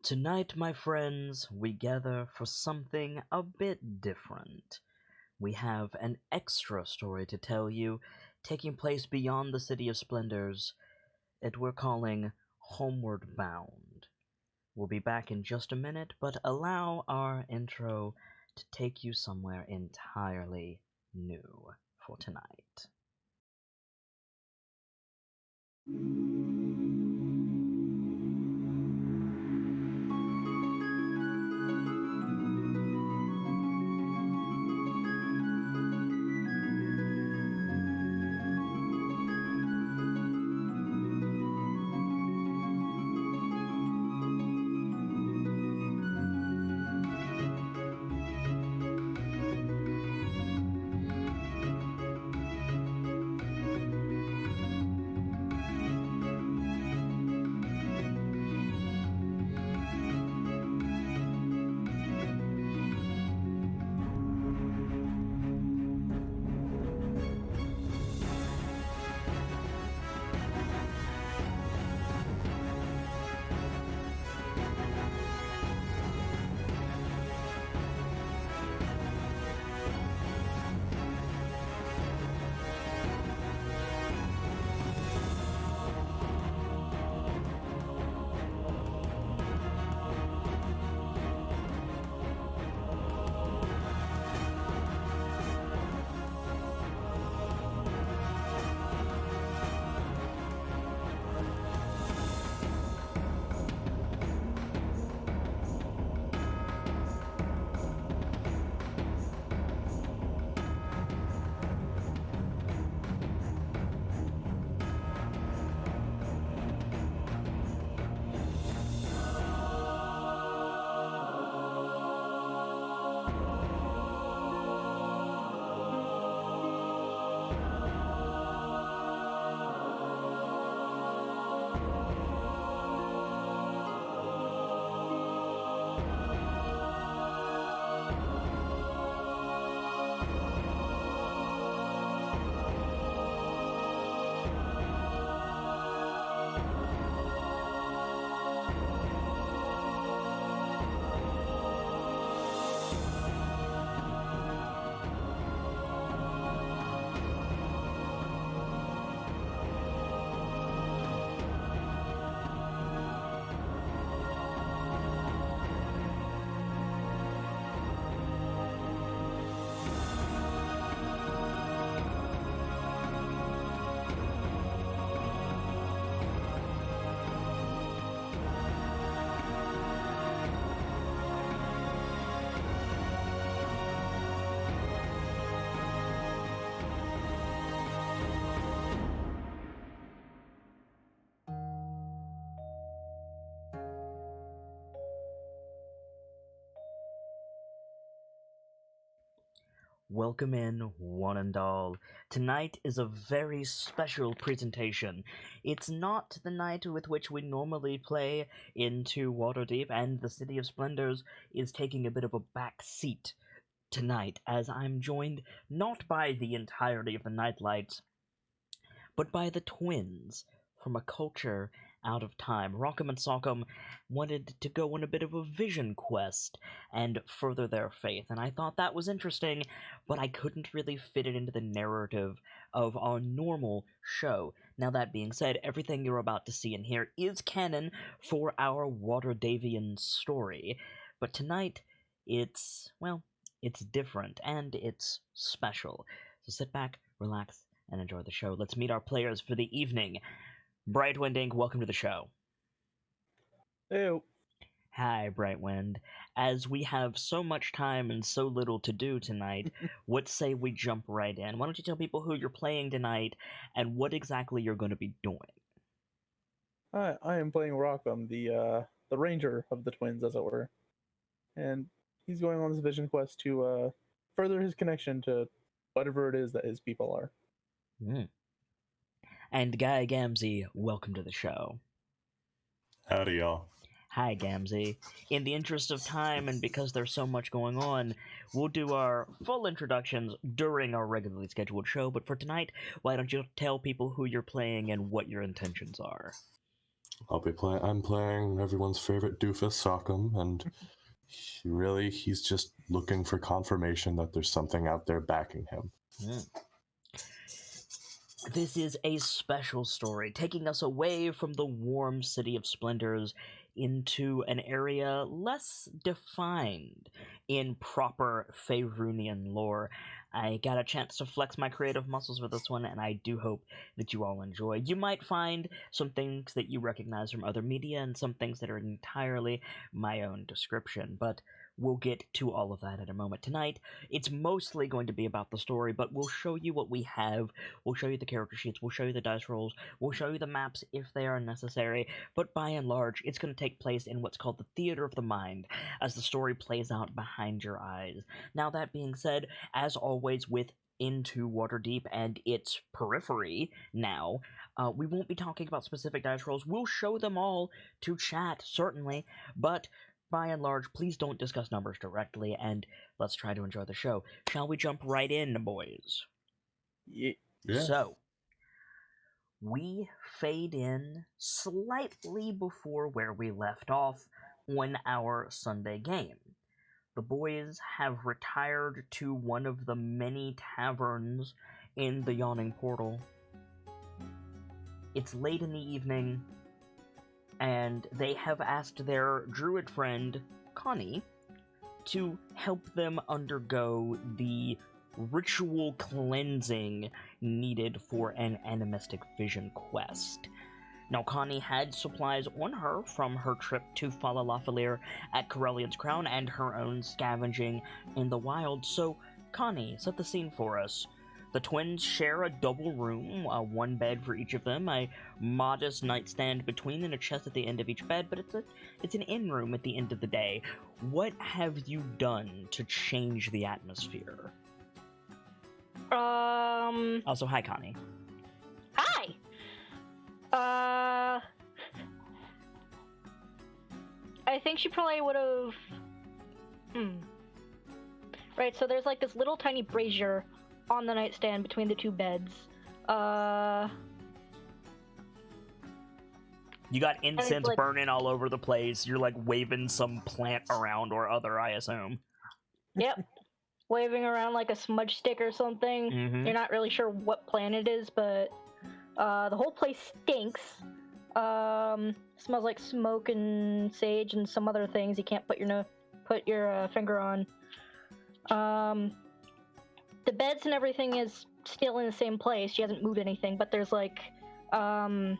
Tonight, my friends, we gather for something a bit different. We have an extra story to tell you, taking place beyond the City of Splendors, that we're calling Homeward Bound. We'll be back in just a minute, but allow our intro to take you somewhere entirely new for tonight. Welcome in, one and all. Tonight is a very special presentation. It's not the night with which we normally play into Waterdeep, and the City of Splendors is taking a bit of a back seat tonight, as I'm joined not by the entirety of the KnightLites, but by the twins from a culture out of time. Rockham and Sock'em wanted to go on a bit of a vision quest and further their faith, and I thought that was interesting, but I couldn't really fit it into the narrative of our normal show. Now, that being said, everything you're about to see and hear is canon for our Waterdavian story, but tonight, it's different, and it's special. So sit back, relax, and enjoy the show. Let's meet our players for the evening. Brightwind Inc., welcome to the show. Ew. Hi, Brightwind. As we have so much time and so little to do tonight, what say we jump right in? Why don't you tell people who you're playing tonight and what exactly you're going to be doing? I am playing Rockham, the ranger of the twins, as it were. And he's going on this vision quest to further his connection to whatever it is that his people are. And Guy Gamzee, welcome to the show. Howdy, y'all. Hi, Gamzee. In the interest of time and because there's so much going on, we'll do our full introductions during our regularly scheduled show, but for tonight, why don't you tell people who you're playing and what your intentions are? I'm playing everyone's favorite doofus, Sockham, and he's just looking for confirmation that there's something out there backing him. This is a special story, taking us away from the warm City of Splendors into an area less defined in proper Faerunian lore. I got a chance to flex my creative muscles with this one, and I do hope that you all enjoy. You might find some things that you recognize from other media and some things that are entirely my own description, but we'll get to all of that in a moment. Tonight, it's mostly going to be about the story, but we'll show you what we have. We'll show you the character sheets. We'll show you the dice rolls. We'll show you the maps if they are necessary. But by and large, it's going to take place in what's called the theater of the mind, as the story plays out behind your eyes. Now, that being said, as always with Into Waterdeep and its periphery now, we won't be talking about specific dice rolls. We'll show them all to chat, certainly, but by and large, please don't discuss numbers directly, and let's try to enjoy the show. Shall we jump right in, boys? Yeah. So, we fade in slightly before where we left off on our Sunday game. The boys have retired to one of the many taverns in the Yawning Portal. It's late in the evening, and they have asked their druid friend, Connie, to help them undergo the ritual cleansing needed for an animistic vision quest. Now, Connie had supplies on her from her trip to Falalafalier at Corellian's Crown and her own scavenging in the wild, so Connie, set the scene for us. The twins share a double room, one bed for each of them, a modest nightstand between and a chest at the end of each bed, but it's an inn room at the end of the day. What have you done to change the atmosphere? Also, hi, Connie. Hi! I think she probably would have... Right, so there's like this little tiny brazier on the nightstand between the two beds. You got incense burning all over the place. You're like waving some plant around or other, I assume. Yep. Waving around like a smudge stick or something. Mm-hmm. You're not really sure what plant it is, but the whole place stinks. Smells like smoke and sage and some other things you can't put your finger on. The beds and everything is still in the same place. She hasn't moved anything, but there's like there's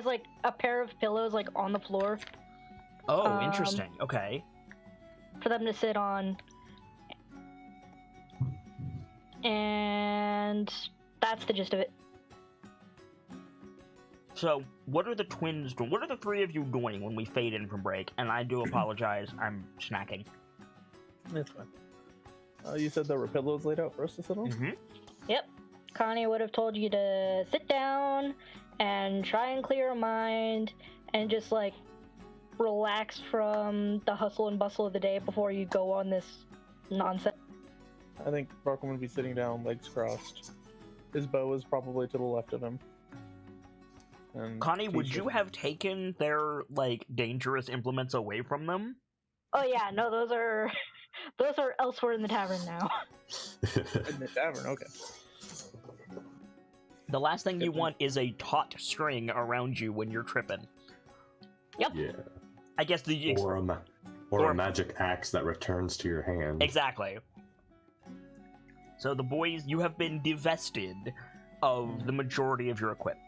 like a pair of pillows like on the floor. Oh, interesting. Okay. For them to sit on. And that's the gist of it. So, what are the twins doing? What are the three of you doing when we fade in from break? And I do apologize, I'm snacking. That's fine. You said there were pillows laid out for us to sit on? Mm-hmm. Yep. Connie would have told you to sit down and try and clear your mind and just like relax from the hustle and bustle of the day before you go on this nonsense. I think Barkham would be sitting down, legs crossed. His bow is probably to the left of him. And Connie, would you have taken their, like, dangerous implements away from them? Oh yeah, no, those are elsewhere in the tavern now. In the tavern, okay. The last thing you want is a taut string around you when you're tripping. Yep. Yeah. I guess the... Or a magic axe that returns to your hand. Exactly. So the boys, you have been divested of the majority of your equipment.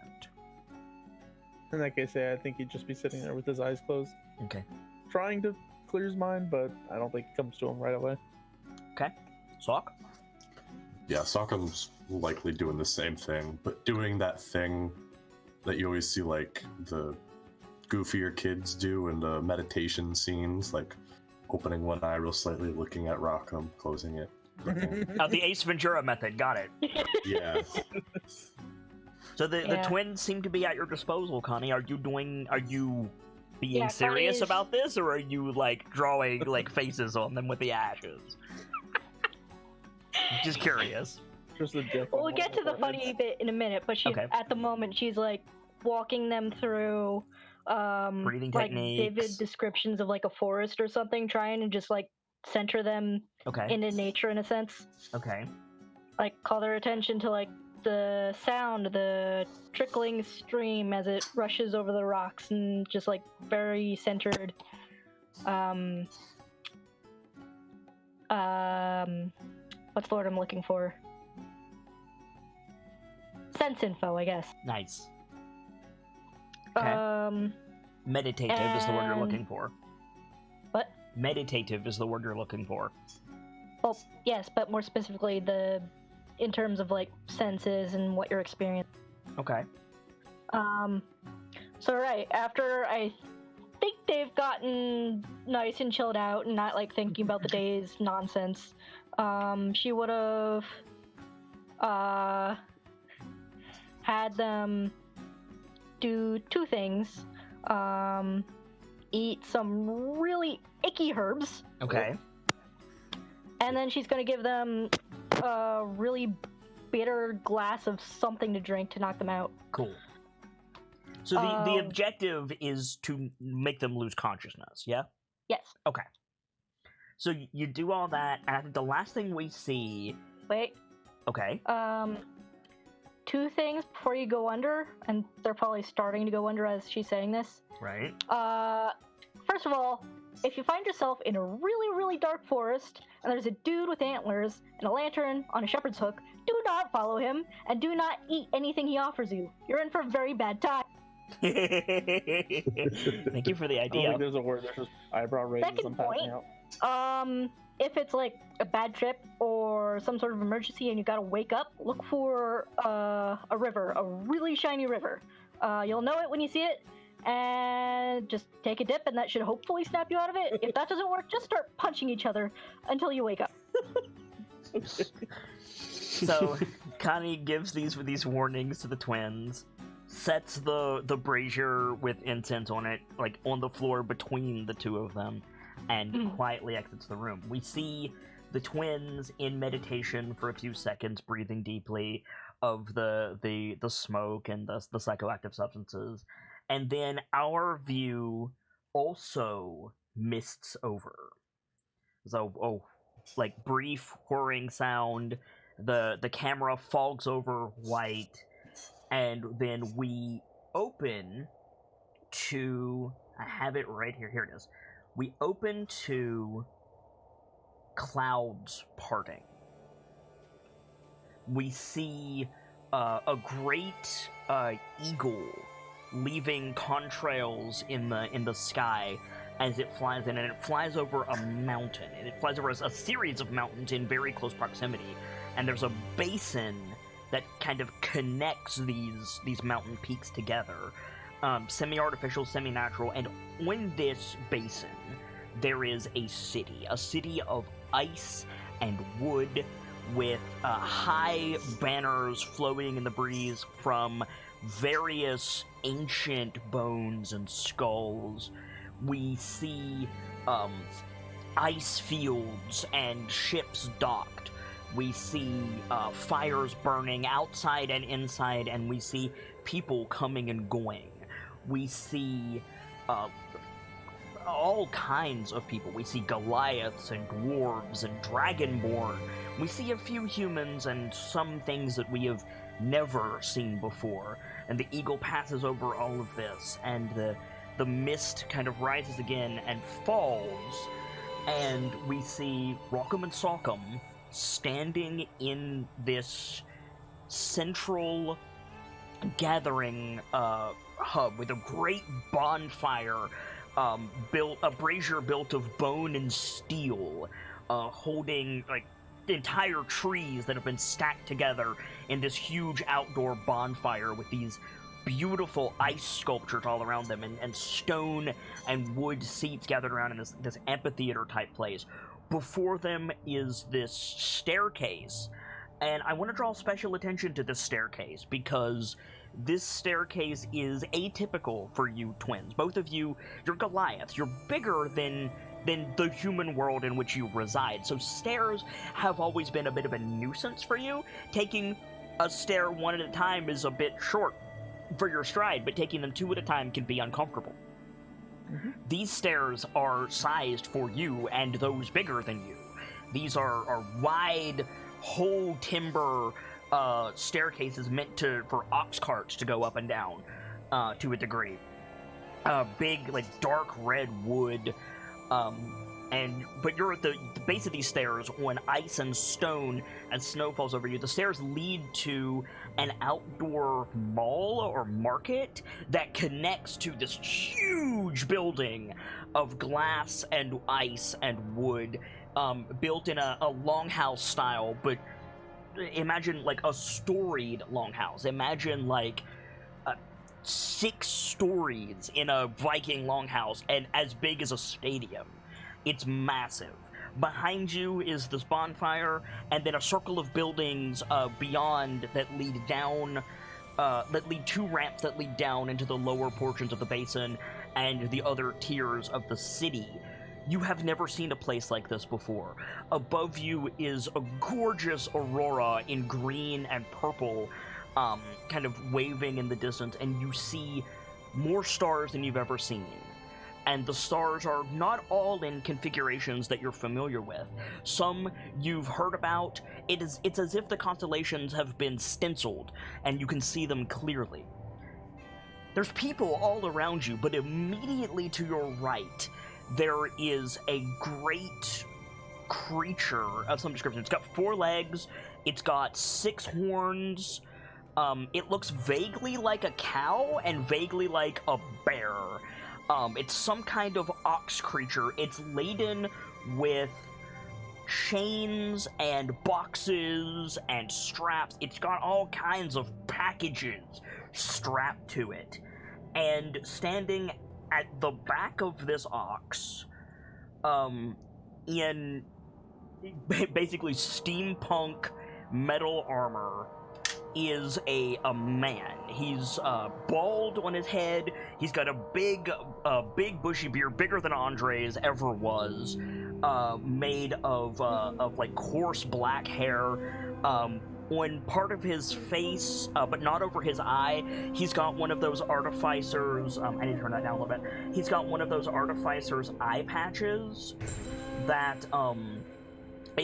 In that case, I think he'd just be sitting there with his eyes closed. Okay. Trying to clear his mind, but I don't think it comes to him right away. Okay. Sock? Yeah, Sockham's likely doing the same thing, but doing that thing that you always see, like, the goofier kids do in the meditation scenes, like opening one eye real slightly, looking at Rockham, closing it. The Ace Ventura method, got it. Yeah. So the Yeah. twins seem to be at your disposal, Connie. Are you being Yeah, serious Connie's- about this, or are you like drawing like faces on them with the ashes? Just curious. Just a dick. We'll get to the funny bit in a minute, but she's Okay. at the moment she's like walking them through Breathing like techniques. vivid descriptions of like a forest or something, trying to just like center them Okay. into nature in a sense. Okay. Like call their attention to like the sound, the trickling stream as it rushes over the rocks, and just like very centered what's the word I'm looking for? Sense info, I guess. Nice. Okay. Meditative is the word you're and- looking for. What? Meditative is the word you're looking for. Well, yes, but more specifically, in terms of like senses and what you're experiencing. Okay. So right after I think they've gotten nice and chilled out and not like thinking about the day's nonsense, she would have had them do two things. Eat some really icky herbs. Okay. And then she's gonna give them a really bitter glass of something to drink to knock them out. Cool. So the objective is to make them lose consciousness, yeah? Yes. Okay. So you do all that, and I think the last thing we see... Wait. Okay. Two things before you go under, and they're probably starting to go under as she's saying this. Right. First of all, if you find yourself in a really, really dark forest, and there's a dude with antlers and a lantern on a shepherd's hook, do not follow him, and do not eat anything he offers you. You're in for a very bad time. Thank you for the I don't idea. think there's a word. There's just eyebrow raises Second I'm passing point. out. If it's like a bad trip or some sort of emergency and you gotta wake up, look for a river, a really shiny river. You'll know it when you see it, and just take a dip, and that should hopefully snap you out of it. If that doesn't work, just start punching each other until you wake up. So Connie gives these warnings to the twins, sets the brazier with incense on it, like on the floor between the two of them, and quietly exits the room. We see the twins in meditation for a few seconds, breathing deeply of the smoke and the psychoactive substances, and then our view also mists over. So, like brief whirring sound, the camera fogs over white, and then we open to... I have it right here. Here it is. We open to clouds parting. We see a great eagle leaving contrails in the sky as it flies in, and it flies over a mountain, and it flies over a series of mountains in very close proximity, and there's a basin that kind of connects these mountain peaks together, semi-artificial, semi-natural, and on this basin there is a city of ice and wood, with high banners flowing in the breeze from various ancient bones and skulls. We see ice fields and ships docked. We see fires burning outside and inside, and we see people coming and going. We see all kinds of people. We see Goliaths and dwarves and dragonborn. We see a few humans and some things that we have never seen before. And the eagle passes over all of this, and the mist kind of rises again and falls, and we see Rockham and Salcom standing in this central gathering hub with a great bonfire, a brazier built of bone and steel, holding like entire trees that have been stacked together in this huge outdoor bonfire with these beautiful ice sculptures all around them, and stone and wood seats gathered around in this amphitheater type place. Before them is this staircase, And I want to draw special attention to this staircase, because this staircase is atypical for you twins. Both of you, you're Goliaths. You're bigger than the human world in which you reside. So stairs have always been a bit of a nuisance for you. Taking a stair one at a time is a bit short for your stride, but taking them two at a time can be uncomfortable. Mm-hmm. These stairs are sized for you and those bigger than you. These are wide, whole timber staircases meant for ox carts to go up and down to a degree. Big, like, dark red wood. But you're at the base of these stairs on ice and stone as snow falls over you. The stairs lead to an outdoor mall or market that connects to this huge building of glass and ice and wood, built in a longhouse style, but imagine like a storied longhouse. Imagine like 6 stories in a Viking longhouse and as big as a stadium. It's massive. Behind you is this bonfire, and then a circle of buildings beyond that lead down, that lead 2 ramps that lead down into the lower portions of the basin and the other tiers of the city. You have never seen a place like this before. Above you is a gorgeous aurora in green and purple, kind of waving in the distance, and you see more stars than you've ever seen. And the stars are not all in configurations that you're familiar with. Some you've heard about. It's as if the constellations have been stenciled, and you can see them clearly. There's people all around you, but immediately to your right, there is a great creature of some description. It's got 4 legs, it's got 6 horns, it looks vaguely like a cow and vaguely like a bear. It's some kind of ox creature. It's laden with chains and boxes and straps. It's got all kinds of packages strapped to it. And standing at the back of this ox, in basically steampunk metal armor, is a man. He's bald on his head. He's got a big bushy beard, bigger than Andre's ever was, made of like coarse black hair. On part of his face, but not over his eye, he's got one of those artificers. I need to turn that down a little bit. He's got one of those artificers' eye patches that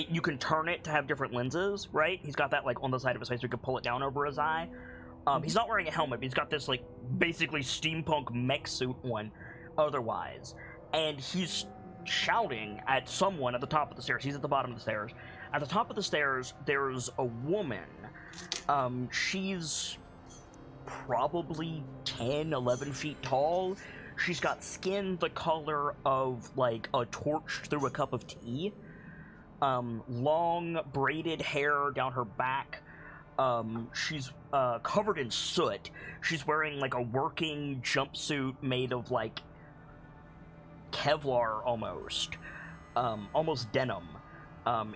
you can turn it to have different lenses, right? He's got that like on the side of his face, so you can pull it down over his eye. He's not wearing a helmet, but he's got this like basically steampunk mech suit on otherwise. And he's shouting at someone at the top of the stairs. He's at the bottom of the stairs. At the top of the stairs, there's a woman. She's probably 10, 11 feet tall. She's got skin the color of like a torch through a cup of tea. Long braided hair down her back. She's covered in soot. She's wearing like a working jumpsuit made of like Kevlar almost denim.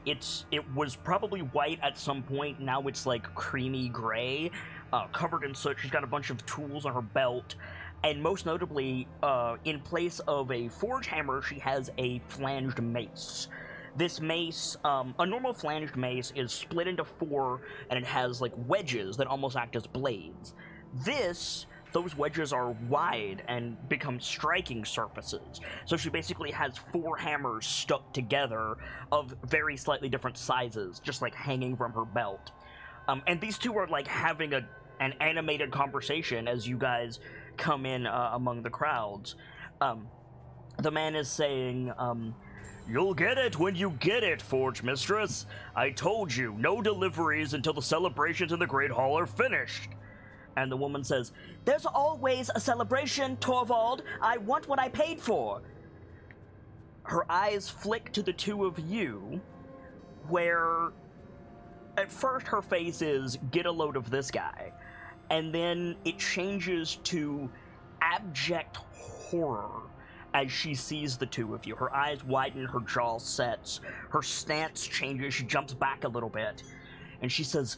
It was probably white at some point. Now it's like creamy gray, covered in soot. She's got a bunch of tools on her belt, and most notably, in place of a forge hammer, she has a flanged mace. This mace, a normal flanged mace, is split into 4, and it has, like, wedges that almost act as blades. Those wedges are wide and become striking surfaces. So she basically has 4 hammers stuck together of very slightly different sizes, just, like, hanging from her belt. And these two are, like, having an animated conversation as you guys come in among the crowds. The man is saying, "You'll get it when you get it, Forge Mistress. I told you, no deliveries until the celebrations in the Great Hall are finished." And the woman says, "There's always a celebration, Torvald. I want what I paid for." Her eyes flick to the two of you, where at first her face is, "Get a load of this guy." And then it changes to abject horror as she sees the two of you. Her eyes widen, her jaw sets, her stance changes, she jumps back a little bit. and she says,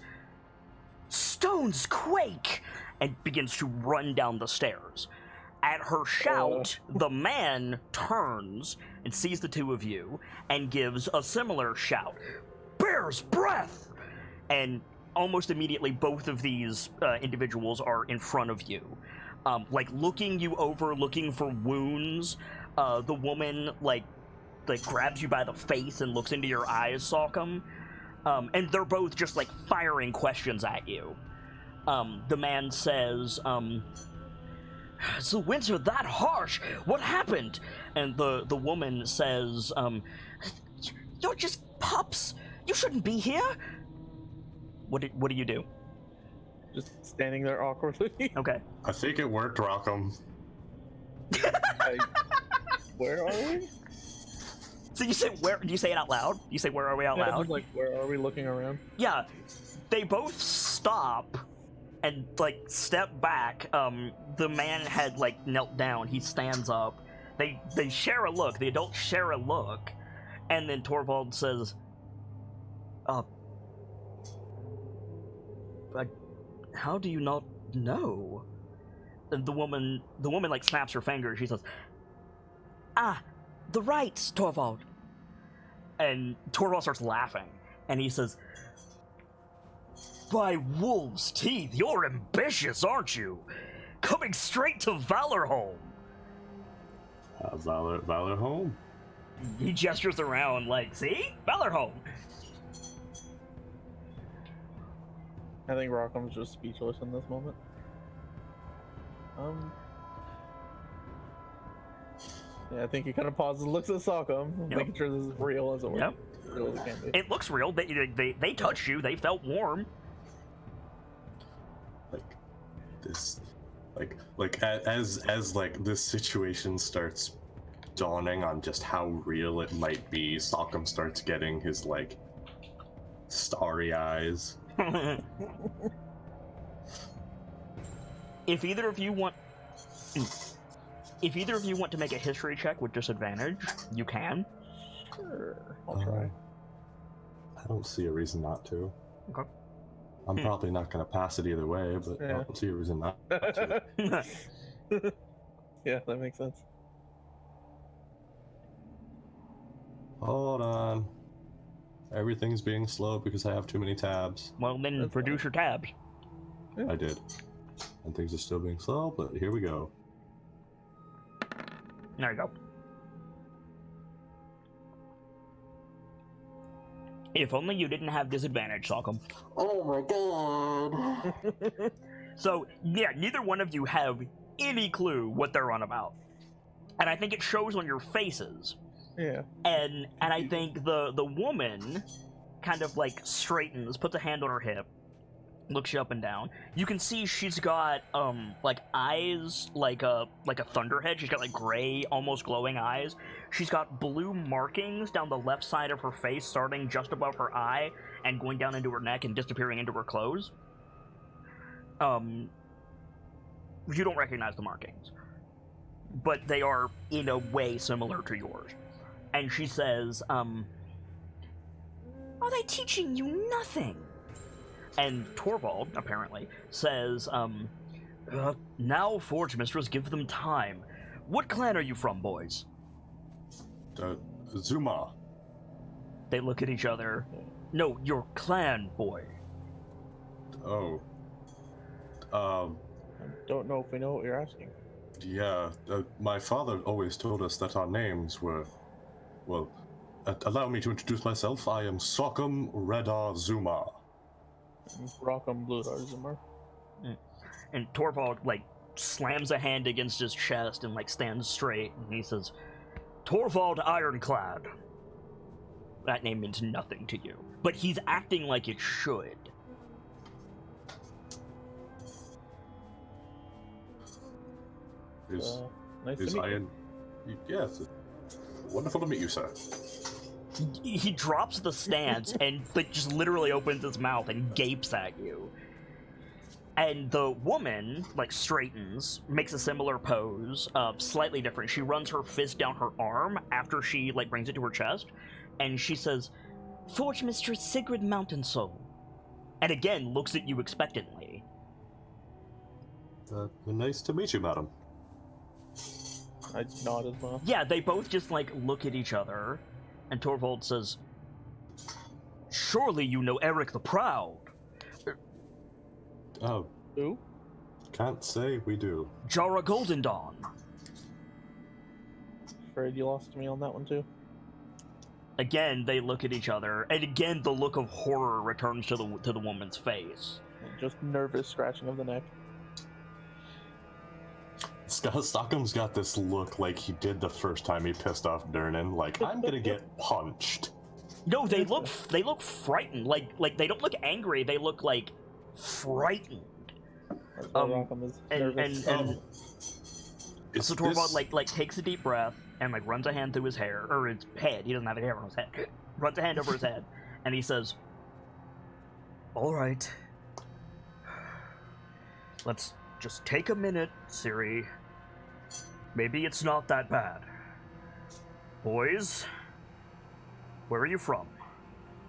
"Stones quake!" and begins to run down the stairs. At her shout, the man turns and sees the two of you and gives a similar shout, "Bear's breath!" And almost immediately, both of these individuals are in front of you, like looking you over, looking for wounds. The woman like grabs you by the face and looks into your eyes, Salcom, and they're both just like firing questions at you. The man says, "Is the winter that harsh? What happened?" And the woman says, "You're just pups. You shouldn't be here." What do you do? Just standing there awkwardly. Okay. I think it worked, Rockham. Where are we? So you say where? Do you say it out loud? You say, "Where are we?" out Yeah, loud? just like, where are we looking around? Yeah. They both stop and like step back. The man had like knelt down. He stands up. They share a look. The adults share a look, and then Torvald says, "How do you not know?" And the woman like snaps her finger. She says, "Ah, the rights, Torvald." And Torvald starts laughing, and he says, "By wolves' teeth, you're ambitious, aren't you? Coming straight to Valorholm." Valorholm? He gestures around like, "See? Valorholm." I think Rockham's just speechless in this moment. Yeah, I think he kind of pauses, looks at Salcom, making sure this is real as it were. Yep. Real as it can be. It looks real. They touched you. They felt warm. Like this, like as like this situation starts dawning on just how real it might be, Salcom starts getting his like starry eyes. If either of you want to make a history check with disadvantage, you can. Sure, I'll try. I don't see a reason not to. Okay. I'm probably not going to pass it either way, but I don't see a reason not to. Yeah, that makes sense. Hold on. Everything's being slow because I have too many tabs. Well, then That's produce your tabs. I did. And things are still being slow, but here we go. There you go. If only you didn't have disadvantage, Salcom. Oh my god! So, yeah, neither one of you have any clue what they're on about. And I think it shows on your faces. Yeah. And I think the woman kind of like straightens, puts a hand on her hip, looks you up and down. You can see she's got like eyes like a thunderhead. She's got like gray, almost glowing eyes. She's got blue markings down the left side of her face, starting just above her eye and going down into her neck and disappearing into her clothes. You don't recognize the markings, but they are in a way similar to yours. And she says, "Are they teaching you nothing?" And Torvald, apparently, says, "Now, Forge Mistress, give them time. What clan are you from, boys?" Zuma. They look at each other. "No, your clan, boy." Oh. I don't know if we know what you're asking. Yeah, my father always told us that our names were... Well, allow me to introduce myself. I am Salcom Redar Zuma. Rockham Bloodar Zuma. And Torvald, like, slams a hand against his chest and, like, stands straight, and he says, "Torvald Ironclad." That name means nothing to you, but he's acting like it should. Nice to meet you. Yes. Wonderful to meet you, sir. He drops the stance and like just literally opens his mouth and gapes at you. And the woman like straightens, makes a similar pose, slightly different. She runs her fist down her arm after she like brings it to her chest, and she says, "Forge Mistress Sigrid Mountain Soul, and again looks at you expectantly. Nice to meet you, madam. I nod as well. Yeah, they both just, like, look at each other, and Torvald says, "Surely you know Eric the Proud." Oh, Who? can't say we do. Jara Golden Dawn. Afraid you lost me on that one too. Again, they look at each other, and again the look of horror returns to the woman's face. Just nervous scratching of the neck. Stockham's got this look like he did the first time he pissed off Durnan, like, I'm gonna get punched. No, they look frightened. Like they don't look angry. They look like frightened. That's why Rockham is nervous. So Torvald like takes a deep breath and like runs a hand through his hair or his head. He doesn't have hair on his head. Runs a hand over his head, and he says, "All right, let's just take a minute, Ciri. Maybe it's not that bad. Boys, where are you from?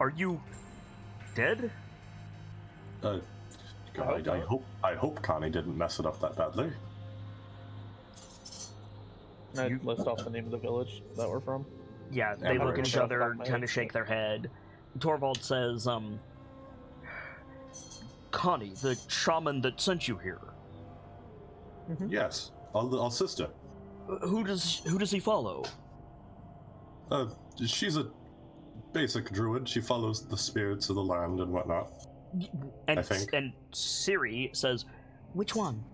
Are you dead?" I hope Connie didn't mess it up that badly. I'd list off the name of the village that we're from. Yeah, they Yeah, look at each other, my kind of head. shake their head. Torvald says, "Connie, the shaman that sent you here. Yes, our sister. Who does he follow?" She's a basic druid. She follows the spirits of the land and whatnot. And I think. and Ciri says, "Which one?"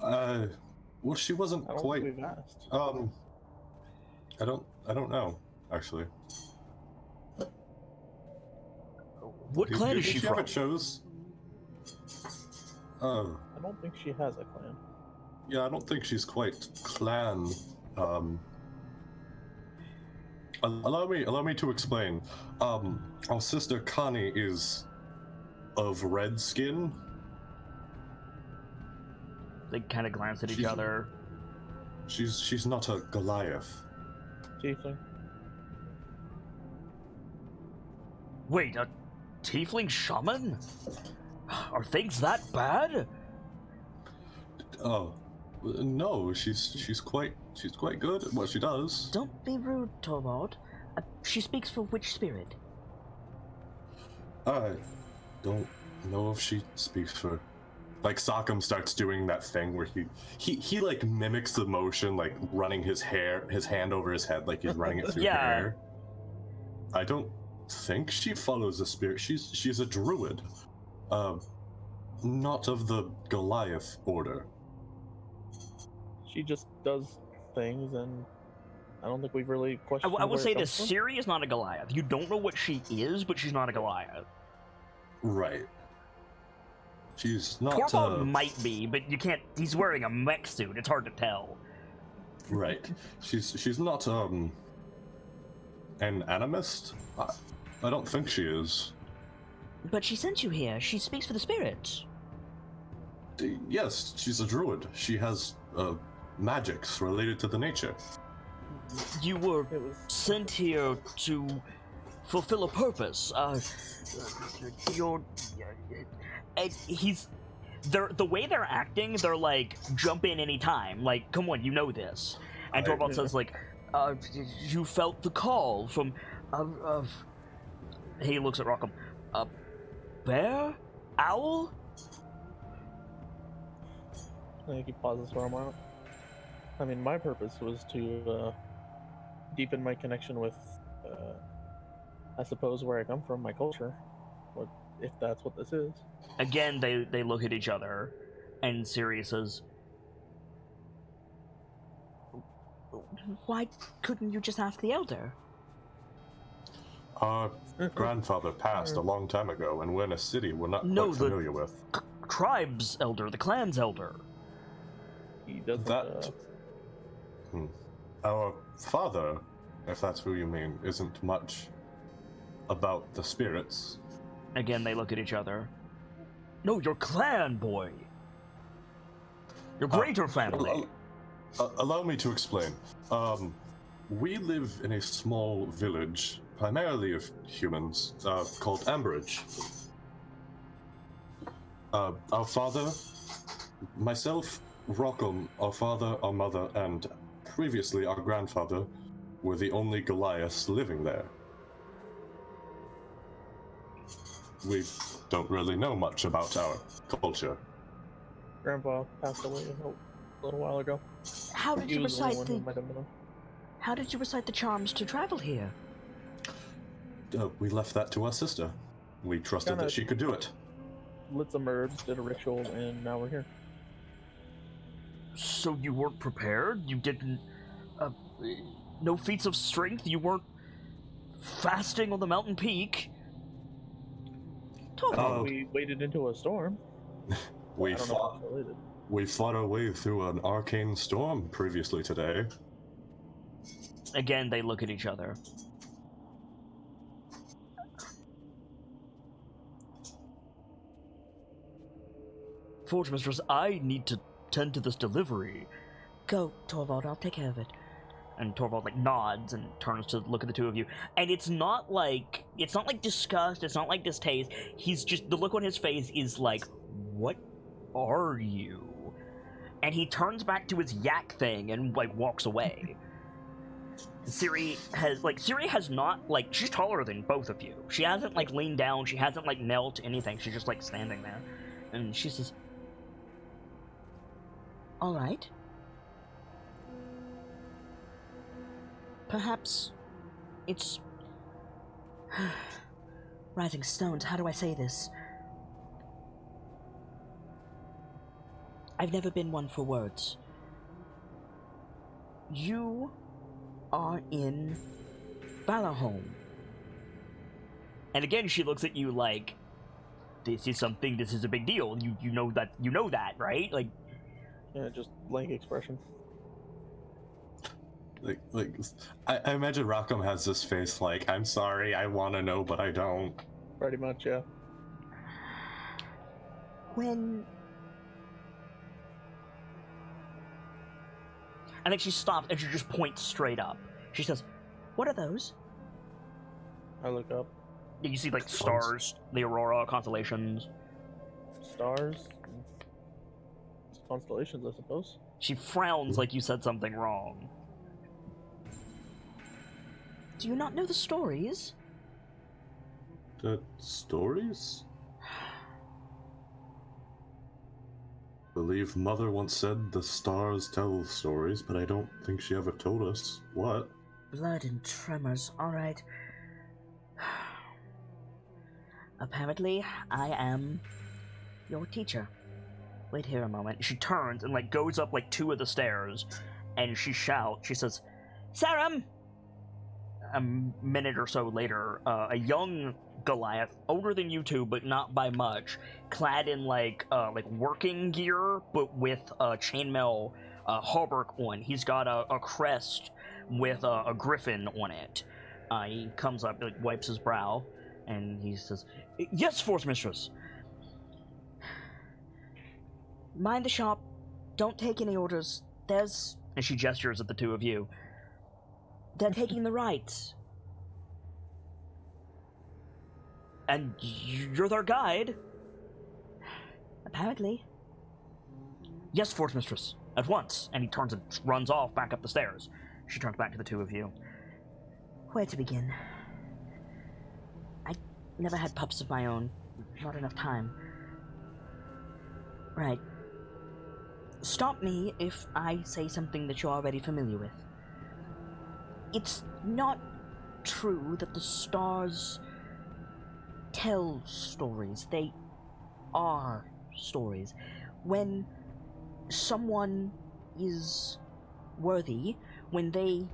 Well, she wasn't I don't quite. think we've asked. I don't know, actually. What clan Did is she have from? a chose? I don't think she has a clan. Yeah, I don't think she's quite clan. Allow me to explain. Our sister Connie is of red skin. They kind of glance at each She's- other. She's not a Goliath. Tiefling. Wait, a tiefling shaman? Are things that bad? Oh, no, she's quite good at what she does. Don't be rude, Torvald. She speaks for which spirit? I don't know if she speaks for. Like Sockham starts doing that thing where he like mimics the motion, like running his hand over his head, like he's running it through Yeah. her hair. I don't think she follows a spirit. She's a druid, not of the Goliath order. She just does things, and I don't think we've really I questioned. will where say it this: comes from. Ciri is not a Goliath. You don't know what she is, but she's not a Goliath. Right. She's not. Torvald might be, but you can't. He's wearing a mech suit. It's hard to tell. Right. She's not an animist. I don't think she is. But she sent you here. She speaks for the spirits. Yes, she's a druid. She has magics related to the nature. You were It was sent here to fulfill a purpose. The way they're acting, they're like, jump in any time. Like, come on, you know this. And Torvald says, like, you felt the call from, he looks at Rockham. Bear? Owl? I think he pauses for a moment. I mean, my purpose was to deepen my connection with, I suppose, where I come from, my culture. What if that's what this is? Again, they look at each other, and Ciri says, "Why couldn't you just ask the Elder?" Our grandfather passed a long time ago, and we're in a city we're not No, quite the- familiar with. Tribe's Elder, the clan's Elder. He doesn't. That- Our father, if that's who you mean, isn't much about the spirits. Again, they look at each other. No, your clan, boy. Your greater family. Allow me to explain. We live in a small village primarily of humans, called Amberage. Our father, myself, Rockham, our father, our mother, and previously our grandfather were the only Goliaths living there. We don't really know much about our culture. Grandpa passed away a little while ago. How did He you was the only recite one who might have known. How did you recite the charms to travel here? We left that to our sister. We trusted Kinda- that she could do it. Lit some herbs, did a ritual, and now we're here. So you weren't prepared? You didn't... no feats of strength? You weren't fasting on the mountain peak? We waded into a storm. We I don't know fought. if it's related. We fought our way through an arcane storm previously today. Again, they look at each other. Forge Mistress, I need to tend to this delivery. Go, Torvald, I'll take care of it. And Torvald nods and turns to look at the two of you. And it's not like disgust, it's not like distaste. He's just, the look on his face is like, what are you? And he turns back to his yak thing and walks away. Ciri has not, she's taller than both of you. She hasn't leaned down, she hasn't knelt, anything. She's just standing there. And she says, all right. Perhaps it's rising stones. How do I say this? I've never been one for words. You are in Valorholm. And again, she looks at you like, this is a big deal. You know that, right? Yeah, just blank expression. I imagine Rockham has this face I'm sorry, I want to know, but I don't. Pretty much, yeah. When... I think she stops and she just points straight up. She says, what are those? I look up. You see stars, the aurora, constellations. Stars? Constellations, I suppose. She frowns like you said something wrong. Do you not know the stories? The stories? I believe Mother once said the stars tell stories, but I don't think she ever told us what. Blood and tremors, alright. Apparently, I am your teacher. Wait here a moment. She turns and goes up two of the stairs, and she shouts. She says, Sarum! A minute or so later, a young Goliath, older than you two, but not by much, clad in working gear, but with a chainmail hauberk on. He's got a crest with a griffin on it. He comes up, wipes his brow, and he says, yes, Force Mistress. Mind the shop. Don't take any orders. There's... And she gestures at the two of you. They're taking the rights. And you're their guide. Apparently. Yes, Force Mistress. At once. And he turns and runs off back up the stairs. She turns back to the two of you. Where to begin? I never had pups of my own. Not enough time. Right. Stop me if I say something that you're already familiar with. It's not true that the stars tell stories. They are stories. When someone is worthy, when they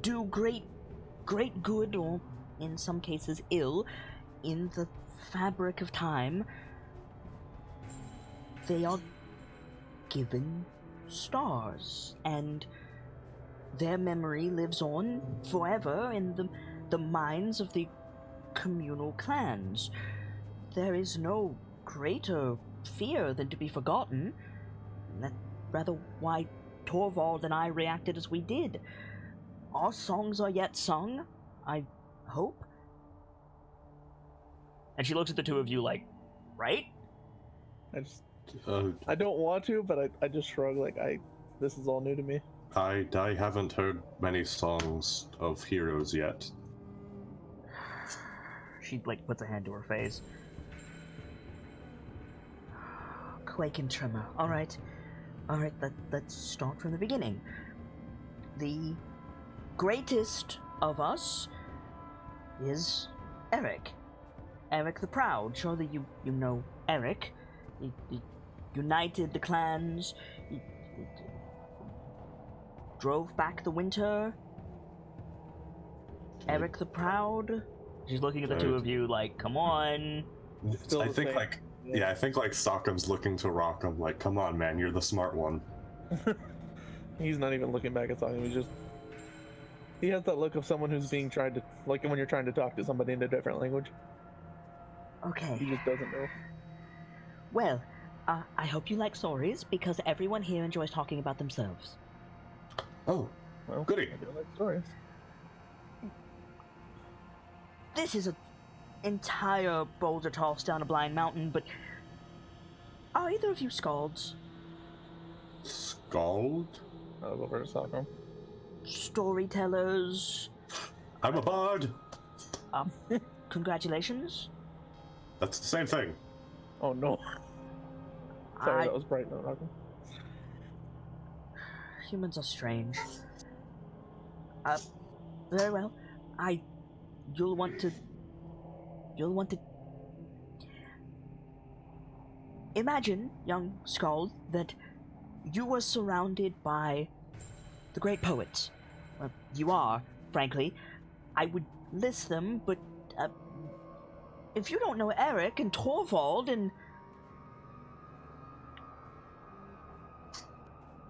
do great good, or in some cases ill, in the fabric of time, they are given stars, and their memory lives on forever in the minds of the communal clans. There is no greater fear than to be forgotten. That's rather why Torvald and I reacted as we did. Our songs are yet sung, I hope? And she looks at the two of you like, right? I don't want to, but I just shrug like this is all new to me. I haven't heard many songs of heroes yet. She like puts a hand to her face. Quake and tremor. All right. Let's start from the beginning. The greatest of us is Eric. Eric the Proud. Surely you know Eric. He united the clans. He drove back the winter. Eric the Proud. She's looking at the two of you like, come on. Still I the think same. like I think like Sockham's looking to Rockham like, come on, man, you're the smart one. He's not even looking back at Sockham. He has that look of someone who's being tried to, like when you're trying to talk to somebody in a different language. Okay. He just doesn't know. Well, I hope you like stories, because everyone here enjoys talking about themselves. Oh, Well, goody. I do like stories. This is an entire boulder toss down a blind mountain, but are either of you scalds? Scald? I'll go for Sockham. Storytellers? I'm a bard. Congratulations. That's the same thing. Oh no. Sorry, that was bright. No, Rockham. Humans are strange. Very well. You'll want to imagine, young Skald, that you were surrounded by the great poets. You are, frankly. I would list them, but if you don't know Eric and Torvald and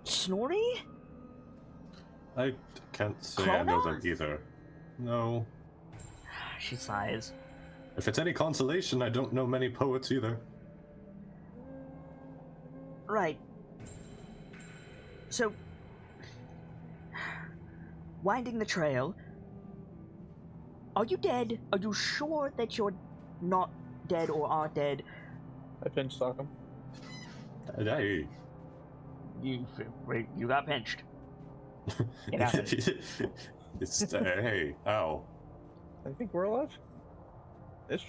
Snorri? I can't say I know them either. No. She sighs. If it's any consolation, I don't know many poets either. Right. So, winding the trail, are you dead? Are you sure that you're not dead or are dead? I pinched Sockham. Hey. You got pinched. It happened. It's hey, ow. I think we're alive. Ish.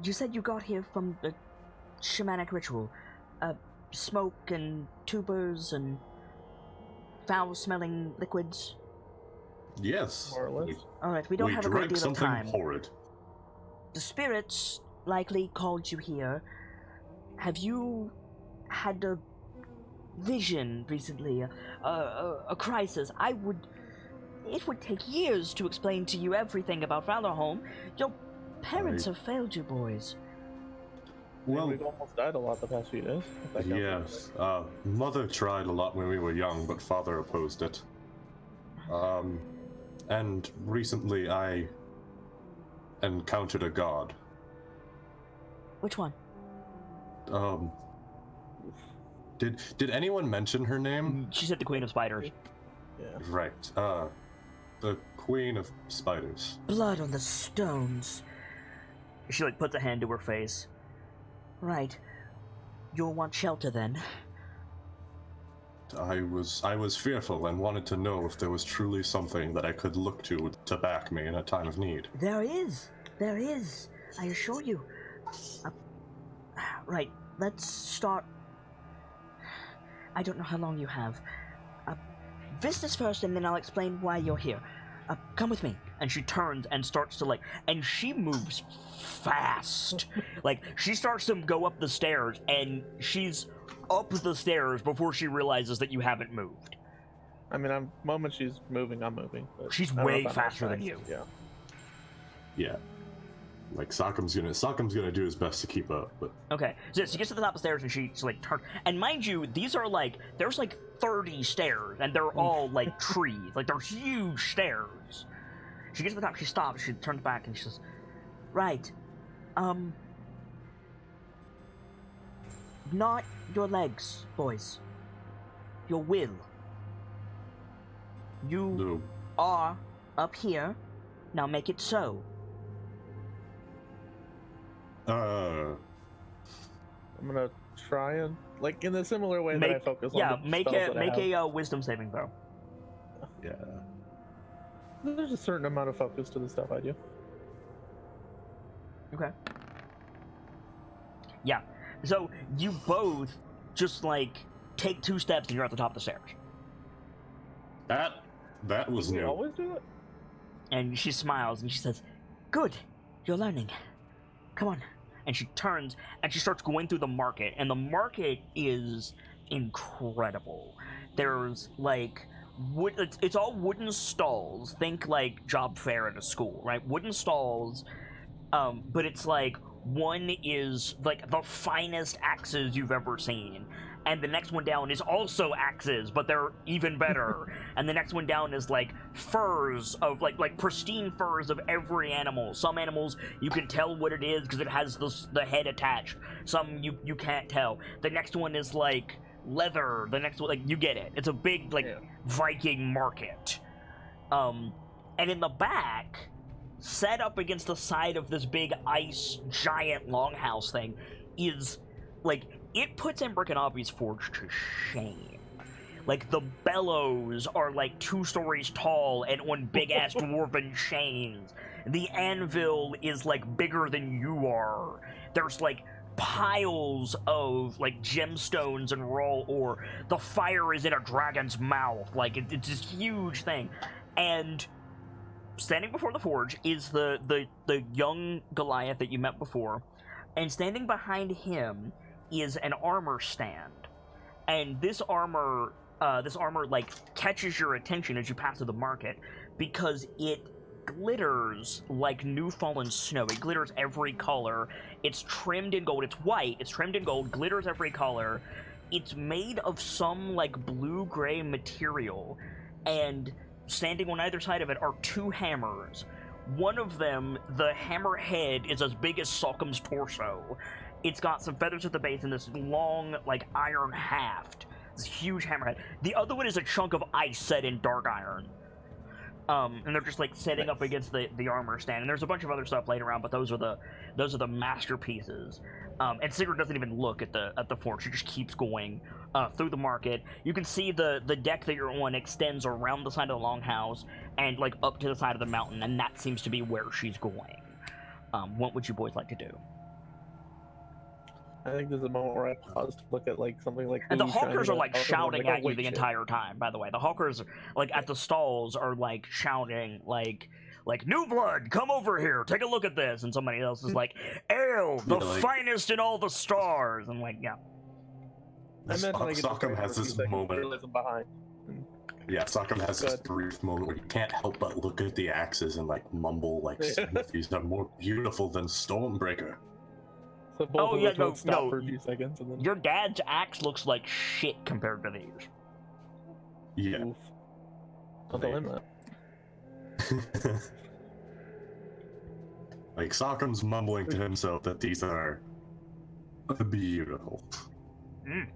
You said you got here from the shamanic ritual. Smoke and tubers and foul-smelling liquids. Yes. More or less. Alright, we don't have a great drank deal of something time. horrid. The spirits likely called you here. Have you had a vision recently? A crisis? It would take years to explain to you everything about Valorholm. Your parents have failed you, boys. Well, We've almost died a lot the past few days. if that counts. yes. Mother tried a lot when we were young, but father opposed it. And recently I encountered a god. Which one? Did anyone mention her name? She said the Queen of Spiders. Yeah. Right. The Queen of Spiders. Blood on the stones. She puts a hand to her face. Right. You'll want shelter then. I was fearful and wanted to know if there was truly something that I could look to back me in a time of need. There is. I assure you. Right. Let's start. I don't know how long you have. Business first, and then I'll explain why you're here. Come with me. And she turns and starts to and she moves fast. She starts to go up the stairs, and she's up the stairs before she realizes that you haven't moved. I mean, moment she's moving, I'm moving. But She's I don't know way if I'm faster than fast. you. Yeah. Yeah. Sockham's gonna do his best to keep up, but Okay, so she gets to the top of the stairs and she turns. And mind you, these are there's 30 stairs, and they're all trees. They're huge stairs. She gets to the top, she stops, she turns back, and she says, right, not your legs, boys. Your will. You no. are up here Now make it so. I'm gonna try and, like, in the similar way that I focus on the make spells that I have. a wisdom saving throw. Yeah. There's a certain amount of focus to the stuff I do. Okay. Yeah. So you both just like take 2 steps and you're at the top of the stairs. That was Do we new. always do that? And she smiles and she says, "Good, you're learning. Come on." And she turns and she starts going through the market, and the market is incredible. There's like wood. It's all wooden stalls. Think like job fair at a school, right? Wooden stalls. But it's like one is like the finest axes you've ever seen, and the next one down is also axes, but they're even better. And the next one down is like furs of like pristine furs of every animal. Some animals you can tell what it is because it has the head attached. Some you can't tell. The next one is like leather. The next one, like, you get it. It's a big like Viking market. And in the back, set up against the side of this big ice giant longhouse thing, is like, it puts Embrick and Obby's forge to shame. Like, the bellows are like 2 stories tall and on big ass dwarven chains. The anvil is like bigger than you are. There's like piles of like gemstones and raw ore. The fire is in a dragon's mouth. Like, it's this huge thing. And standing before the forge is the young Goliath that you met before, and standing behind him is an armor stand. And this armor like catches your attention as you pass through the market because it glitters like new fallen snow. It glitters every color. It's trimmed in gold. It's white. It's trimmed in gold. Glitters every color. It's made of some like blue-gray material, and standing on either side of it are 2 hammers. One of them, the hammer head, is as big as Salcom's torso. It's got some feathers at the base and this long, like, iron haft. This huge hammerhead. The other one is a chunk of ice set in dark iron. And they're just, like, setting up against the armor stand. And there's a bunch of other stuff laid around, but those are the masterpieces. And Sigurd doesn't even look at the forge. She just keeps going through the market. You can see the deck that you're on extends around the side of the longhouse and like up to the side of the mountain, and that seems to be where she's going. What would you boys like to do? I think there's a moment where I pause to look at like something like. And the hawkers are like shouting at you the entire time. By the way, the hawkers like at the stalls are like shouting like "New blood, come over here, take a look at this," and somebody else is like, "Ale, the finest in all the stars," and like, yeah. Salcom has this moment. Behind. Yeah, Salcom has this brief moment where you can't help but look at the axes and like mumble like, "These are more beautiful than Stormbreaker." So both stop for a few seconds, and then... Your dad's axe looks like shit compared to these. Yeah. Oof. Don't tell him that. Like, Salcom's mumbling to himself that these are beautiful.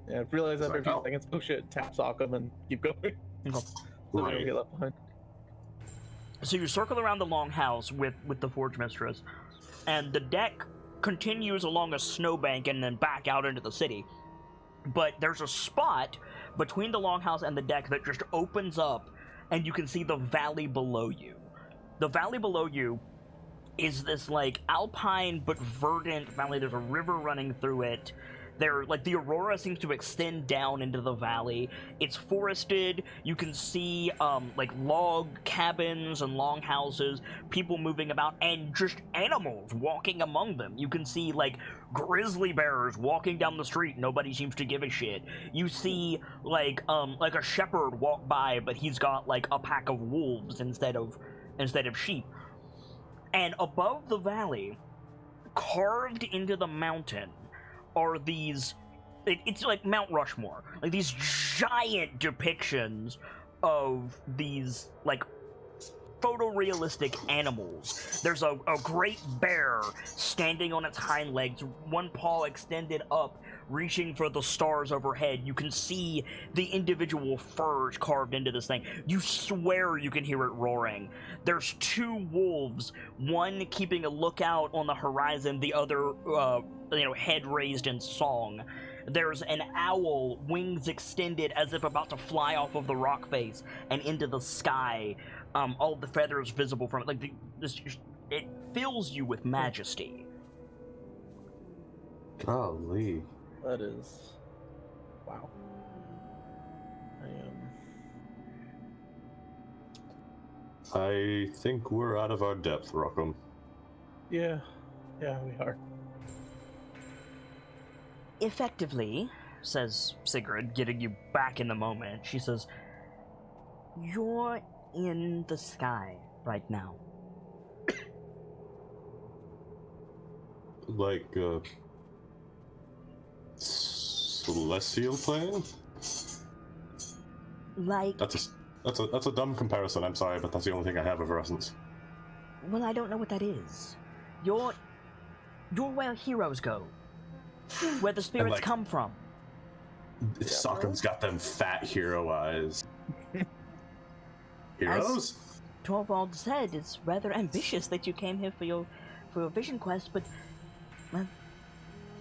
Yeah, realize after a few seconds, oh shit, tap Salcom and keep going. So we don't get left behind. So you circle around the longhouse with the Forge Mistress, and the deck continues along a snowbank and then back out into the city. But there's a spot between the longhouse and the deck that just opens up, and you can see the valley below you. The valley below you is this like alpine but verdant valley. There's a river running through it. There, like, the aurora seems to extend down into the valley. It's forested. You can see, like, log cabins and longhouses, people moving about, and just animals walking among them. You can see, like, grizzly bears walking down the street. Nobody seems to give a shit. You see, like a shepherd walk by, but he's got, like, a pack of wolves instead of sheep. And above the valley, carved into the mountain, are these, it's like Mount Rushmore, like these giant depictions of these like photorealistic animals. There's a great bear standing on its hind legs, one paw extended up, reaching for the stars overhead. You can see the individual furs carved into this thing. You swear you can hear it roaring. There's 2 wolves, one keeping a lookout on the horizon, the other, head raised in song. There's an owl, wings extended as if about to fly off of the rock face and into the sky. All the feathers visible from it. It fills you with majesty. Golly. That is... Wow. I think we're out of our depth, Rockham. Yeah, we are. Effectively, says Sigrid, getting you back in the moment, she says, you're in the sky right now. Like, celestial plane? Like... That's a dumb comparison, I'm sorry, but that's the only thing I have of Essence. Well, I don't know what that is. You're where heroes go. Where the spirits come from. Sockham's got them fat hero eyes. Heroes? As Torvald said, it's rather ambitious that you came here for your vision quest, but, well,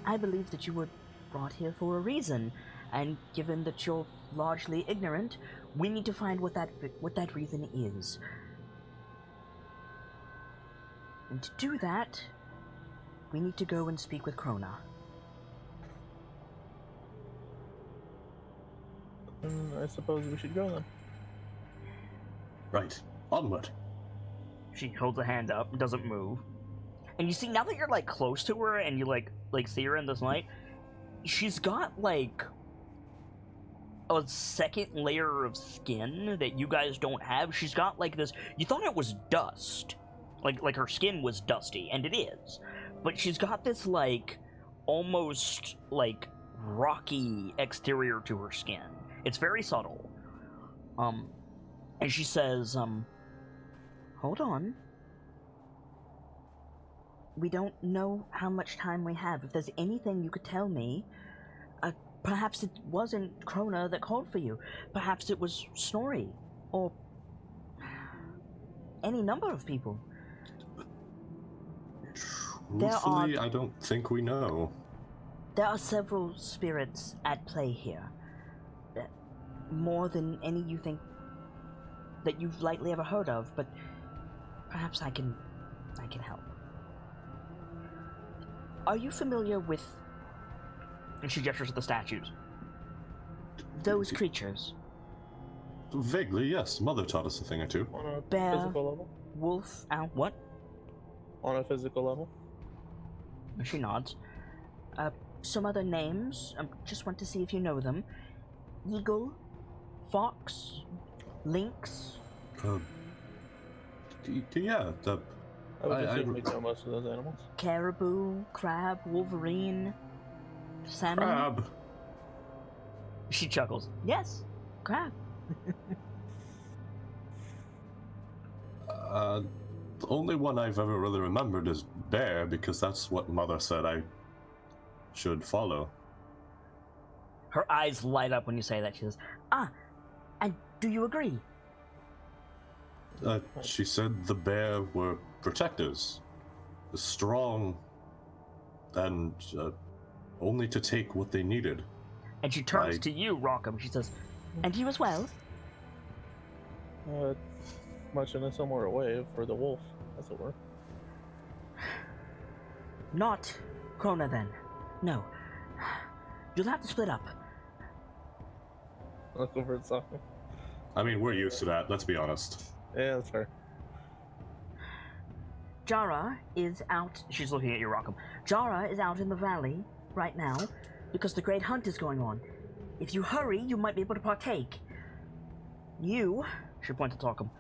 I believe that you were brought here for a reason, and given that you're largely ignorant, we need to find what that reason is. And to do that, we need to go and speak with Krona. I suppose we should go then. Right. Onward. She holds a hand up, doesn't move. And you see, now that you're, close to her and you, see her in this light, she's got, a second layer of skin that you guys don't have. She's got, this... You thought it was dust. Like her skin was dusty, and it is. But she's got this, almost, rocky exterior to her skin. It's very subtle. And she says, hold on. We don't know how much time we have. If there's anything you could tell me, perhaps it wasn't Krona that called for you. Perhaps it was Snorri, or any number of people. Truthfully, I don't think we know. There are several spirits at play here. More than any you think that you've likely ever heard of, but perhaps I can help. Are you familiar with... And she gestures at the statues. Those creatures. Vaguely, yes. Mother taught us a thing or two. On a Bear, physical level? Wolf, owl, what? On a physical level? She nods. Some other names, just want to see if you know them. Eagle, fox, lynx. Yeah, I would assume we know most of those animals. Caribou, crab, wolverine, salmon. crab. She chuckles. Yes, crab. The only one I've ever really remembered is bear, because that's what Mother said I should follow. Her eyes light up when you say that. She says, and do you agree? She said the bear were protectors, strong, and only to take what they needed. And she turns to you, Rockham. She says, and you as well? Much in a similar way for the wolf, as it were. Not Krona, then. No. You'll have to split up. Look over at Sokka. I mean, we're used to that, let's be honest. Yeah, that's fair. Jara is out. She's looking at you, Rockham. Jara is out in the valley right now because the great hunt is going on. If you hurry, you might be able to partake. You, she pointed to Rockham,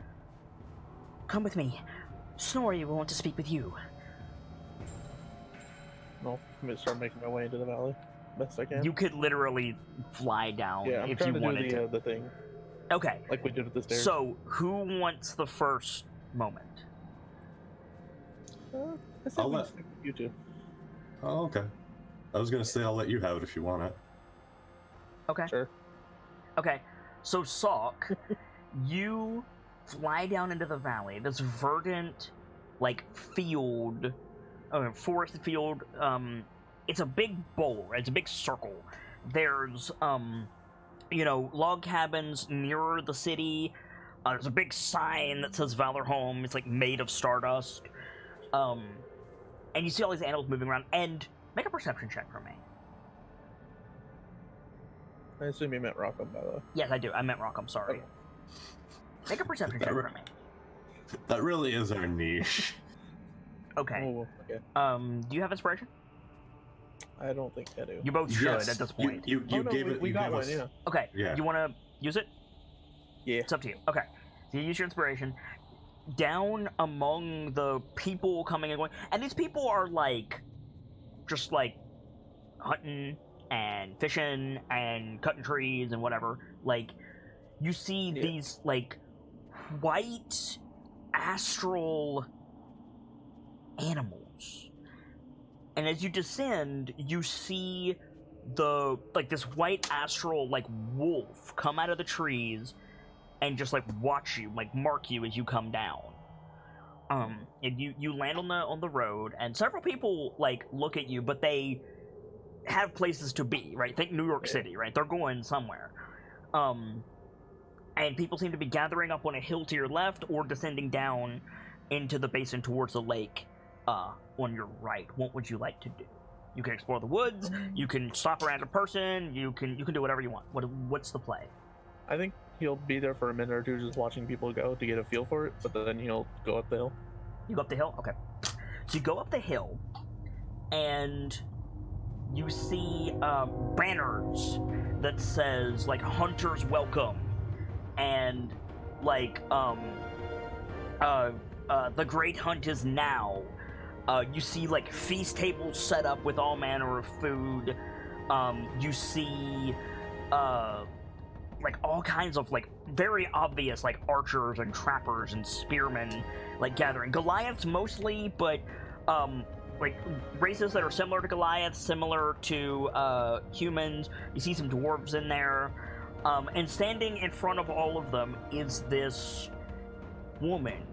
come with me. Snorri will want to speak with you. No, I'm gonna start making my way into the valley best I can. You could literally fly down if you wanted to. The thing. Okay. Like we did with the stairs. So, who wants the first moment? I said you two. Oh, okay. I was gonna say I'll let you have it if you want it. Okay. Sure. Okay. So Salk, you fly down into the valley. This verdant, like field, forested field. It's a big bowl. Right? It's a big circle. There's log cabins near the city. There's a big sign that says Valor Home. It's like made of stardust. And you see all these animals moving around. And make a perception check for me. I assume you meant Rockham, by the way. Yes, I do. I meant Rockham. Sorry. Okay. Make a perception check for me. That really is our niche. Okay. Oh, okay. Do you have inspiration? I don't think I do. You both should Yes, at this point. You Oh, no, gave it. we you got gave one, us- yeah. Okay. Yeah. You want to use it? Yeah. It's up to you. Okay. So you use your inspiration. Down among the people coming and going, and these people are like, just like hunting and fishing and cutting trees and whatever. Like, you see these like white astral animals, and as you descend, you see this white astral like wolf come out of the trees and just like watch you, like mark you as you come down. And you land on the road, and several people like look at you, but they have places to be, right? Think New York City, right? They're going somewhere. And people seem to be gathering up on a hill to your left or descending down into the basin towards the lake on your right. What would you like to do? You can explore the woods, you can stop around a person, you can do whatever you want. What's the play? I think he'll be there for a minute or two just watching people go to get a feel for it, but then he'll go up the hill. You go up the hill? Okay. So you go up the hill, and you see banners that says, like, Hunters Welcome, and, like, the Great Hunt is now. You see, like, feast tables set up with all manner of food. You see, like, all kinds of, like, very obvious, like, archers and trappers and spearmen, like, gathering. Goliaths mostly, but, like, races that are similar to Goliaths, similar to, humans. You see some dwarves in there. And standing in front of all of them is this woman.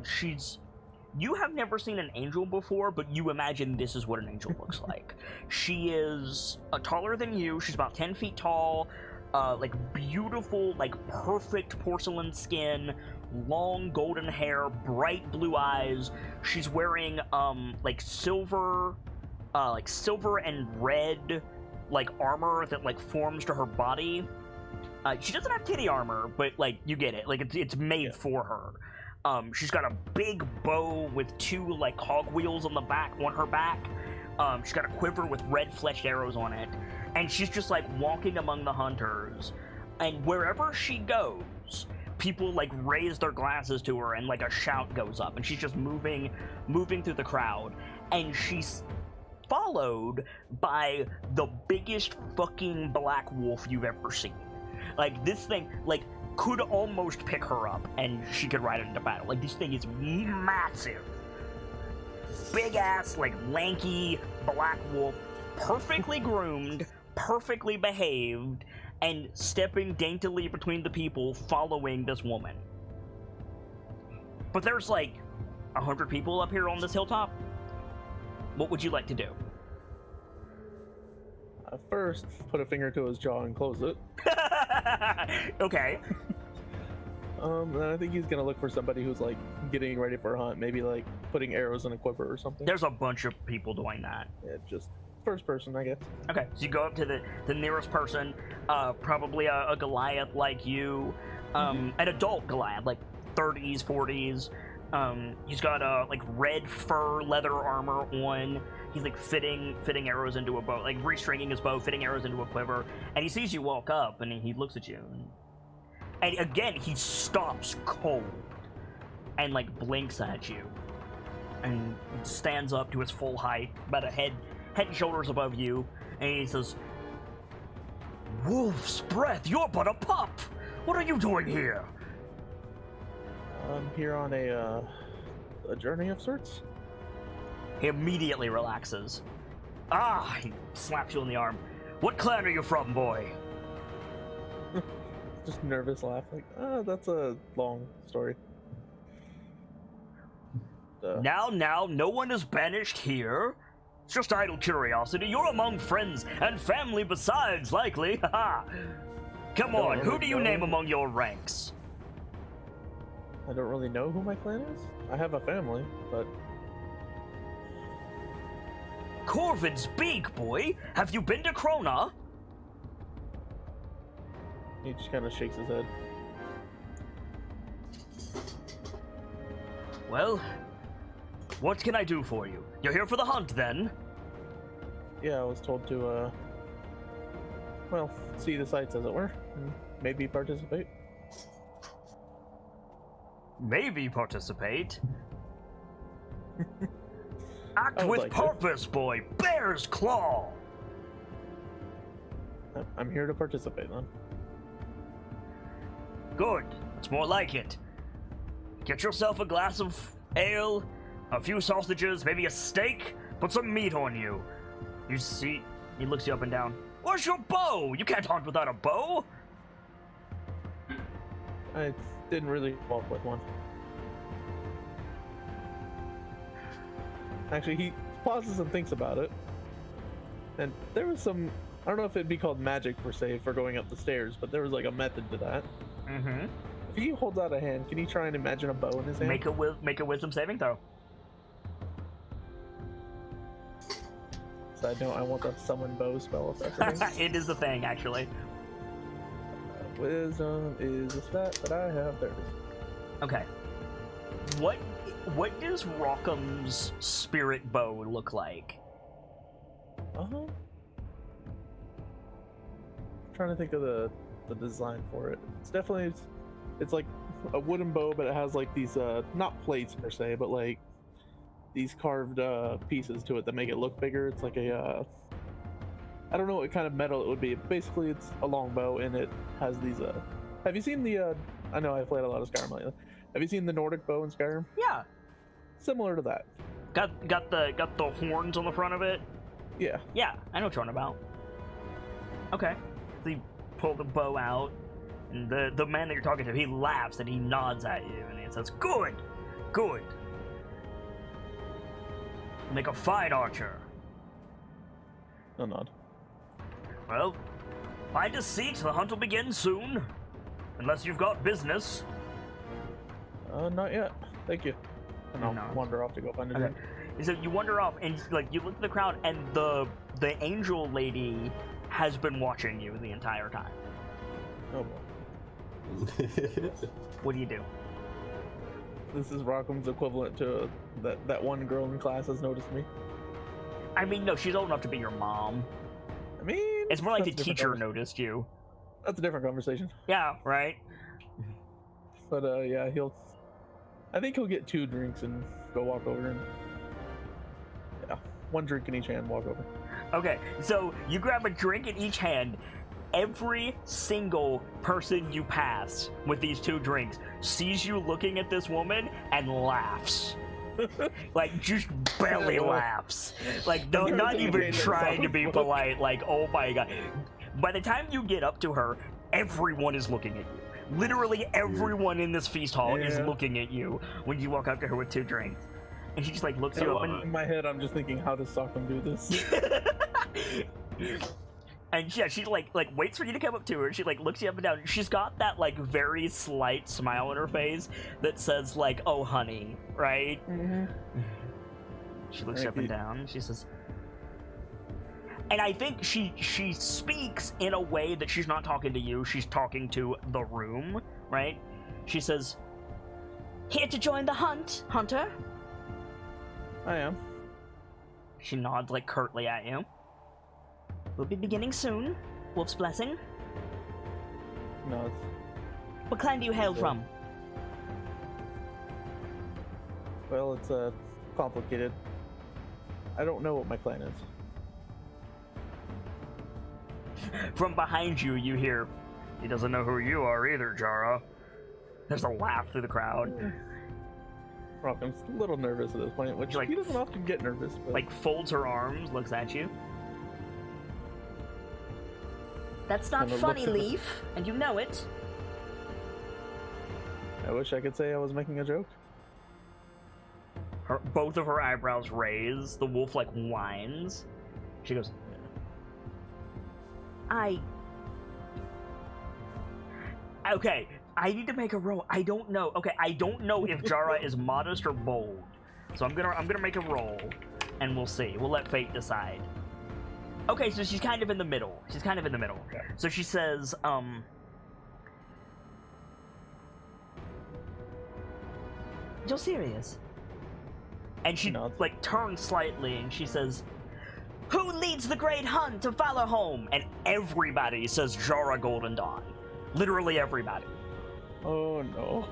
You have never seen an angel before, but you imagine this is what an angel looks like. She is taller than you. She's about 10 feet tall, like beautiful, like perfect porcelain skin, long golden hair, bright blue eyes. She's wearing like silver and red like armor that like forms to her body. She doesn't have kitty armor, but like you get it. Like it's made for her. She's got a big bow with two like cogwheels on her back. She's got a quiver with red fleshed arrows on it, and she's just like walking among the hunters. And wherever she goes, people like raise their glasses to her, and like a shout goes up, and she's just moving through the crowd. And she's followed by the biggest fucking black wolf you've ever seen. Like this thing, like, could almost pick her up and she could ride it into battle. Like, this thing is massive. Big ass, like, lanky black wolf, perfectly groomed, perfectly behaved, and stepping daintily between the people following this woman. But there's, like, 100 people up here on this hilltop. What would you like to do? First, put a finger to his jaw and close it. Okay. And I think he's gonna look for somebody who's like getting ready for a hunt, maybe like putting arrows in a quiver or something. There's a bunch of people doing that. Yeah, just first person, I guess. Okay, so you go up to the nearest person, probably a Goliath like you, an adult Goliath, like 30s, 40s. He's got like red fur leather armor on. He's like fitting arrows into a bow, like restringing his bow, fitting arrows into a quiver. And he sees you walk up, and he looks at you, and again he stops cold, and like blinks at you, and stands up to his full height, about a head and shoulders above you, and he says, "Wolf's breath, you're but a pup. What are you doing here?" I'm here on a journey of sorts. He immediately relaxes. Ah, he slaps you on the arm. What clan are you from, boy? Just nervous laugh, like, that's a long story. Now, no one is banished here. It's just idle curiosity. You're among friends and family besides, likely. Haha. Come on, who do you name among your ranks? I don't really know who my clan is. I have a family, but... Corvid's Beak, boy. Have you been to Krona? He just kind of shakes his head. Well, what can I do for you? You're here for the hunt, then? Yeah, I was told to, well, see the sights, as it were, and maybe participate. Maybe participate? Act I would with like to. purpose, boy! Bear's Claw! I'm here to participate, then. Good. It's more like it. Get yourself a glass of ale, a few sausages, maybe a steak, put some meat on you. You see, he looks you up and down. Where's your bow? You can't hunt without a bow! I didn't really walk with one. Actually, he pauses and thinks about it. And there was some, I don't know if it'd be called magic per se for going up the stairs, but there was like a method to that. Mm-hmm. If he holds out a hand, can he try and imagine a bow in his hand? Make a wisdom saving throw. Side note, I want the summon bow spell if that's a thing. It is a thing, actually. Wisdom is a stat that I have. There it is. Okay. What does Rockham's spirit bow look like? Trying to think of the design for it. It's definitely it's like a wooden bow, but it has like these not plates per se, but like these carved pieces to it that make it look bigger. It's like a I don't know what kind of metal it would be. Basically, it's a long bow, and it has these. Have you seen the? I know I've played a lot of Skyrim lately. Have you seen the Nordic bow in Skyrim? Yeah. Similar to that. Got the horns on the front of it. Yeah. Yeah, I know what you're on about. Okay. So you pull the bow out, and the man that you're talking to, he laughs and he nods at you, and he says, "Good, good. Make a fine archer." No nod. Well, find a seat. The hunt will begin soon. Unless you've got business. Not yet. Thank you. And I'll No. wander off to go find a Okay. drink. So you wander off, and like you look at the crowd, and the angel lady has been watching you the entire time. Oh boy. What do you do? This is Rockham's equivalent to that one girl in class has noticed me. I mean, no, she's old enough to be your mom. I mean, It's more like the that's a different teacher conversation. noticed you. That's a different conversation. Yeah, right? But yeah, I think he'll get 2 drinks and go walk over and yeah, 1 drink in each hand, walk over. Okay, so you grab a drink in each hand. Every single person you pass with these 2 drinks sees you looking at this woman and laughs. Like, just belly laughs. Like, no, I'm not trying to even maintain trying to be myself. polite. Like, oh my god. By the time you get up to her, everyone is looking at you. Literally everyone in this feast hall is Yeah. looking at you when you walk up to her with 2 drinks. And she just, like, looks you up and... In my head, I'm just thinking, how does Sockham do this? And yeah, she like waits for you to come up to her. She like looks you up and down. She's got that like very slight smile on her face that says like, "Oh, honey," right? Mm-hmm. She looks you up and down. She says, and I think she speaks in a way that she's not talking to you. She's talking to the room, right? She says, "Here to join the hunt, Hunter?" I am. She nods like curtly at you. We'll be beginning soon. Wolf's blessing. No, it's What clan do you hail Okay. from? well, it's complicated. I don't know what my clan is. From behind you, you hear, "He doesn't know who you are either, Jara." There's a laugh through the crowd. Rockham's a little nervous at this point, which Like- he doesn't often get nervous. But... Like, folds her arms, looks at you. That's not Kinda funny, looks at the- Leaf, and you know it. I wish I could say I was making a joke. Both of her eyebrows raise. The wolf, like, whines. She goes, Okay, I need to make a roll. I don't know. Okay, I don't know if Jara is modest or bold. So I'm gonna make a roll, and we'll see. We'll let fate decide. Okay, so she's kind of in the middle. Okay. So she says, You're serious? And she, nods. like, turns slightly, and she says, Who leads the great hunt of Valorholm? And everybody says Jara Golden Dawn. Literally everybody. Oh no.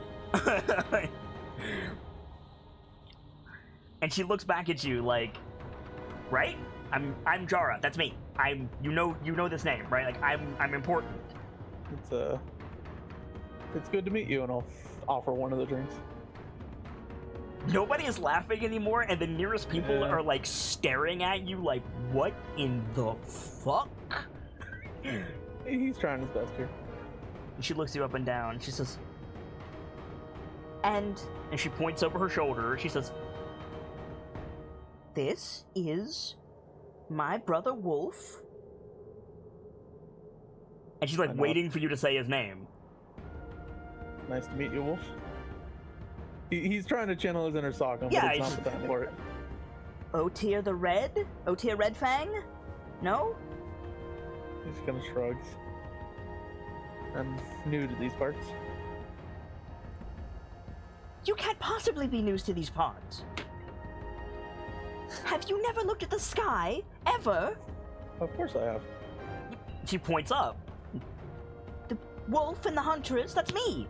And she looks back at you like, right? I'm Jara. That's me. You know this name, right? Like I'm important. It's good to meet you, and I'll offer one of the drinks. Nobody is laughing anymore, and the nearest people Yeah. are like staring at you like, what in the fuck? He's trying his best here. And she looks you up and down. She says, and she points over her shoulder. She says, This is my brother Wolf. And she's like I know. waiting for you to say his name. Nice to meet you, Wolf. He's trying to channel his inner Sokka, Yeah, but it's he's- not the time for it. Otyr the Red? Otyr Redfang? No? He just kind of shrugs. I'm new to these parts. You can't possibly be news to these parts. Have you never looked at the sky? Ever? Of course I have. She points up. The wolf and the huntress, that's me.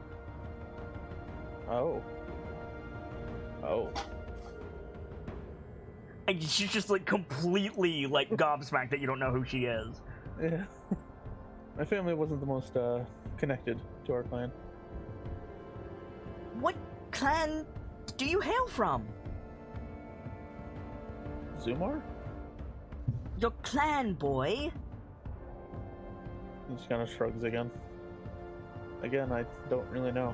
Oh. Oh. And she's just like completely like gobsmacked that you don't know who she is. Yeah. My family wasn't the most connected to our clan. What clan do you hail from? Zumar? Your clan, boy. He just kind of shrugs again. Again, I don't really know.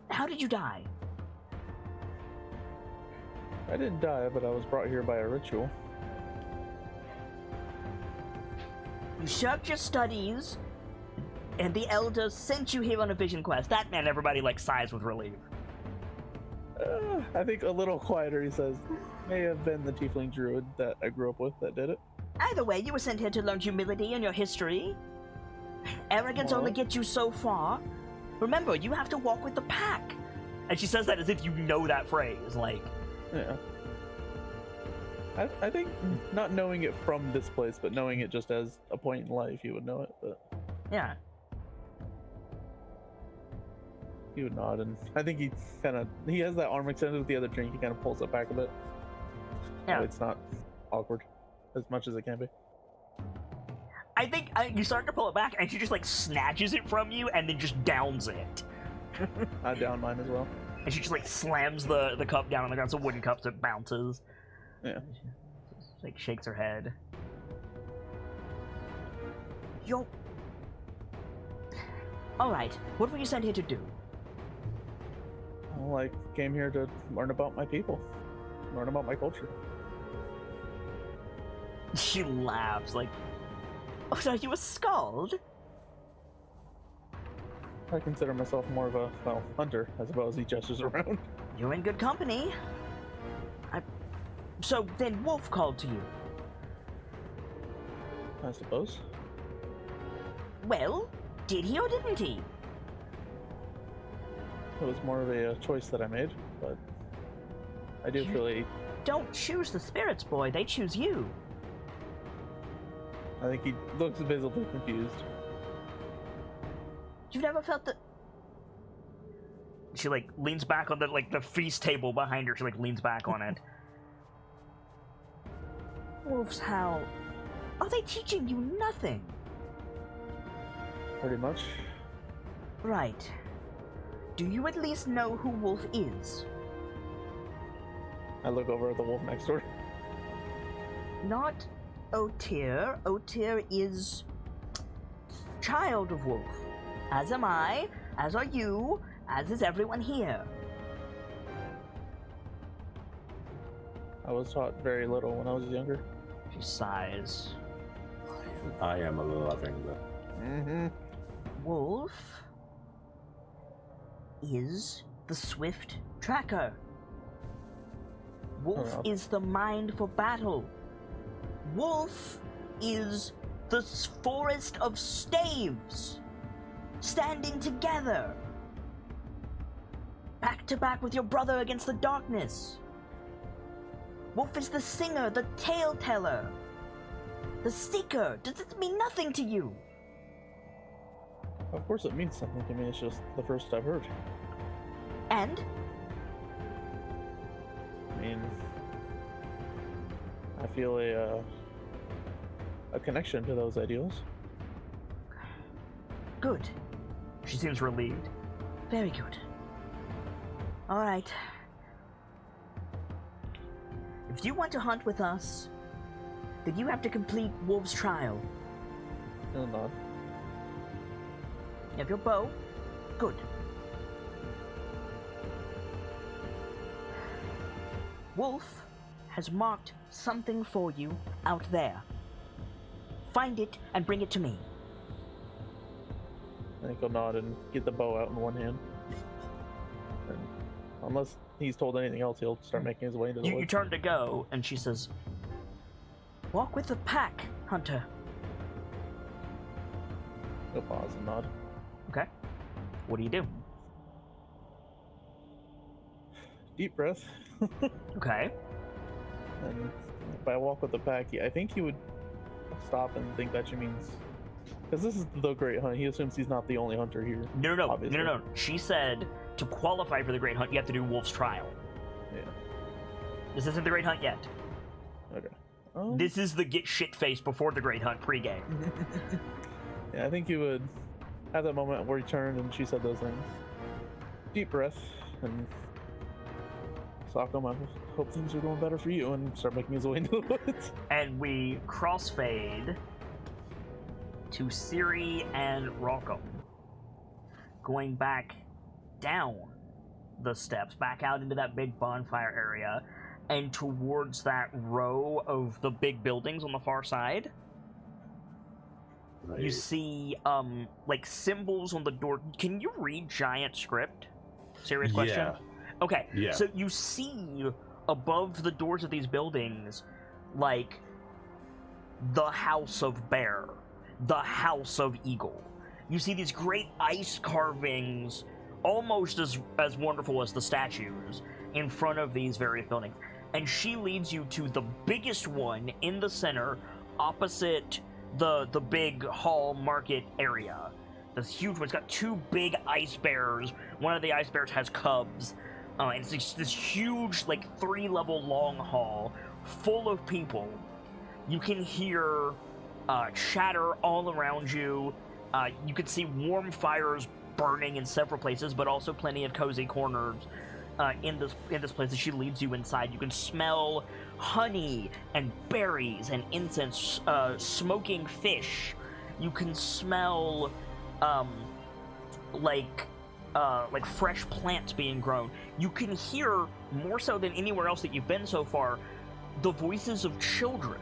How did you die? I didn't die, but I was brought here by a ritual. You shirked your studies, and the elders sent you here on a vision quest. That man, everybody like sighs with relief. I think a little quieter, he says, may have been the tiefling druid that I grew up with that did it. Either way, you were sent here to learn humility and your history. Arrogance only Aw. gets you so far. Remember, you have to walk with the pack. And she says that as if you know that phrase, like... Yeah. I think not knowing it from this place, but knowing it just as a point in life, you would know it. But Yeah. he would nod, and I think he has that arm extended with the other drink. He kind of pulls it back a bit. Yeah. So it's not awkward as much as it can be. I think you start to pull it back, and she just like snatches it from you and then just downs it. I down mine as well. And she just like slams the cup down on the ground. It's a wooden cup, so it bounces. Yeah. She, like shakes her head. Yo. Alright, what were you sent here to do? Well, I came here to learn about my people, learn about my culture. She laughs, like, oh, are you a skald? I consider myself more of a, hunter, I suppose. He gestures around. You're in good company. So then Wolf called to you. I suppose. Well, did he or didn't he? It was more of a choice that I made, but I do feel Don't choose the spirits, boy. They choose you. I think he looks visibly confused. You've never felt the... She, like, leans back on the feast table behind her. She, like, leans back on it. Wolves howl. Are they teaching you nothing? Pretty much. Right. do you at least know who Wolf is? I look over at the wolf next door. Not Otir. Otir is child of Wolf. As am I, as are you, as is everyone here. I was taught very little when I was younger. She sighs. I am loving that. Mm-hmm. Wolf is the swift tracker. Wolf is the mind for battle. Wolf is the forest of staves, standing together, back to back with your brother against the darkness. Wolf is the singer, the tale teller, the seeker. Does it mean nothing to you? Of course it means something to me, it's just the first I've heard. And? I mean, I feel a connection to those ideals. Good. She seems relieved. Very good. Alright. If you want to hunt with us, then you have to complete Wolf's trial. No, nod. You have your bow? Good. Wolf has marked something for you out there. Find it and bring it to me. I think I'll nod and get the bow out in one hand. And unless he's told anything else, he'll start making his way into the You woods. turn to go, and she says, "Walk with the pack, Hunter." He'll pause and nod. Okay. What do you do? Deep breath. Okay. And if I walk with the pack, I think he would stop and think that she means... Because this is the Great Hunt, he assumes he's not the only hunter here. No. Obviously. No. She said to qualify for the Great Hunt, you have to do Wolf's trial. Yeah. This isn't the Great Hunt yet. Okay. This is the get shit faced before the Great Hunt pregame. Yeah, I think he would have that moment where he turned and she said those things. Deep breath and Sockum, I hope things are going better for you, and start making his way into the woods. And we crossfade to Siri and Rockham, going back down the steps, back out into that big bonfire area, and towards that row of the big buildings on the far side. Right. You see, like symbols on the door. Can you read giant script? Serious question? Yeah. Okay, Yeah. so you see above the doors of these buildings, like, the House of Bear, the House of Eagle. You see these great ice carvings, almost as wonderful as the statues, in front of these various buildings. And she leads you to the biggest one in the center, opposite the big hall market area. This huge one. It's got two big ice bears. One of the ice bears has cubs. And it's this huge, like, 3-level long hall full of people. You can hear chatter all around you. You can see warm fires burning in several places, but also plenty of cozy corners in this place as she leads you inside. You can smell honey and berries and incense, smoking fish. You can smell like fresh plants being grown. You can hear, more so than anywhere else that you've been so far, the voices of children.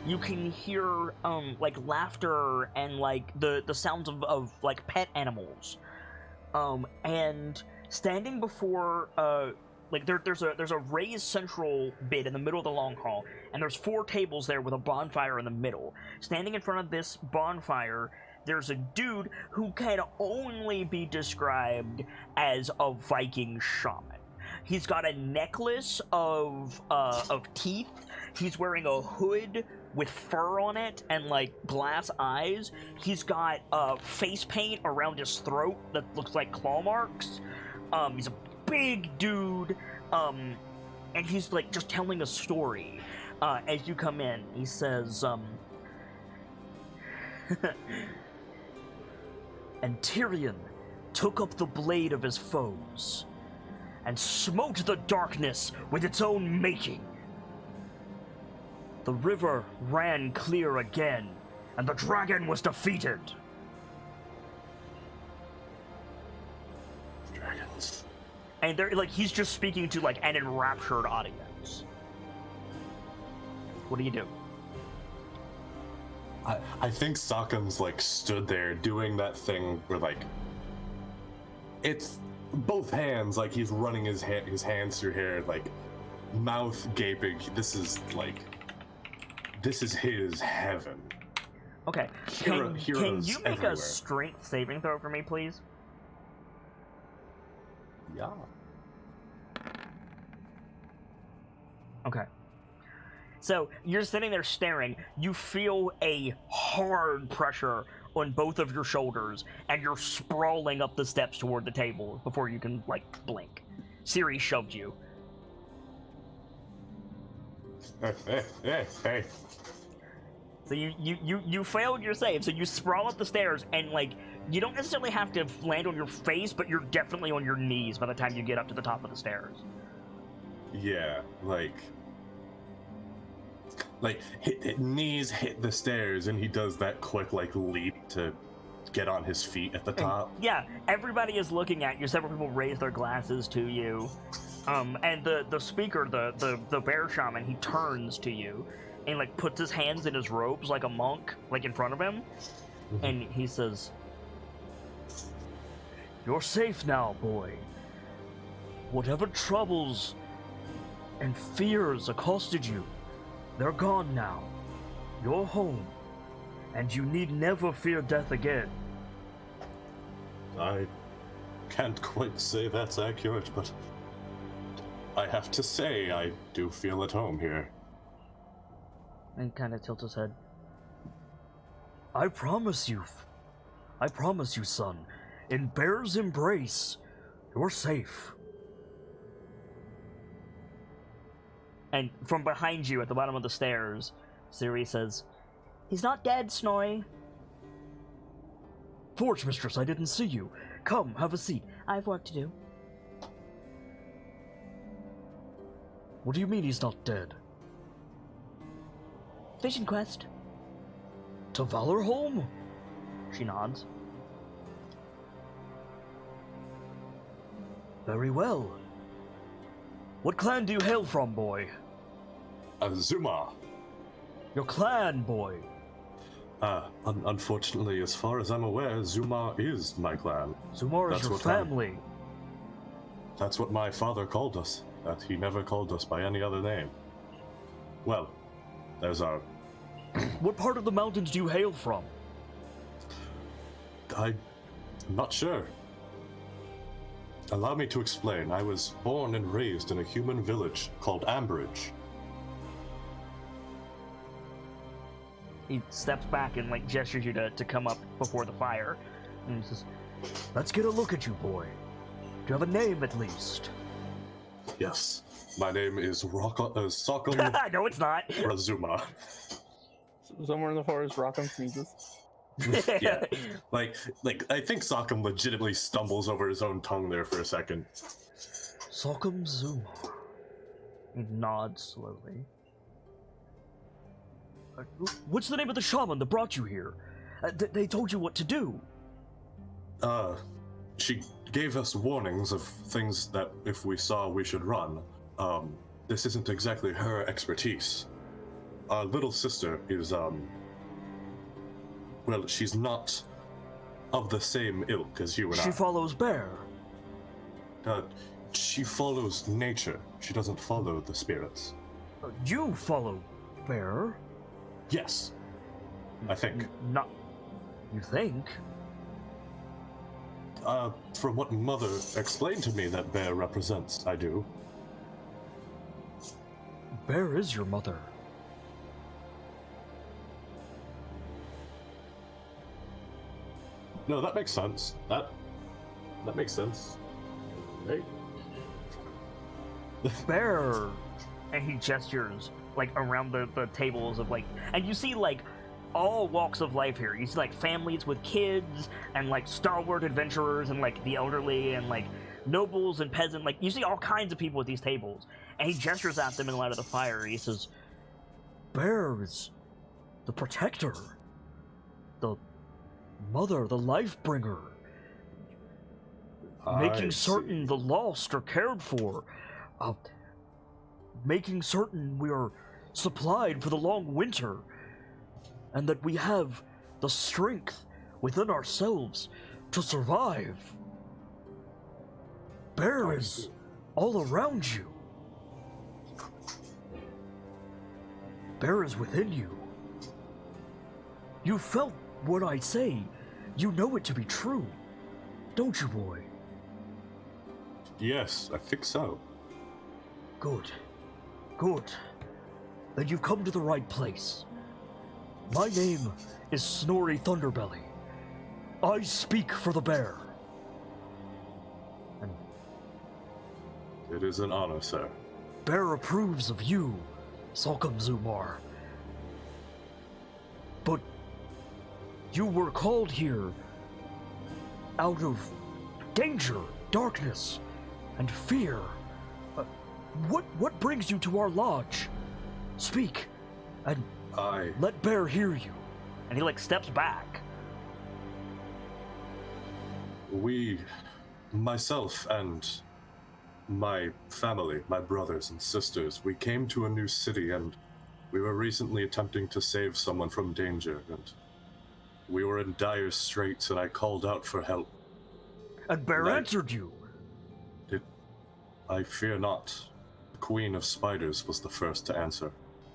You can hear like laughter and like the sounds of like pet animals. And standing before like there's a raised central bit in the middle of the long hall, and there's 4 tables there with a bonfire in the middle. Standing in front of this bonfire, there's a dude who can only be described as a Viking shaman. He's got a necklace of teeth. He's wearing a hood with fur on it and like glass eyes. He's got face paint around his throat that looks like claw marks. He's a big dude, and he's like just telling a story. As you come in, he says, "And Tyrion, took up the blade of his foes, and smote the darkness with its own making. The river ran clear again, and the dragon was defeated. Dragons. And they're like, he's just speaking to like an enraptured audience. What do you do? I think Sockham's like stood there doing that thing where like it's both hands, like he's running his hands through hair, like mouth gaping. This is his heaven. Okay. Can you make a strength saving throw for me, please? Yeah. Okay. So, you're sitting there staring, you feel a hard pressure on both of your shoulders, and you're sprawling up the steps toward the table before you can, like, blink. Siri shoved you. Hey. So you failed your save, so you sprawl up the stairs, and, like, you don't necessarily have to land on your face, but you're definitely on your knees by the time you get up to the top of the stairs. Yeah, like knees hit the stairs, and he does that quick like leap to get on his feet at the top. Yeah, everybody is looking at you. Several people raise their glasses to you. And the speaker, the bear shaman, he turns to you and like puts his hands in his robes like a monk, like in front of him, and he says, "You're safe now, boy. Whatever troubles and fears accosted you, they're gone now. You're home, and you need never fear death again." I can't quite say that's accurate, but I have to say I do feel at home here. And kind of tilts his head. I promise you, son, in Bear's embrace, you're safe. And from behind you at the bottom of the stairs, Siri says, "He's not dead, Snorri." "Forge Mistress, I didn't see you. Come, have a seat. I've work to do." "What do you mean he's not dead?" "Vision quest." "To Valorholm?" She nods. "Very well. What clan do you hail from, boy?" Zuma. "Your clan, boy." Unfortunately, as far as I'm aware, Zuma is my clan. Zumar is your family. That's what my father called us. That he never called us by any other name. Well, there's our... What part of the mountains do you hail from? I'm not sure. Allow me to explain. I was born and raised in a human village called Ambridge. He steps back and like gestures you to come up before the fire. And he says, "Let's get a look at you, boy. Do you have a name at least?" Yes. My name is Sockam No, it's not. Razuma. Somewhere in the forest, Rockham sneezes. Yeah. Like I think Sockam legitimately stumbles over his own tongue there for a second. Sockam Zuma. He nods slowly. What's the name of the shaman that brought you here? They told you what to do. She gave us warnings of things that if we saw we should run. This isn't exactly her expertise. Our little sister is, well, she's not of the same ilk as you and I. She follows Bear. She follows nature. She doesn't follow the spirits. You follow Bear? Yes. I think. Not... You think? From what Mother explained to me that Bear represents, I do. Bear is your mother. No, that makes sense. That makes sense. Right? Bear! And he gestures, like, around the tables of, like... And you see, like, all walks of life here. You see like families with kids and like stalwart adventurers and like the elderly and like nobles and peasants. Like you see all kinds of people at these tables. And he gestures at them in light of the fire. He says, Bear is the protector, the mother, the life bringer, making certain the lost are cared for, making certain we are supplied for the long winter, and that we have the strength within ourselves to survive. Bear is all around you. Bear is within you. You felt what I say. You know it to be true. Don't you, boy? Yes, I think so. Good. Good. Then you've come to the right place. My name is Snorri Thunderbelly. I speak for the bear. And it is an honor, sir. Bear approves of you, Salcom Zumar. But you were called here out of danger, darkness, and fear. What brings you to our lodge? Speak, and let Bear hear you. And he like steps back. Myself and my family, my brothers and sisters, we came to a new city and we were recently attempting to save someone from danger, and we were in dire straits, and I called out for help. And Bear answered you. I fear not. The Queen of Spiders was the first to answer.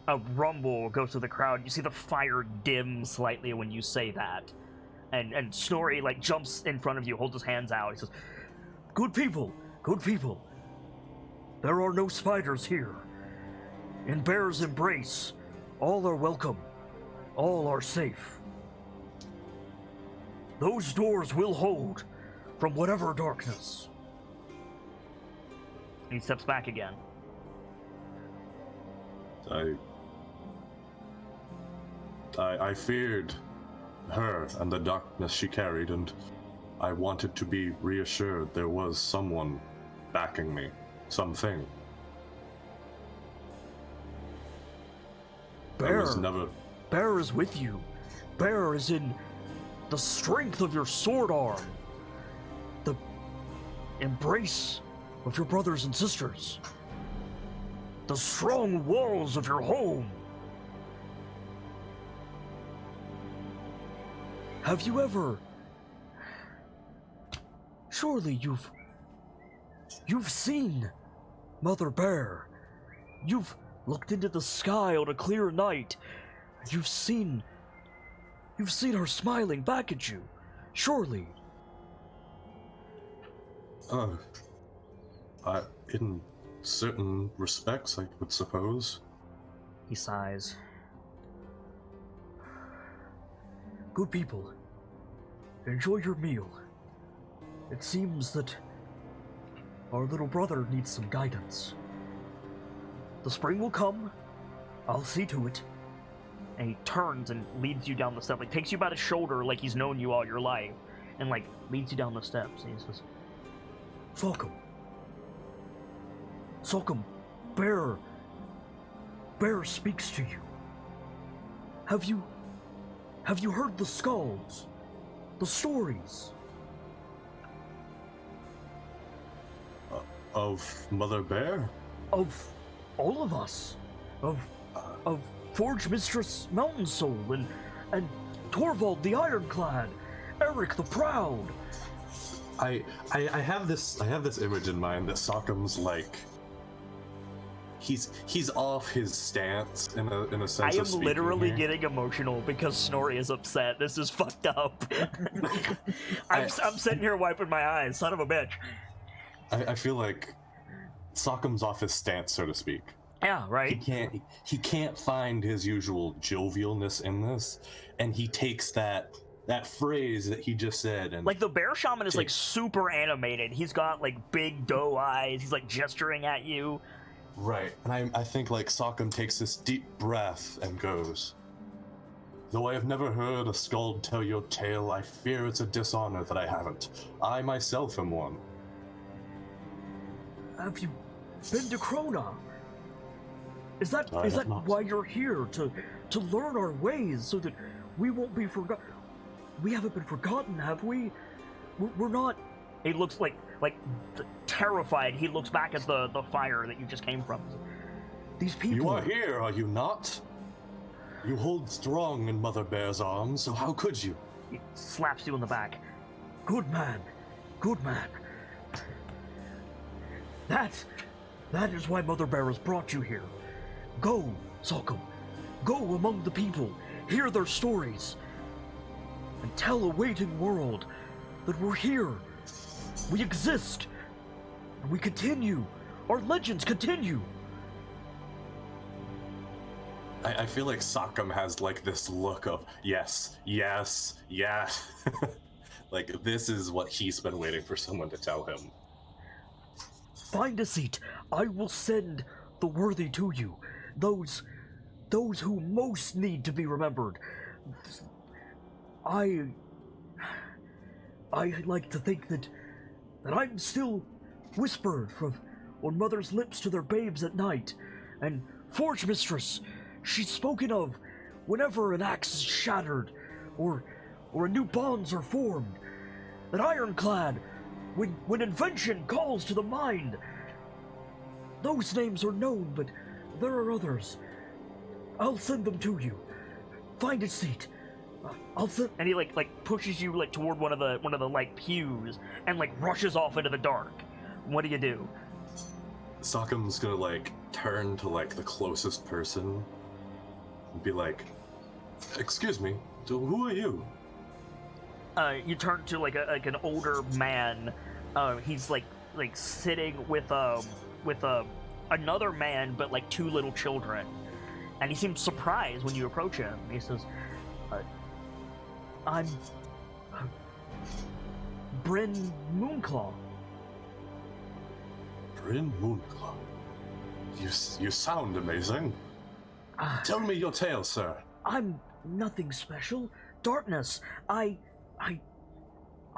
A rumble goes through the crowd. You see the fire dim slightly when you say that. And Snorri like jumps in front of you, holds his hands out. He says, good people. There are no spiders here. In Bear's embrace, all are welcome. All are safe. Those doors will hold from whatever darkness. He steps back again. I feared her and the darkness she carried, and I wanted to be reassured there was someone backing me. Something. Bear is with you. Bear is in the strength of your sword arm. The embrace of your brothers and sisters. The strong walls of your home. Have you ever... Surely you've seen Mother Bear. You've looked into the sky on a clear night. You've seen her smiling back at you. Surely. In certain respects, I would suppose. He sighs. Good people, enjoy your meal. It seems that our little brother needs some guidance. The spring will come. I'll see to it. And he turns and leads you down the steps. Like, takes you by the shoulder like he's known you all your life. And, like, leads you down the steps. And he says, Salcom, Bear speaks to you. Have you heard the skulls? The stories? Of Mother Bear? Of all of us. Of Forge Mistress Mountain Soul and Torvald the Ironclad, Eric the Proud. I have this image in mind that Salcom's like he's off his stance in a sense. I am literally getting emotional because Snorri is upset. This is fucked up. I'm sitting here wiping my eyes, son of a bitch. I feel like Salcom's off his stance, so to speak. Yeah, right. He can't find his usual jovialness in this, and he takes that phrase that he just said and like the bear shaman is like super animated. He's got like big doe eyes. He's like gesturing at you. Right. And I think like Salcom takes this deep breath and goes, Though I have never heard a skald tell your tale, I fear it's a dishonor that I haven't. I myself am one. Have you been to Krona? Is that I have not. why you're here? To learn our ways so that we won't be forgotten? We haven't been forgotten, have we? We're not... He looks like terrified. He looks back at the fire that you just came from. These people... You are here, are you not? You hold strong in Mother Bear's arms, so how could you? He slaps you in the back. Good man. Good man. That is why Mother Bear has brought you here. Go, Salcom. Go among the people. Hear their stories. And tell a waiting world that we're here. We exist. And we continue. Our legends continue. I feel like Salcom has like this look of yes, yes, yes. Like this is what he's been waiting for someone to tell him. Find a seat. I will send the worthy to you. Those who most need to be remembered. I like to think that I'm still whispered from on mothers' lips to their babes at night, and Forge Mistress, she's spoken of whenever an axe is shattered, or new bonds are formed. That Ironclad, when invention calls to the mind. Those names are known, but there are others. I'll send them to you. Find a seat. I'll send. And he like pushes you like toward one of the like pews and like rushes off into the dark. What do? Salcom's gonna like turn to like the closest person and be like, "Excuse me, who are you?" You turn to like an older man. He's like sitting with another man, but like two little children, and he seems surprised when you approach him. He says, "I'm Bryn Moonclaw." Bryn Moonclaw. You sound amazing. Tell me your tale, sir. I'm nothing special. Darkness. I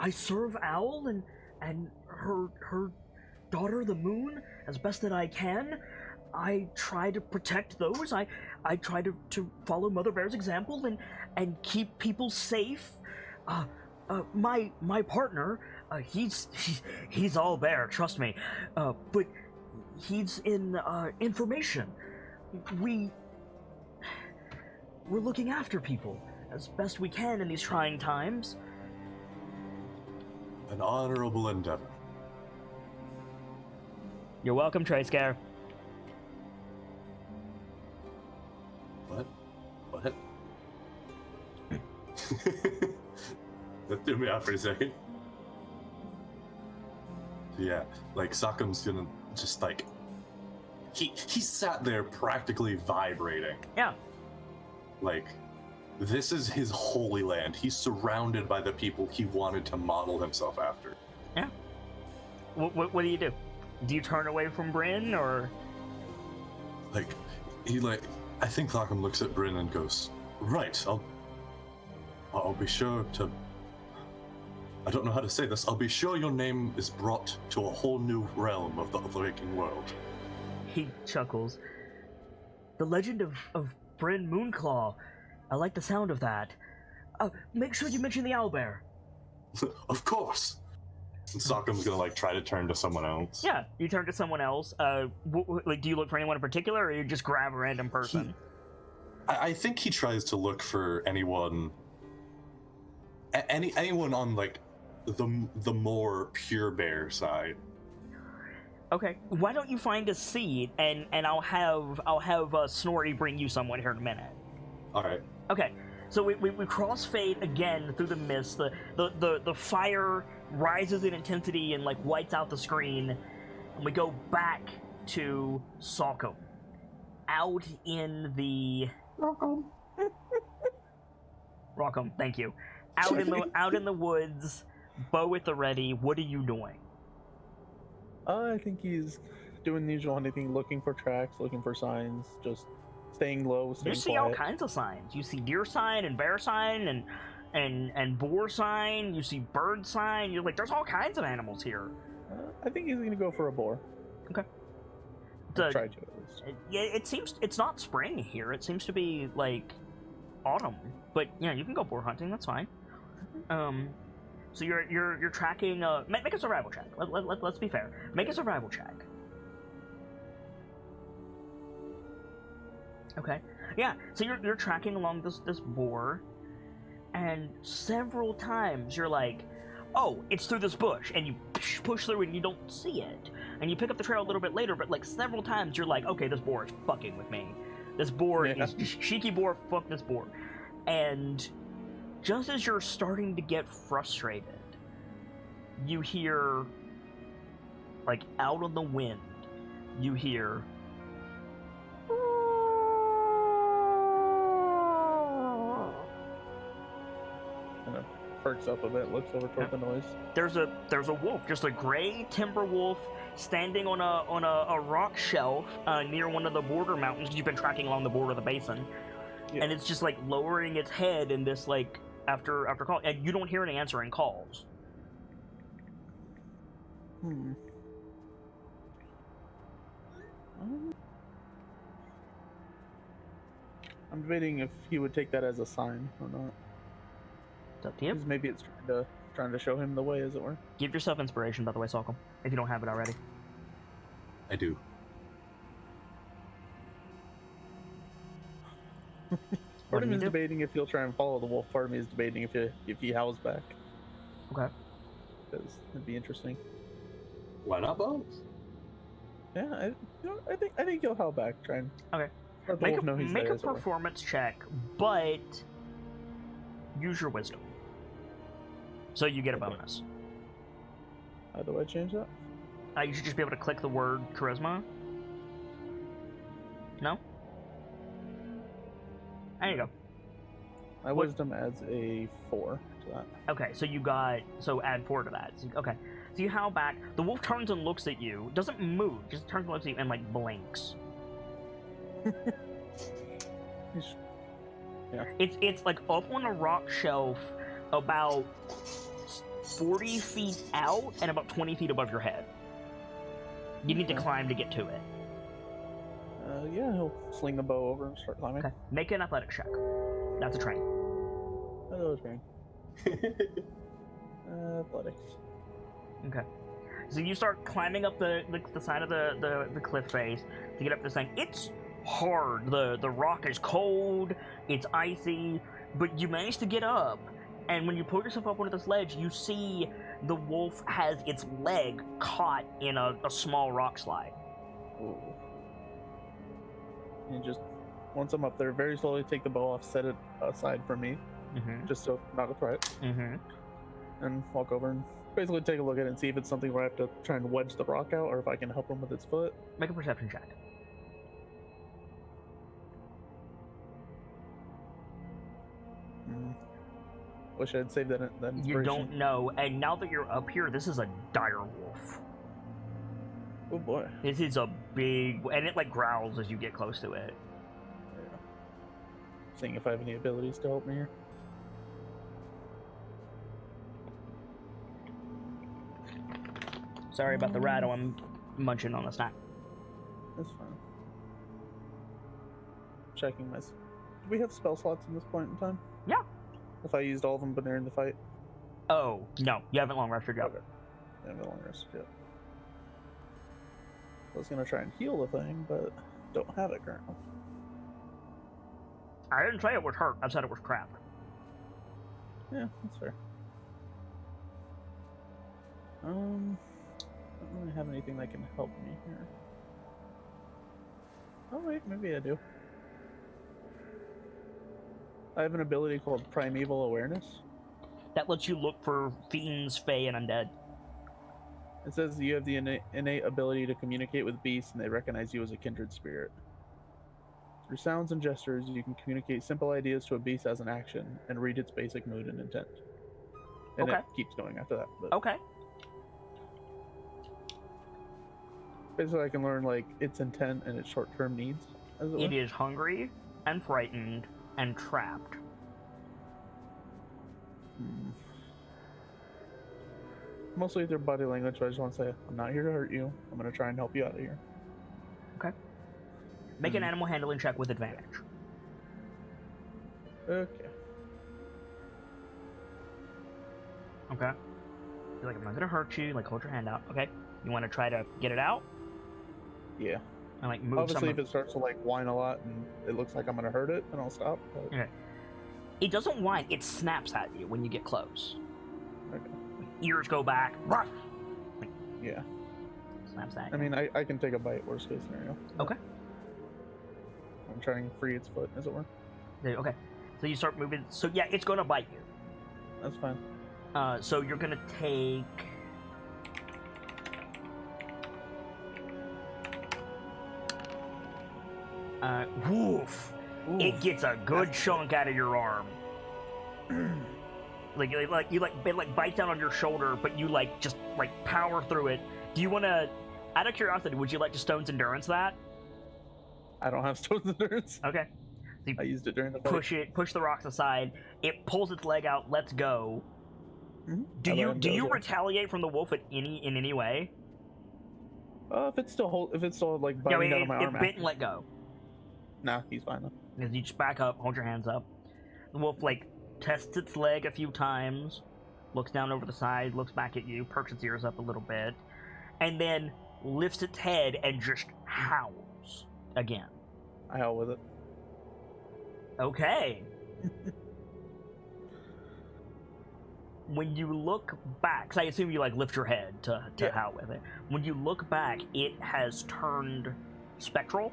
serve Owl and her daughter, the Moon, as best that I can. I try to protect those. I try to follow Mother Bear's example and keep people safe. My partner, he's all bear, trust me. But he's in information. We're looking after people as best we can in these trying times. An honorable endeavor. You're welcome, Tracecare. What? That threw me off for a second. Yeah, like Salcom's gonna just like he sat there practically vibrating. Yeah. Like this is his holy land. He's surrounded by the people he wanted to model himself after. Yeah. What do you do? Do you turn away from Bryn, or? I think Salcom looks at Bryn and goes, "Right, I'll be sure to. I don't know how to say this. I'll be sure your name is brought to a whole new realm of the waking world." He chuckles. The legend of Bryn Moonclaw. I like the sound of that. Make sure you mention the owlbear. Of course. And Salcom's gonna try to turn to someone else. Yeah, you turn to someone else. Do you look for anyone in particular, or you just grab a random person? I think he tries to look for anyone. Anyone on the more pure bear side. Okay, why don't you find a seat, and I'll have Snorri bring you someone here in a minute. All right. Okay, so we crossfade again through the mist. The fire rises in intensity and whites out the screen, and we go back to Salcom, out in the Rockham. Thank you. Out in the woods, bow at the ready. What are you doing? I think he's doing the usual hunting, looking for tracks, looking for signs, just staying low, staying You see quiet. all kinds of signs. You see deer sign and bear sign and boar sign. You see bird sign. You're like, there's all kinds of animals here. I think he's gonna go for a boar. Okay. Try to at least. Yeah, it seems it's not spring here. It seems to be like autumn. But yeah, you can go boar hunting. That's fine. So you're tracking. Make a survival check. Let's be fair. Make a survival check. Okay. Yeah. So you're tracking along this boar, and several times you're like, oh, it's through this bush, and you push through and you don't see it, and you pick up the trail a little bit later, but like several times you're like, okay, this boar is fucking with me. This boar is cheeky boar. Fuck this boar. And just as you're starting to get frustrated, you hear, like out of the wind, you hear. Kind of perks up a bit, looks over toward the noise. There's a wolf, just a gray timber wolf, standing on a rock shelf near one of the border mountains. You've been tracking along the border of the basin, and it's just like lowering its head in this like after call, and you don't hear any answering calls. I'm debating if he would take that as a sign or not. It's up to you. Because maybe it's trying to show him the way, as it were. Give yourself inspiration, by the way, Salcom, if you don't have it already. I do. Part of me is debating if he'll try and follow the wolf. Part of me is debating if he howls back. Okay. Because it'd be interesting. Why not both? Yeah, I think he'll howl back. Try and let the wolf know he's make there, a as it were. performance check, but use your wisdom, so you get a bonus. How do I change that? You should just be able to click the word charisma. No? There you go. My wisdom adds a 4 to that. Okay, so add 4 to that. Okay. So you howl back. The wolf turns and looks at you. Doesn't move. Just turns and looks at you and like blinks. Yeah. It's like up on a rock shelf, about 40 feet out and about 20 feet above your head. You need to climb to get to it. Yeah, he'll sling the bow over and start climbing. Okay. Make an athletics check. That's a train. That was train. Athletics. Okay. So you start climbing up the side of the cliff face to get up this thing. It's hard. The rock is cold, it's icy, but you manage to get up, and when you pull yourself up onto this ledge, you see the wolf has its leg caught in a small rock slide. Ooh. And just, once I'm up there, very slowly take the bow off, set it aside from me, just so not to try it, and walk over and basically take a look at it and see if it's something where I have to try and wedge the rock out, or if I can help him with its foot. Make a perception check. Wish I'd saved that inspiration. You don't know, and now that you're up here, this is a dire wolf. Oh boy. This is a big, and it like growls as you get close to it. Yeah. Seeing if I have any abilities to help me here. Sorry about the rattle, I'm munching on a snack. That's fine. Checking my... Do we have spell slots in this point in time? Yeah. If I used all of them but during the fight? Oh, no, you haven't long rested yet. Okay. I haven't long rested yet. I was gonna try and heal the thing, but don't have it currently. I didn't say it was hurt, I said it was crap. Yeah, that's fair. Don't really have anything that can help me here. Oh wait, maybe I do. I have an ability called Primeval Awareness. That lets you look for fiends, fae, and undead. It says you have the innate ability to communicate with beasts, and they recognize you as a kindred spirit. Through sounds and gestures, you can communicate simple ideas to a beast as an action, and read its basic mood and intent. And Okay. it keeps going after that. But Okay. basically, I can learn like its intent and its short-term needs as it It were? is hungry and frightened and trapped. Mostly their body language, but I just want to say, I'm not here to hurt you. I'm going to try and help you out of here. Okay. Make an animal handling check with advantage. Okay. Okay. You're like, I'm not gonna hurt you. Like, hold your hand out. Okay. You want to try to get it out? Yeah. And like move Obviously, some. if it starts to like whine a lot and it looks like I'm going to hurt it, then I'll stop. But... Okay. It doesn't whine. It snaps at you when you get close. Okay. Ears go back. Ruff! Yeah. Snaps at you. I mean, I can take a bite, worst case scenario. Okay. I'm trying to free its foot, as it were. Okay. So you start moving. So yeah, it's gonna bite you. That's fine. So you're gonna take. Woof! It gets a good chunk out of your arm. It bites down on your shoulder, but you just power through it. Do you want to? Out of curiosity, would you like to Stone's Endurance that? I don't have Stone's Endurance. Okay. So I used it during the fight. push the rocks aside. It pulls its leg out. Let's go. Mm-hmm. Do you retaliate from the wolf in any way? If it's still like biting down on my arm. It bit and let go. Nah, he's fine though. Because you just back up, hold your hands up. The wolf tests its leg a few times, looks down over the side, looks back at you, perks its ears up a little bit, and then lifts its head and just howls again. I howl with it. Okay. When you look back, because I assume you lift your head to howl with it. When you look back, it has turned spectral.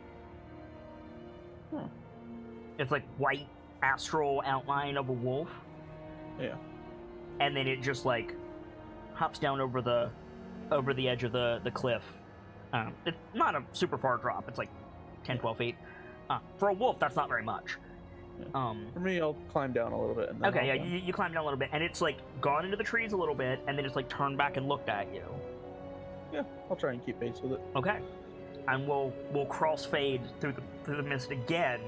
Huh. It's white astral outline of a wolf. Yeah. And then it just hops down over the edge of the cliff. It's not a super far drop. It's 10, 12 feet. For a wolf, that's not very much. Yeah. For me, I'll climb down a little bit. And then okay, yeah, you climb down a little bit, and it's gone into the trees a little bit, and then it's turned back and looked at you. Yeah, I'll try and keep pace with it. Okay, and we'll crossfade through the mist again,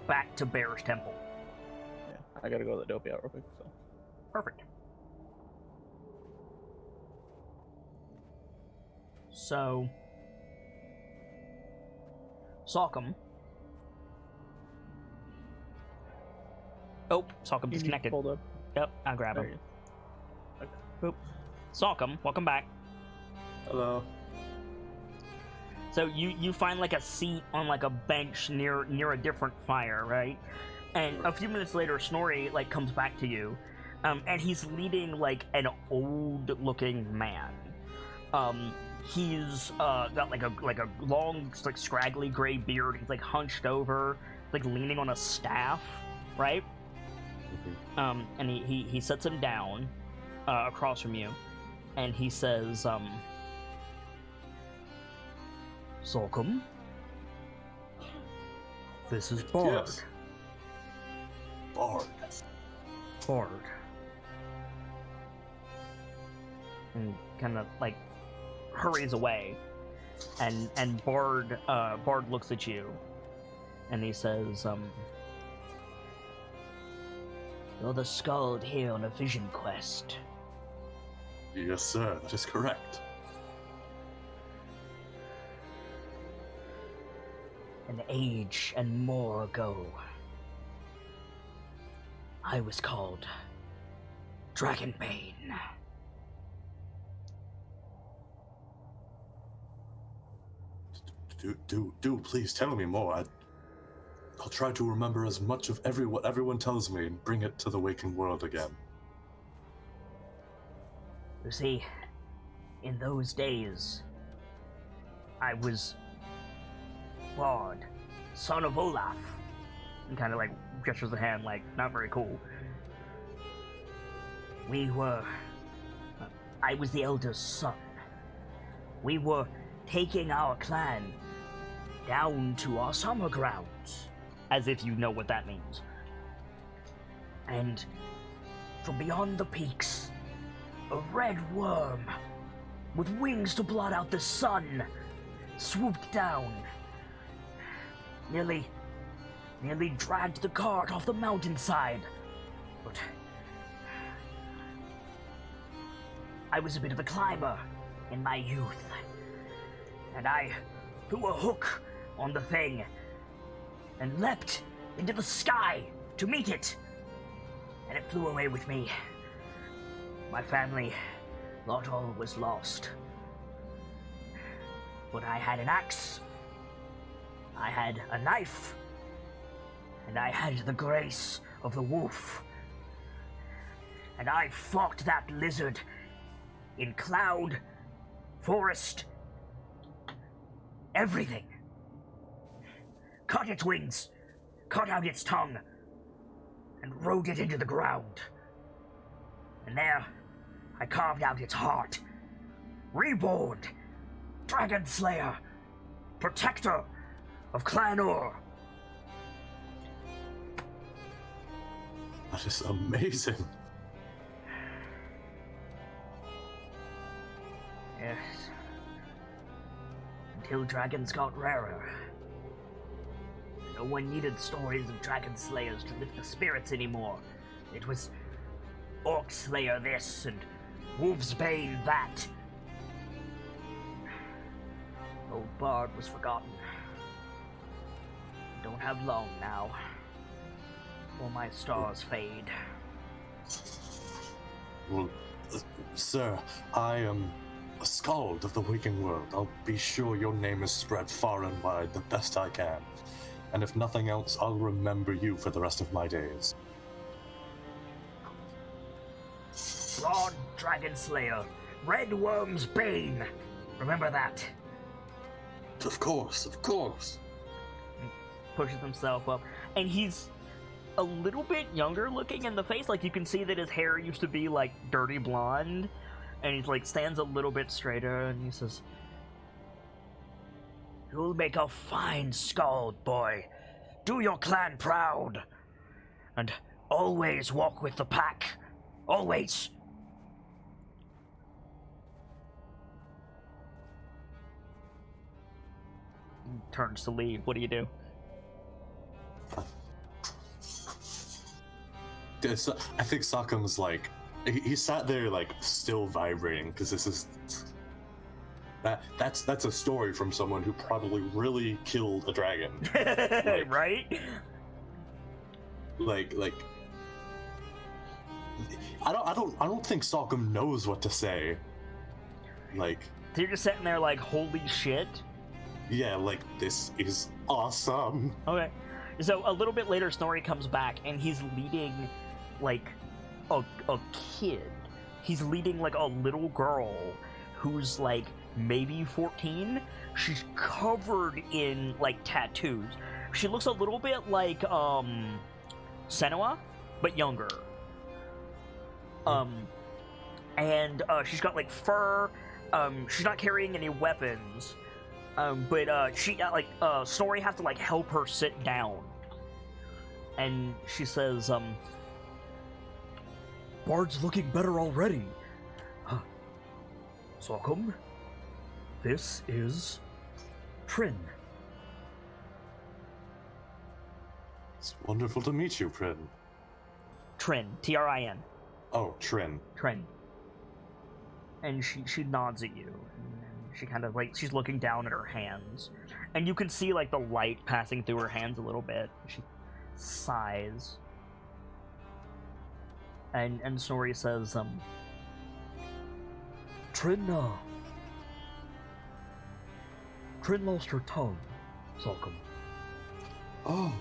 back to Bear's Temple. Yeah, I gotta go to the dopey out real quick. So perfect. So, Salcom. Oh, Salcom disconnected. Hold up. Yep, I'll grab him. Okay. Boop. Salcom, welcome back. Hello. So you find a seat on a bench near a different fire, right? And a few minutes later, Snorri comes back to you, and he's leading an old-looking man. He's got a long, scraggly gray beard. He's hunched over, leaning on a staff, right? Mm-hmm. And he sets him down across from you, and he says, Salcom, this is Bard. Yes. Bard. Bard. And kind of hurries away, and Bard looks at you, and he says, you're the Skald here on a vision quest. Yes, sir. That is correct. An age and more ago, I was called Dragonbane. Do please tell me more. I'll try to remember as much of what everyone tells me and bring it to the waking world again. You see, in those days, I was Bard, son of Olaf. And kind of gestures a hand not very cool. I was the elder's son. We were taking our clan down to our summer grounds, as if you know what that means. And from beyond the peaks, a red worm with wings to blot out the sun swooped down nearly dragged the cart off the mountainside. But I was a bit of a climber in my youth, and I threw a hook on the thing and leapt into the sky to meet it, and it flew away with me. My family thought all was lost, but I had an axe, I had a knife, and I had the grace of the wolf, and I fought that lizard in cloud, forest, everything. Cut its wings, cut out its tongue, and rode it into the ground. And there, I carved out its heart. Reborn, Dragon Slayer, protector of Clan Ur. That is amazing. Yes. Until dragons got rarer. No one needed stories of dragon slayers to lift the spirits anymore. It was Orc Slayer this and Wolf's Bane that. Old Bard was forgotten. Don't have long now, or my stars fade. Well, sir, I am a skald of the waking world. I'll be sure your name is spread far and wide the best I can. And if nothing else, I'll remember you for the rest of my days. Broad Dragon Slayer, Red Worm's Bane. Remember that. Of course, of course. He pushes himself up, and he's a little bit younger looking in the face. Like, you can see that his hair used to be like dirty blonde, and he's like stands a little bit straighter, and he says, "You'll make a fine skald, boy. Do your clan proud, and always walk with the pack. Always." He turns to leave. What do you do? I think Sakum's like, he sat there like still vibrating because this is that's a story from someone who probably really killed a dragon. Like, right? Like I don't think Sakum knows what to say. Like, So you're just sitting there like, holy shit. yeah, like, this is awesome. Okay. So a little bit later, Snorri comes back, and he's leading, like, a kid. He's leading, like, a little girl who's, like, maybe 14. She's covered in, like, tattoos. She looks a little bit like, Senua, but younger. And she's got, like, fur. She's not carrying any weapons. But she, Snorri has to, like, help her sit down. And she says, "Bard's looking better already. Sakum, this is Trin." It's wonderful to meet you, Prin. Trin, T-R-I-N. Oh, Trin. Trin. And she nods at you. And she kind of, like, she's looking down at her hands. And you can see, like, the light passing through her hands a little bit. She sighs. And Snorri says, Trin lost her tongue, Salcom. Oh.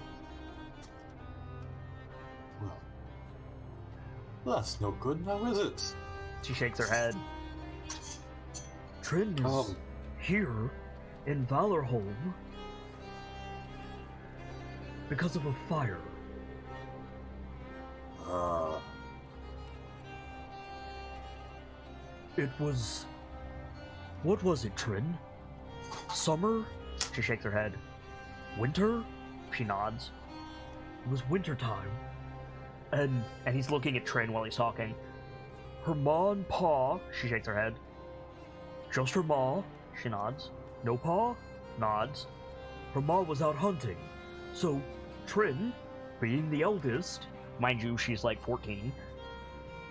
Well, that's no good now, is it? She shakes her head. Trin is here in Valorholm because of a fire. It was... What was it, Trin? Summer? She shakes her head. Winter? She nods. It was wintertime. And he's looking at Trin while he's talking. Her ma and pa? She shakes her head. Just her ma? She nods. No pa? Nods. her mom was out hunting. So, Trin, being the eldest, mind you, she's like 14,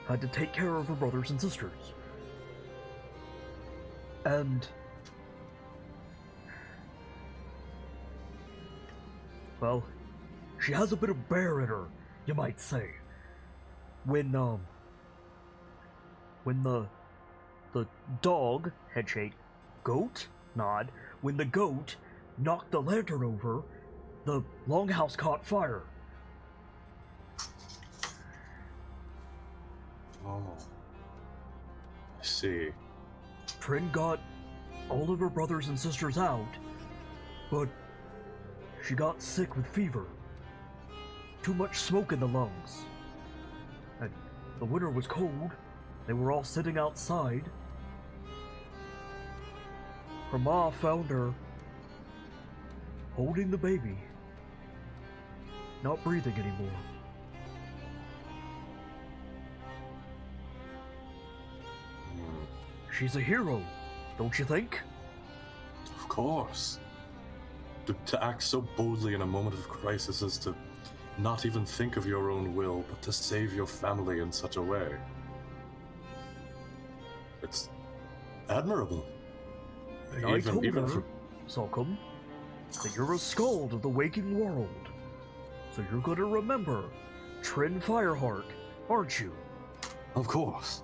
had to take care of her brothers and sisters. And... well, she has a bit of bear in her, you might say. When the dog, head shake, goat, nod, when the goat knocked the lantern over, the longhouse caught fire. Oh. I see. Trin got all of her brothers and sisters out, but she got sick with fever. Too much smoke in the lungs. And the winter was cold. They were all sitting outside. Her ma found her holding the baby, not breathing anymore. She's a hero, don't you think? Of course. To act so boldly in a moment of crisis as to not even think of your own will, but to save your family in such a way. It's admirable. And I told her, Salcom, that you're a skald of the waking world. So you're gonna remember Trin Fireheart, aren't you? Of course.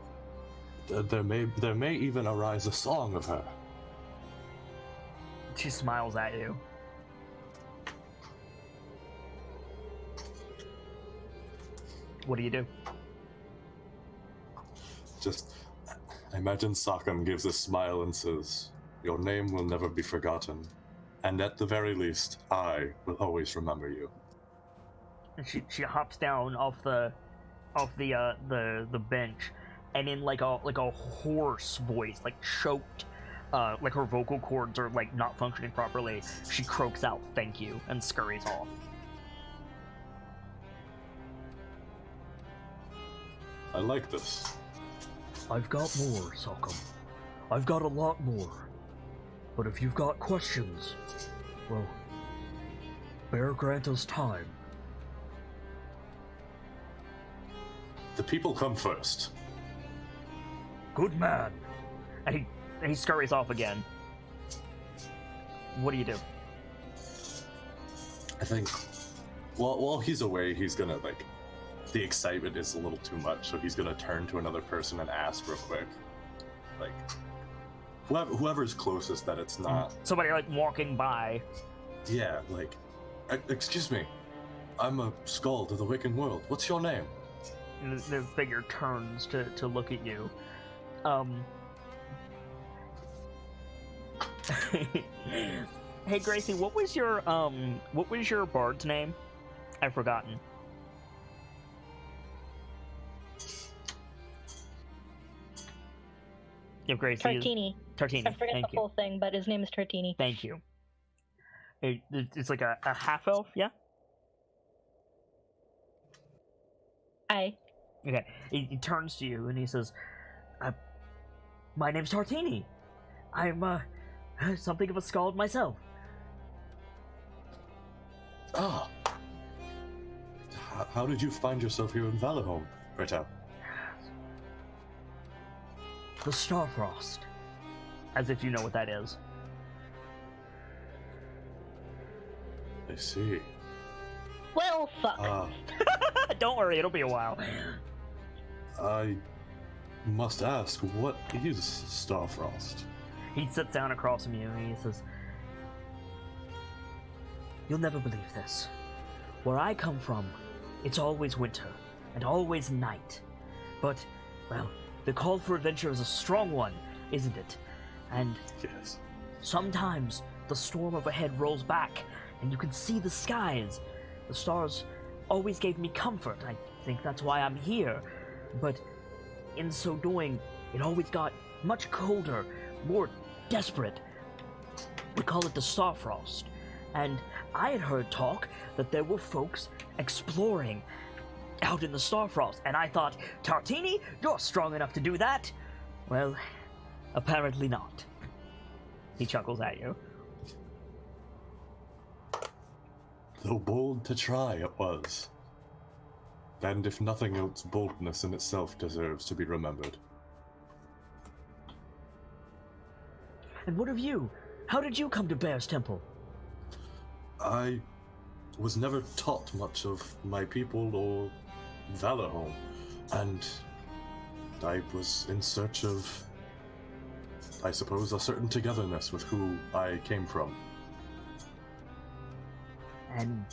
There may even arise a song of her. She smiles at you. What do you do? Just, I imagine Sakam gives a smile and says, "Your name will never be forgotten, and at the very least, I will always remember you." And she hops down off the bench, and in like a hoarse voice, like choked, like her vocal cords are like not functioning properly, she croaks out "thank you" and scurries off. I like this. I've got more, Salcom. I've got a lot more. But if you've got questions, well, bear grant us time. The people come first. Good man. And he scurries off again. What do you do? I think, while he's away, he's gonna, like, the excitement is a little too much, so he's gonna turn to another person and ask real quick. Like, whoever's closest that it's not. Somebody, like, walking by. Yeah, like, excuse me, I'm a skald of the waking world. What's your name? And the figure turns to look at you. Hey Gracie, what was your bard's name? I've forgotten. Yeah, Gracie. Tartini. Tartini. I forget Thank the you. whole thing, but his name is Tartini. Thank you. It's like a half elf, yeah? Aye. Okay. He turns to you and he says, "My name's Tartini. I'm something of a skald myself." Ah. How did you find yourself here in Valahome, Greta? The Starfrost. As if you know what that is. I see. Well, fuck. Ah, Don't worry, it'll be a while. I must ask, what is Starfrost? He sits down across from you and he says, "You'll never believe this. Where I come from, it's always winter and always night. But, well, the call for adventure is a strong one, isn't it? And Yes. sometimes the storm overhead rolls back and you can see the skies. The stars always gave me comfort. I think that's why I'm here. But in so doing, it always got much colder, more desperate. We call it the Starfrost. And I had heard talk that there were folks exploring out in the Starfrost, and I thought, Tartini, you're strong enough to do that. Well, apparently not." He chuckles at you. though bold to try, it was. And if nothing else, boldness in itself deserves to be remembered. And what of you? How did you come to Bear's Temple? I was never taught much of my people or Valorhome, and I was in search of, I suppose, a certain togetherness with who I came from. And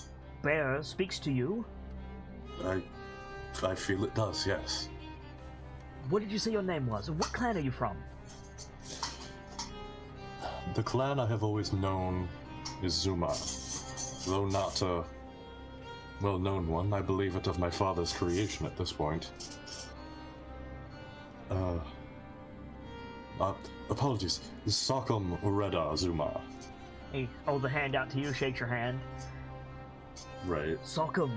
Bear speaks to you? I feel it does, yes. What did you say your name was? What clan are you from? The clan I have always known is Zuma, though not a well-known one. I believe it of my father's creation at this point. Apologies. Sokum Ureda Zuma. He holds a hand out to you, shakes your hand. Right. Sokum,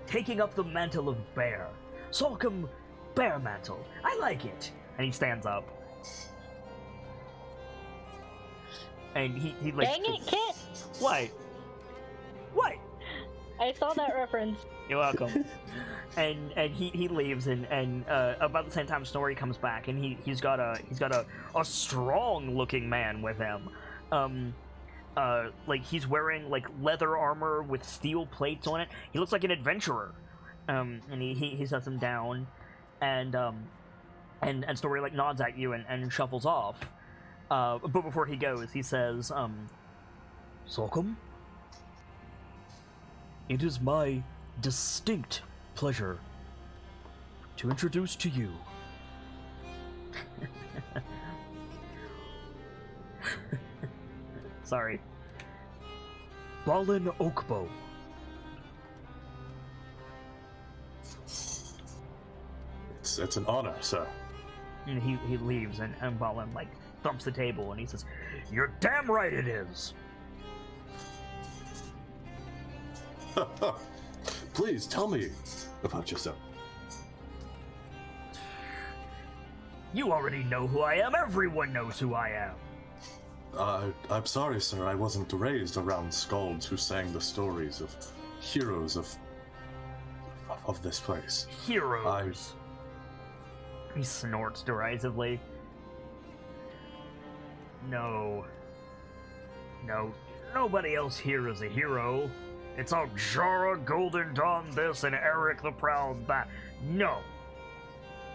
taking up the mantle of Bear. Sokum, Bear Mantle. I like it. And he stands up. And he like... Dang it, Kit! What? What? I saw that reference. You're welcome. and he leaves, and about the same time Snorri comes back, and he's got a strong looking man with him. Like he's wearing like leather armor with steel plates on it. He looks like an adventurer. And he sets him down, and Snorri like nods at you and shuffles off. But before he goes, he says, Sokum, it is my distinct pleasure to introduce to you sorry, Balin Oakbow. It's an honor, sir. And he leaves, and Balin like thumps the table, and he says, "You're damn right it is." Please tell me about yourself. You already know who I am. Everyone knows who I am. I'm sorry, sir. I wasn't raised around skalds who sang the stories of heroes of this place. Heroes. He snorts derisively. No, nobody else here is a hero. It's all Jara Golden Dawn this and Eric the Proud that. No,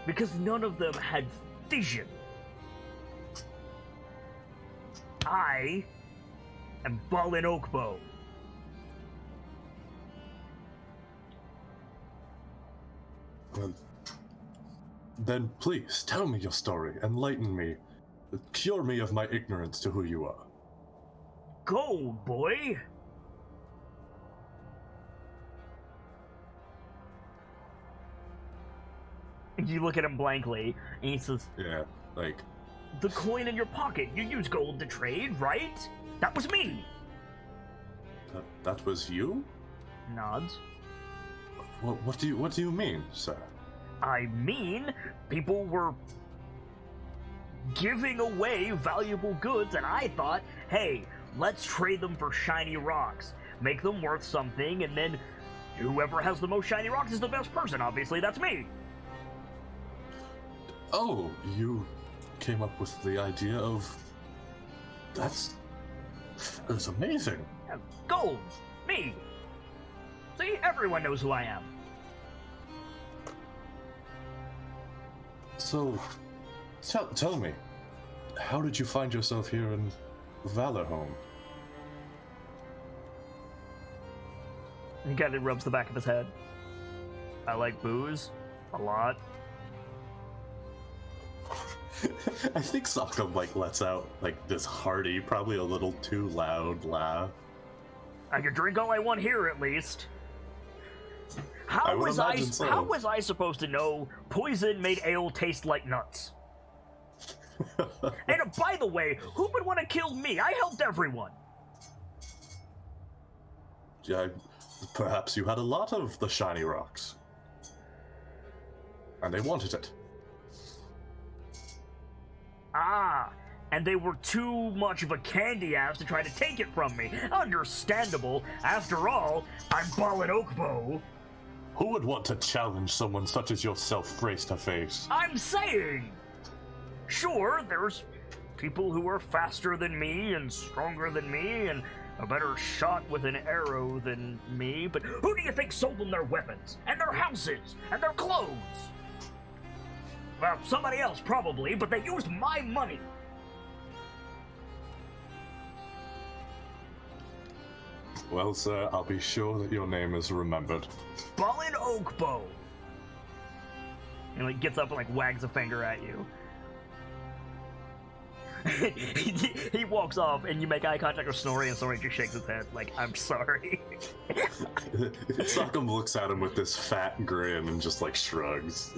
because none of them had vision. I am Balin Oakbow. Well, then please tell me your story, enlighten me, cure me of my ignorance to who you are. Go, boy. You look at him blankly, and he says, Yeah, like... The coin in your pocket, you use gold to trade, right? That was me! That was you? Nods. What do you mean, sir? I mean, people were giving away valuable goods, and I thought, hey, let's trade them for shiny rocks. Make them worth something, and then whoever has the most shiny rocks is the best person. Obviously, that's me. Oh, you came up with the idea of... That's amazing. Gold. Me. See, everyone knows who I am. So, tell me, how did you find yourself here in Valorhome? He kind of rubs the back of his head. I like booze. A lot. I think Sokum, lets out, this hearty, probably a little too loud laugh. I can drink all I want here, at least. How was I supposed to know poison made ale taste like nuts? And by the way, who would want to kill me? I helped everyone. Yeah, perhaps you had a lot of the shiny rocks. And they wanted it. Ah, and they were too much of a candy ass to try to take it from me. Understandable. After all, I'm Ballin Oakbow. Who would want to challenge someone such as yourself face to face? I'm saying! Sure, there's people who are faster than me and stronger than me and a better shot with an arrow than me, but who do you think sold them their weapons, and their houses, and their clothes? Well, somebody else probably, but they used my money. Well, sir, I'll be sure that your name is remembered. Ballin Oakbow. And gets up and wags a finger at you. he walks off, and you make eye contact with Snorri, and Snorri just shakes his head I'm sorry. Sockham looks at him with this fat grin and just shrugs,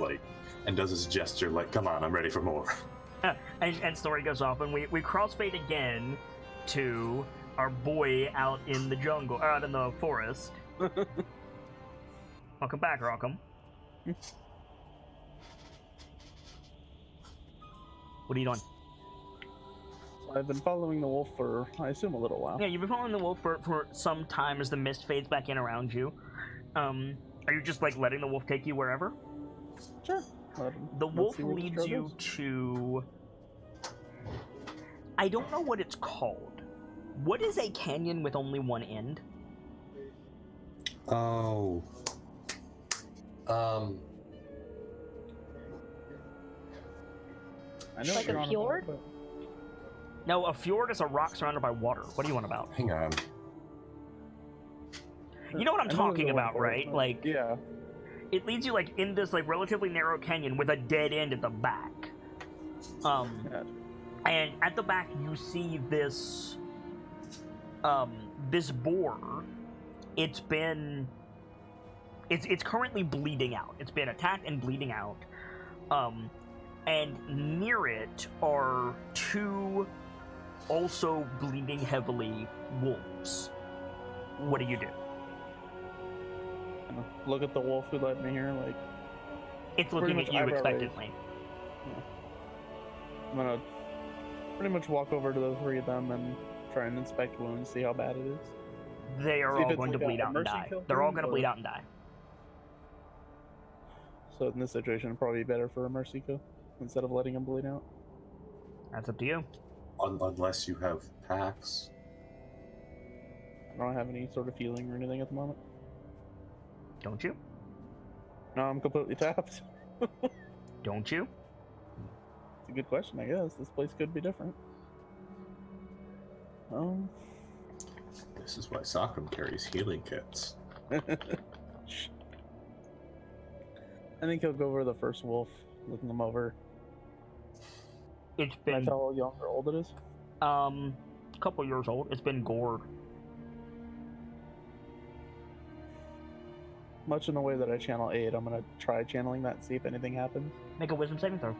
and does his gesture come on, I'm ready for more. And Snorri goes off, and we crossfade again to our boy out in the jungle, out in the forest. Welcome back, Rockham. What are you doing? I've been following the wolf for, I assume, a little while. Yeah, you've been following the wolf for some time as the mist fades back in around you. Are you just letting the wolf take you wherever? Sure. The wolf leads you to... I don't know what it's called. What is a canyon with only one end? Oh. I know Like a fjord? No, a fjord is a rock surrounded by water. What do you want about? Hang on. You know what I'm talking about, right? Yeah. It leads you in this relatively narrow canyon with a dead end at the back. And at the back you see this this boar. It's currently bleeding out. It's been attacked and bleeding out. And near it are two also bleeding heavily wolves. What do you do? Look at the wolf who led me here, It's looking at you expectantly. Yeah. I'm gonna pretty much walk over to the three of them and try and inspect wounds, see how bad it is. They are See if all it's going to like bleed a out and mercy die. kill They're all thing, going to or- bleed out and die. So in this situation, it'd probably be better for a mercy kill instead of letting them bleed out. That's up to you. Unless you have packs. I don't have any sort of healing or anything at the moment. Don't you? No, I'm completely tapped. Don't you? It's a good question, I guess. This place could be different. This is why Sockham carries healing kits. I think he'll go over the first wolf, looking them over. It's Can I been tell how young or old it is? a couple years old. It's been gored. Much in the way that I channel aid, I'm gonna try channeling that and see if anything happens. Make a wisdom saving throw.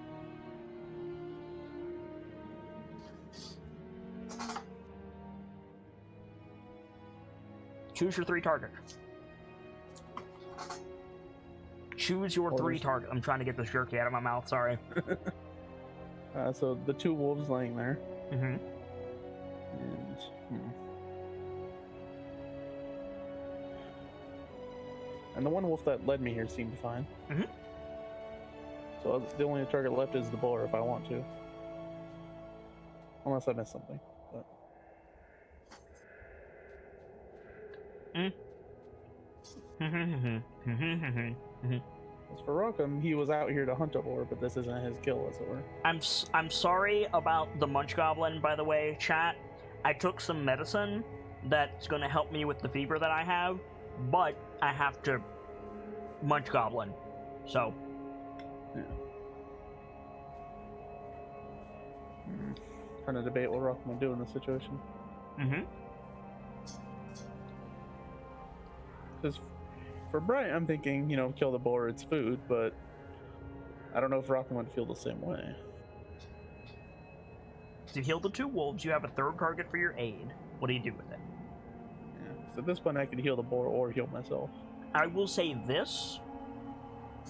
Choose your three targets. Choose your three targets. I'm trying to get this jerky out of my mouth, sorry. So the two wolves laying there. Mm-hmm. And, and the one wolf that led me here seemed fine. Mhm. So the only target left is the boar if I want to. Unless I missed something. But... As for Rockham, he was out here to hunt a boar, but this isn't his kill, as it were. I'm sorry about the munch goblin, by the way, chat. I took some medicine that's going to help me with the fever that I have, but I have to munch goblin. So, Yeah. Trying to debate what Rockham would do in this situation. Because for Brian, I'm thinking, kill the boar, it's food, but I don't know if Rockham would feel the same way. to heal the two wolves, you have a third target for your aid. What do you do with it? Yeah. So at this point, I could heal the boar or heal myself. I will say this.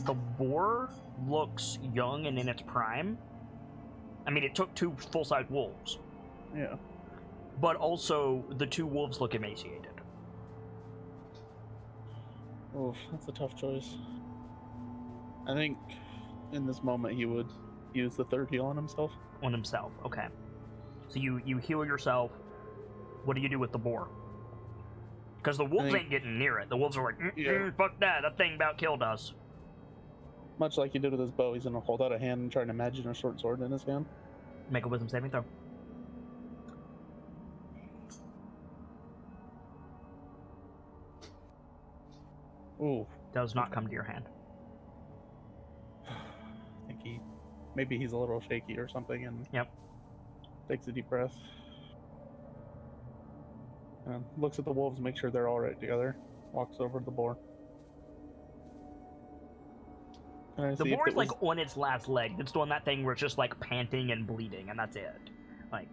The boar looks young and in its prime. I mean, it took 2 full-size wolves. Yeah. But also, the 2 wolves look emaciated. Oof, that's a tough choice. I think in this moment he would use the 3rd heal on himself. On himself, okay. So you heal yourself. What do you do with the boar? Because the wolves ain't getting near it. The wolves are like, fuck that thing about killed us. Much like he did with his bow, he's gonna hold out a hand and try to imagine a short sword in his hand. Make a wisdom saving throw. Ooh. Does not come to your hand. I think maybe he's a little shaky or something, and takes a deep breath. And looks at the wolves, make sure they're all right together. Walks over to the boar. The boar is like on its last leg. It's doing that thing where it's just like panting and bleeding, and that's it. Like,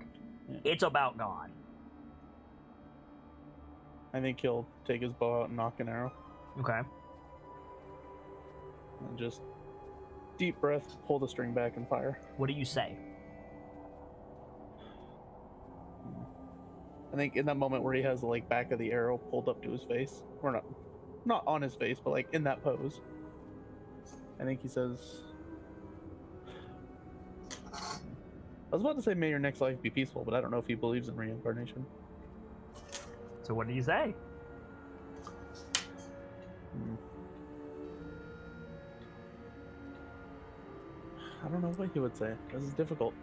it's about gone. I think he'll take his bow out and knock an arrow. Okay. And just deep breath, pull the string back and fire. What do you say? I think in that moment where he has the like back of the arrow pulled up to his face, or not on his face, but like in that pose, I think he says, I was about to say may your next life be peaceful, but I don't know if he believes in reincarnation. So what do you say? I don't know what he would say. This is difficult.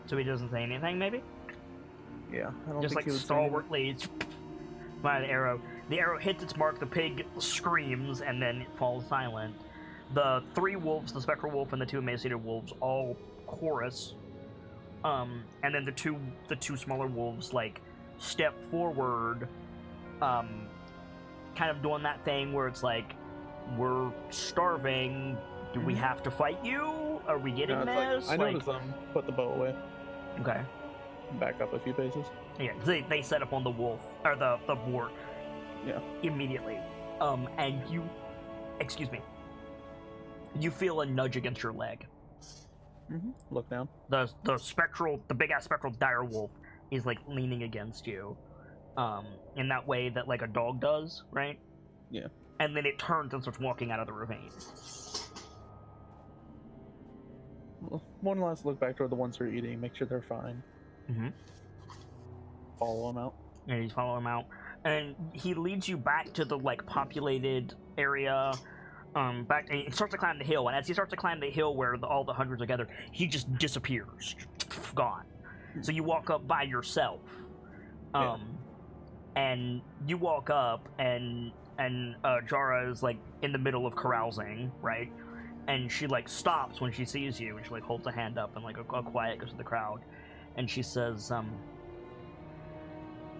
So he doesn't say anything, maybe? Yeah, I don't just think like he would stalwartly by the arrow. The arrow hits its mark, the pig screams, and then it falls silent. The 3 wolves, the spectral wolf and the 2 emaciated wolves, all chorus. And then the two smaller wolves like step forward, kind of doing that thing where it's like, we're starving. Do we have to fight you? Are we getting this? Like, I noticed them put the bow away. Okay. Back up a few paces. Yeah, they set up on the wolf or the boar. Yeah. Immediately. And you feel a nudge against your leg. Look down. The big ass spectral dire wolf is like leaning against you, in that way that like a dog does, right? Yeah. And then it turns and starts walking out of the ravine. One last look back toward the ones who are eating, make sure they're fine. Follow them out. And you follow him out, and he leads you back to the like populated area. Back, and he starts to climb the hill, and as he starts to climb the hill where all the hundreds are gathered, he just disappears, gone. So you walk up by yourself, and you walk up, and Jara is like in the middle of carousing, right? And she like stops when she sees you, and she like holds a hand up, and like a quiet goes to the crowd, and she says,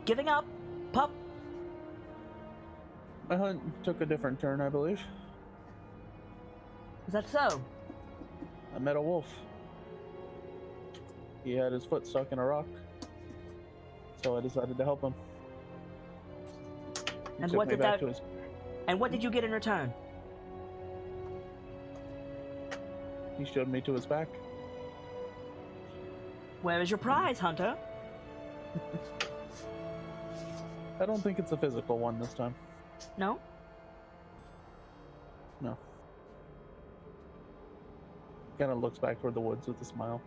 "Giving up, pup?" My hunt took a different turn, I believe. Is that so? I met a wolf. He had his foot stuck in a rock, so I decided to help him. And what did that? And what did you get in return? He showed me to his back. Where is your prize, Hunter? I don't think it's a physical one this time. No? No. Kind of looks back toward the woods with a smile.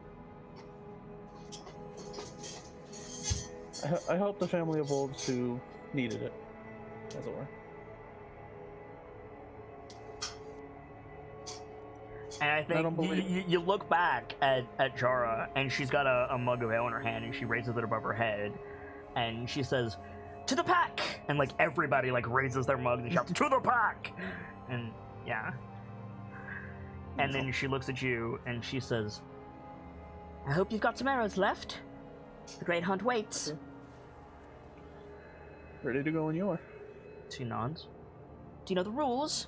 I helped a family of wolves who needed it, as it were. And I think you look back at Jara, and she's got a mug of ale in her hand, and she raises it above her head, and she says, "To the pack!" And like everybody like raises their mugs and shouts, "To the pack!" And yeah. And then she looks at you and she says, "I hope you've got some arrows left. The great hunt waits." Okay. Ready to go when you are. She nods. "Do you know the rules?"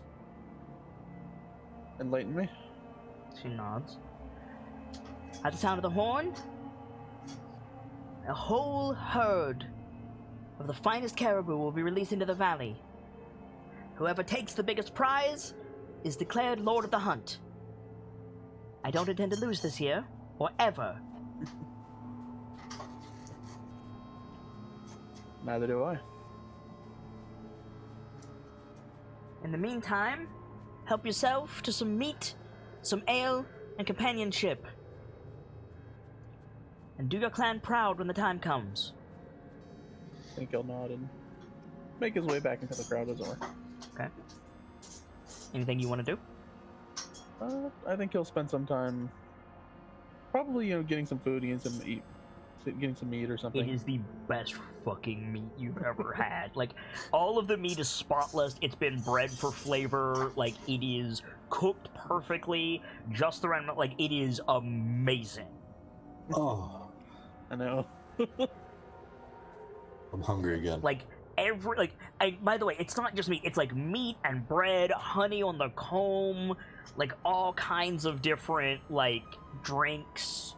Enlighten me. She nods. "At the sound of the horn, a whole herd of the finest caribou will be released into the valley. Whoever takes the biggest prize is declared Lord of the Hunt. I don't intend to lose this year, or ever. Neither do I. In the meantime, help yourself to some meat, some ale, and companionship. And do your clan proud when the time comes. I think he'll nod and make his way back into the crowd as well. Okay. Anything you want to do? I think he'll spend some time, probably, getting some food, getting some meat or something. It is the best fucking meat you've ever had. Like, all of the meat is spotless. It's been bred for flavor. Like, it is cooked perfectly, just the right amount. Like, it is amazing. Oh, I know. I'm hungry again. Like, by the way, it's not just meat. It's like meat and bread, honey on the comb, like all kinds of different, like, drinks.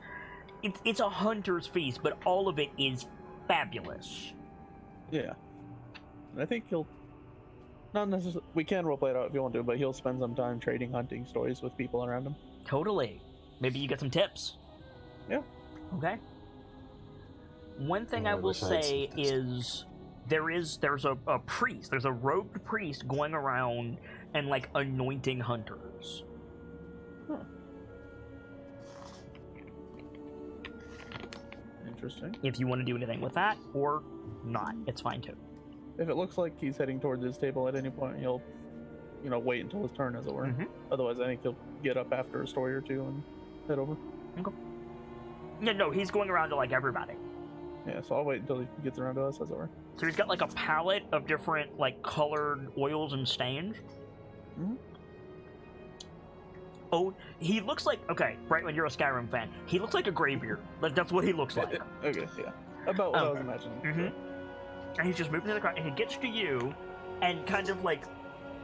It's a hunter's feast, but all of it is fabulous. Yeah. And I think he'll, not necessarily, we can roleplay it out if you want to, but he'll spend some time trading hunting stories with people around him. Totally. Maybe you get some tips. Yeah. Okay. One thing Oh, I I will wish I had say some tips. is there's a priest, there's a robed priest going around and, like, anointing hunters. Huh. Interesting. If you want to do anything with that, or not, it's fine too. If it looks like he's heading towards his table at any point, he'll, wait until his turn, as it were. Mhm. Otherwise, I think he'll get up after a story or two and head over. Yeah, no, he's going around to, like, everybody. Yeah, so I'll wait until he gets around to us, as it were. So he's got, like, a palette of different, like, colored oils and stains. Mhm. Oh, he looks like, okay, right, when you're a Skyrim fan, he looks like a graybeard. Like, that's what he looks like. Okay, yeah. About what I was Okay. imagining. Mhm. And he's just moving to the crowd, and he gets to you, and kind of, like,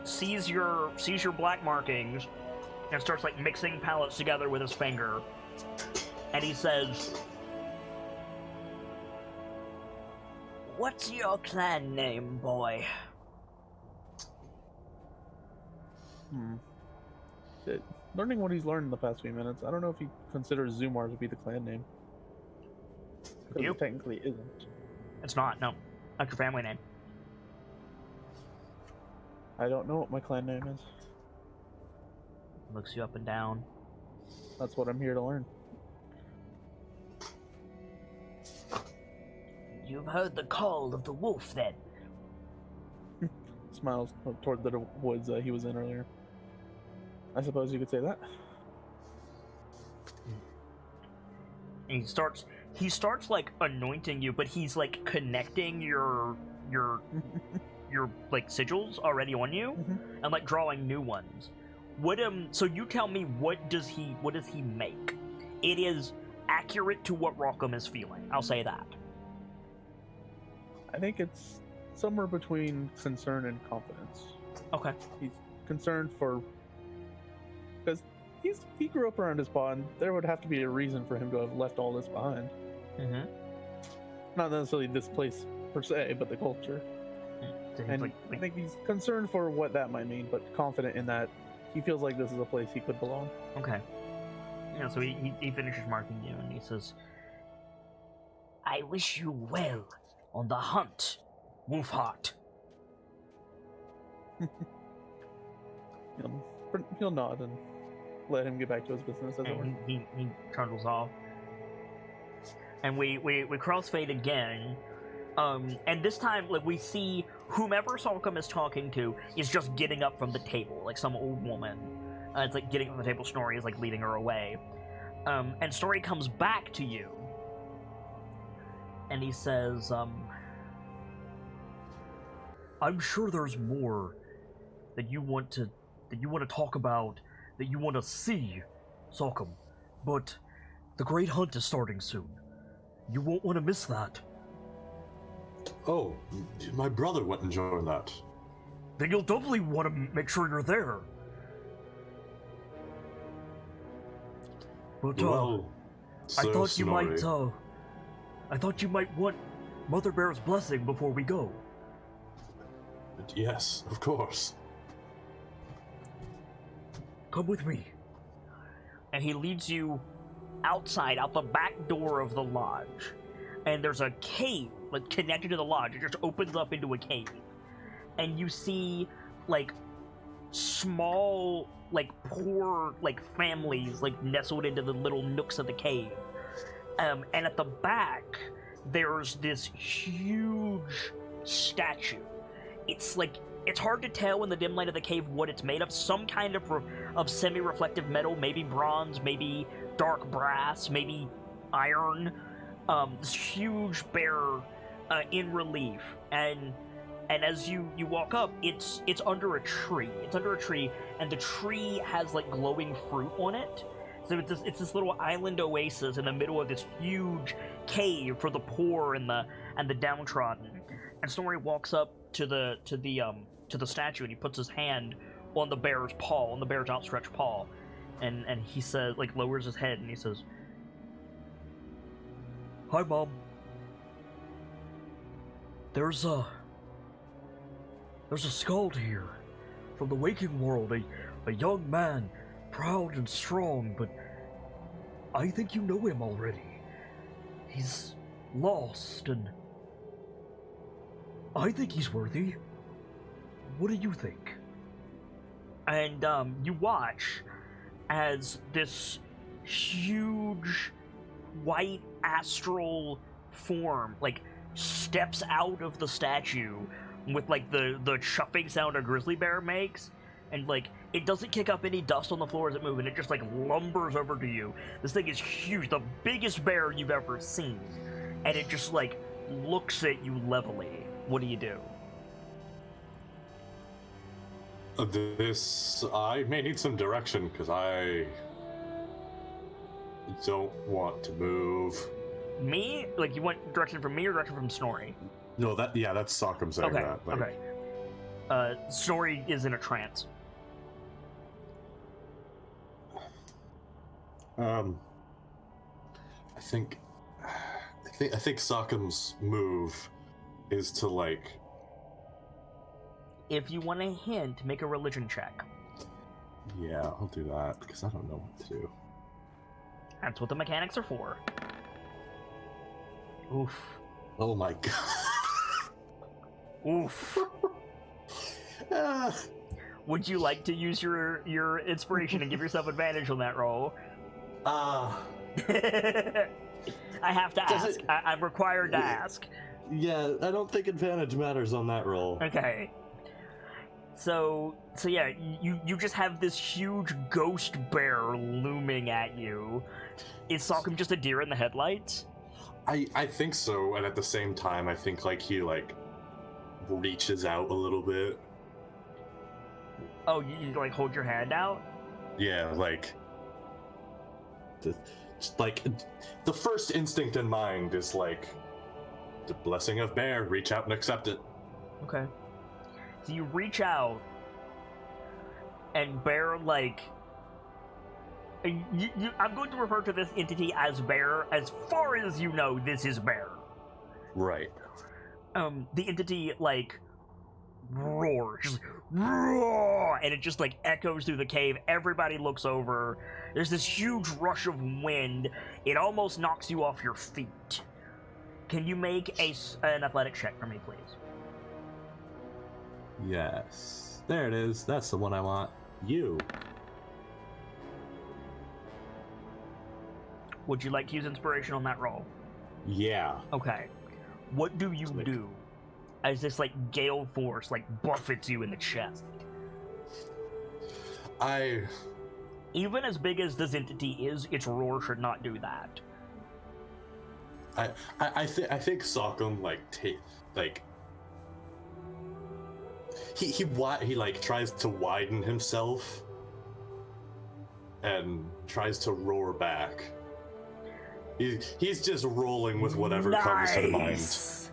sees your black markings, and starts, like, mixing palettes together with his finger. And he says, "What's your clan name, boy?" Learning what he's learned in the past few minutes, I don't know if he considers Zumar to be the clan name. Because You? it technically isn't. It's not, no. Not your family name. I don't know what my clan name is. Looks you up and down. That's what I'm here to learn. You've heard the call of the wolf, then? Smiles toward the woods he was in earlier. I suppose you could say that. And he starts like anointing you, but he's like connecting your like sigils already on you, and like drawing new ones. So you tell me, what does he make? It is accurate to what Rockham is feeling. I'll say that. I think it's somewhere between concern and confidence. Okay. He's concerned for, because he grew up around his pond. There would have to be a reason for him to have left all this behind. Mm-hmm. Not necessarily this place per se, but the culture. So he's And like, I think he's concerned for what that might mean, but confident in that he feels like this is a place he could belong. okay. Yeah, so he finishes marking you, and he says, "I wish you well on the hunt, Wolfheart." He'll nod and let him get back to his business, as it were. And he trundles off. And we crossfade again. And this time, like, we see whomever Salcom is talking to is just getting up from the table, like some old woman. It's like getting up from the table. Snorri is like leading her away. And Snorri comes back to you, and he says, "I'm sure there's more that you want to talk about, that you want to see, Salcom, but the Great Hunt is starting soon. You won't want to miss that. Oh, my brother went and joined that. Then you'll doubly want to make sure you're there." But Well, I Sir thought you Snorri, might I thought you might want Mother Bear's blessing before we go. Yes, of course. Come with me. and he leads you outside, out the back door of the lodge. And there's a cave, like, connected to the lodge. It just opens up into a cave. And you see, like, small, like, poor, like, families, like, nestled into the little nooks of the cave. And at the back, there's this huge statue. It's, like, it's hard to tell in the dim light of the cave what it's made of. Some kind of semi-reflective metal, maybe bronze, maybe dark brass, maybe iron. This huge bear in relief, and as you walk up, it's under a tree. It's under a tree, and the tree has like glowing fruit on it. So it's this little island oasis in the middle of this huge cave for the poor and the downtrodden. And Snorri walks up to the statue, and he puts his hand on the bear's paw, on the bear's outstretched paw, and he says, like, lowers his head, and he says, "Hi, Mom. There's a skald here from the waking world, a young man, proud and strong, but I think you know him already. He's lost, and I think he's worthy. What do you think?" And you watch as this huge white astral form like steps out of the statue with like the chuffing sound a grizzly bear makes, and like it doesn't kick up any dust on the floor as it moves, and it just like lumbers over to you. This thing is huge, the biggest bear you've ever seen, and it just like looks at you levelly. What do you do? I may need some direction, because I don't want to move. Me? Like, you want direction from me or direction from Snorri? No, that's Sock'em saying okay, that. Like... Okay. Snorri is in a trance. I think Sock'em's move is to, like... If you want a hint, make a religion check. Yeah, I'll do that, because I don't know what to do. That's what the mechanics are for. Oof. Oh my god. Oof. Would you like to use your inspiration and give yourself advantage on that roll? I have to ask. I'm required to ask. Yeah, I don't think advantage matters on that roll. Okay. So yeah, you just have this huge ghost bear looming at you. Is Sock'em just a deer in the headlights? I think so, and at the same time, I think like he like reaches out a little bit. Oh, you like hold your hand out? Yeah, like the first instinct in mind is like the blessing of bear. Reach out and accept it. Okay. So you reach out, and bear like. I'm going to refer to this entity as bear. As far as you know, this is bear. Right. The entity like roars, just roar, and it just like echoes through the cave. Everybody looks over. There's this huge rush of wind. It almost knocks you off your feet. Can you make an athletic check for me, please? Yes. There it is. That's the one I want. You. Would you like to use inspiration on that roll? Yeah. Okay. What do you do as this like gale force like buffets you in the chest? Even as big as this entity is, its roar should not do that. I think Sock'em he like tries to widen himself and tries to roar back. He's just rolling with whatever comes to mind. So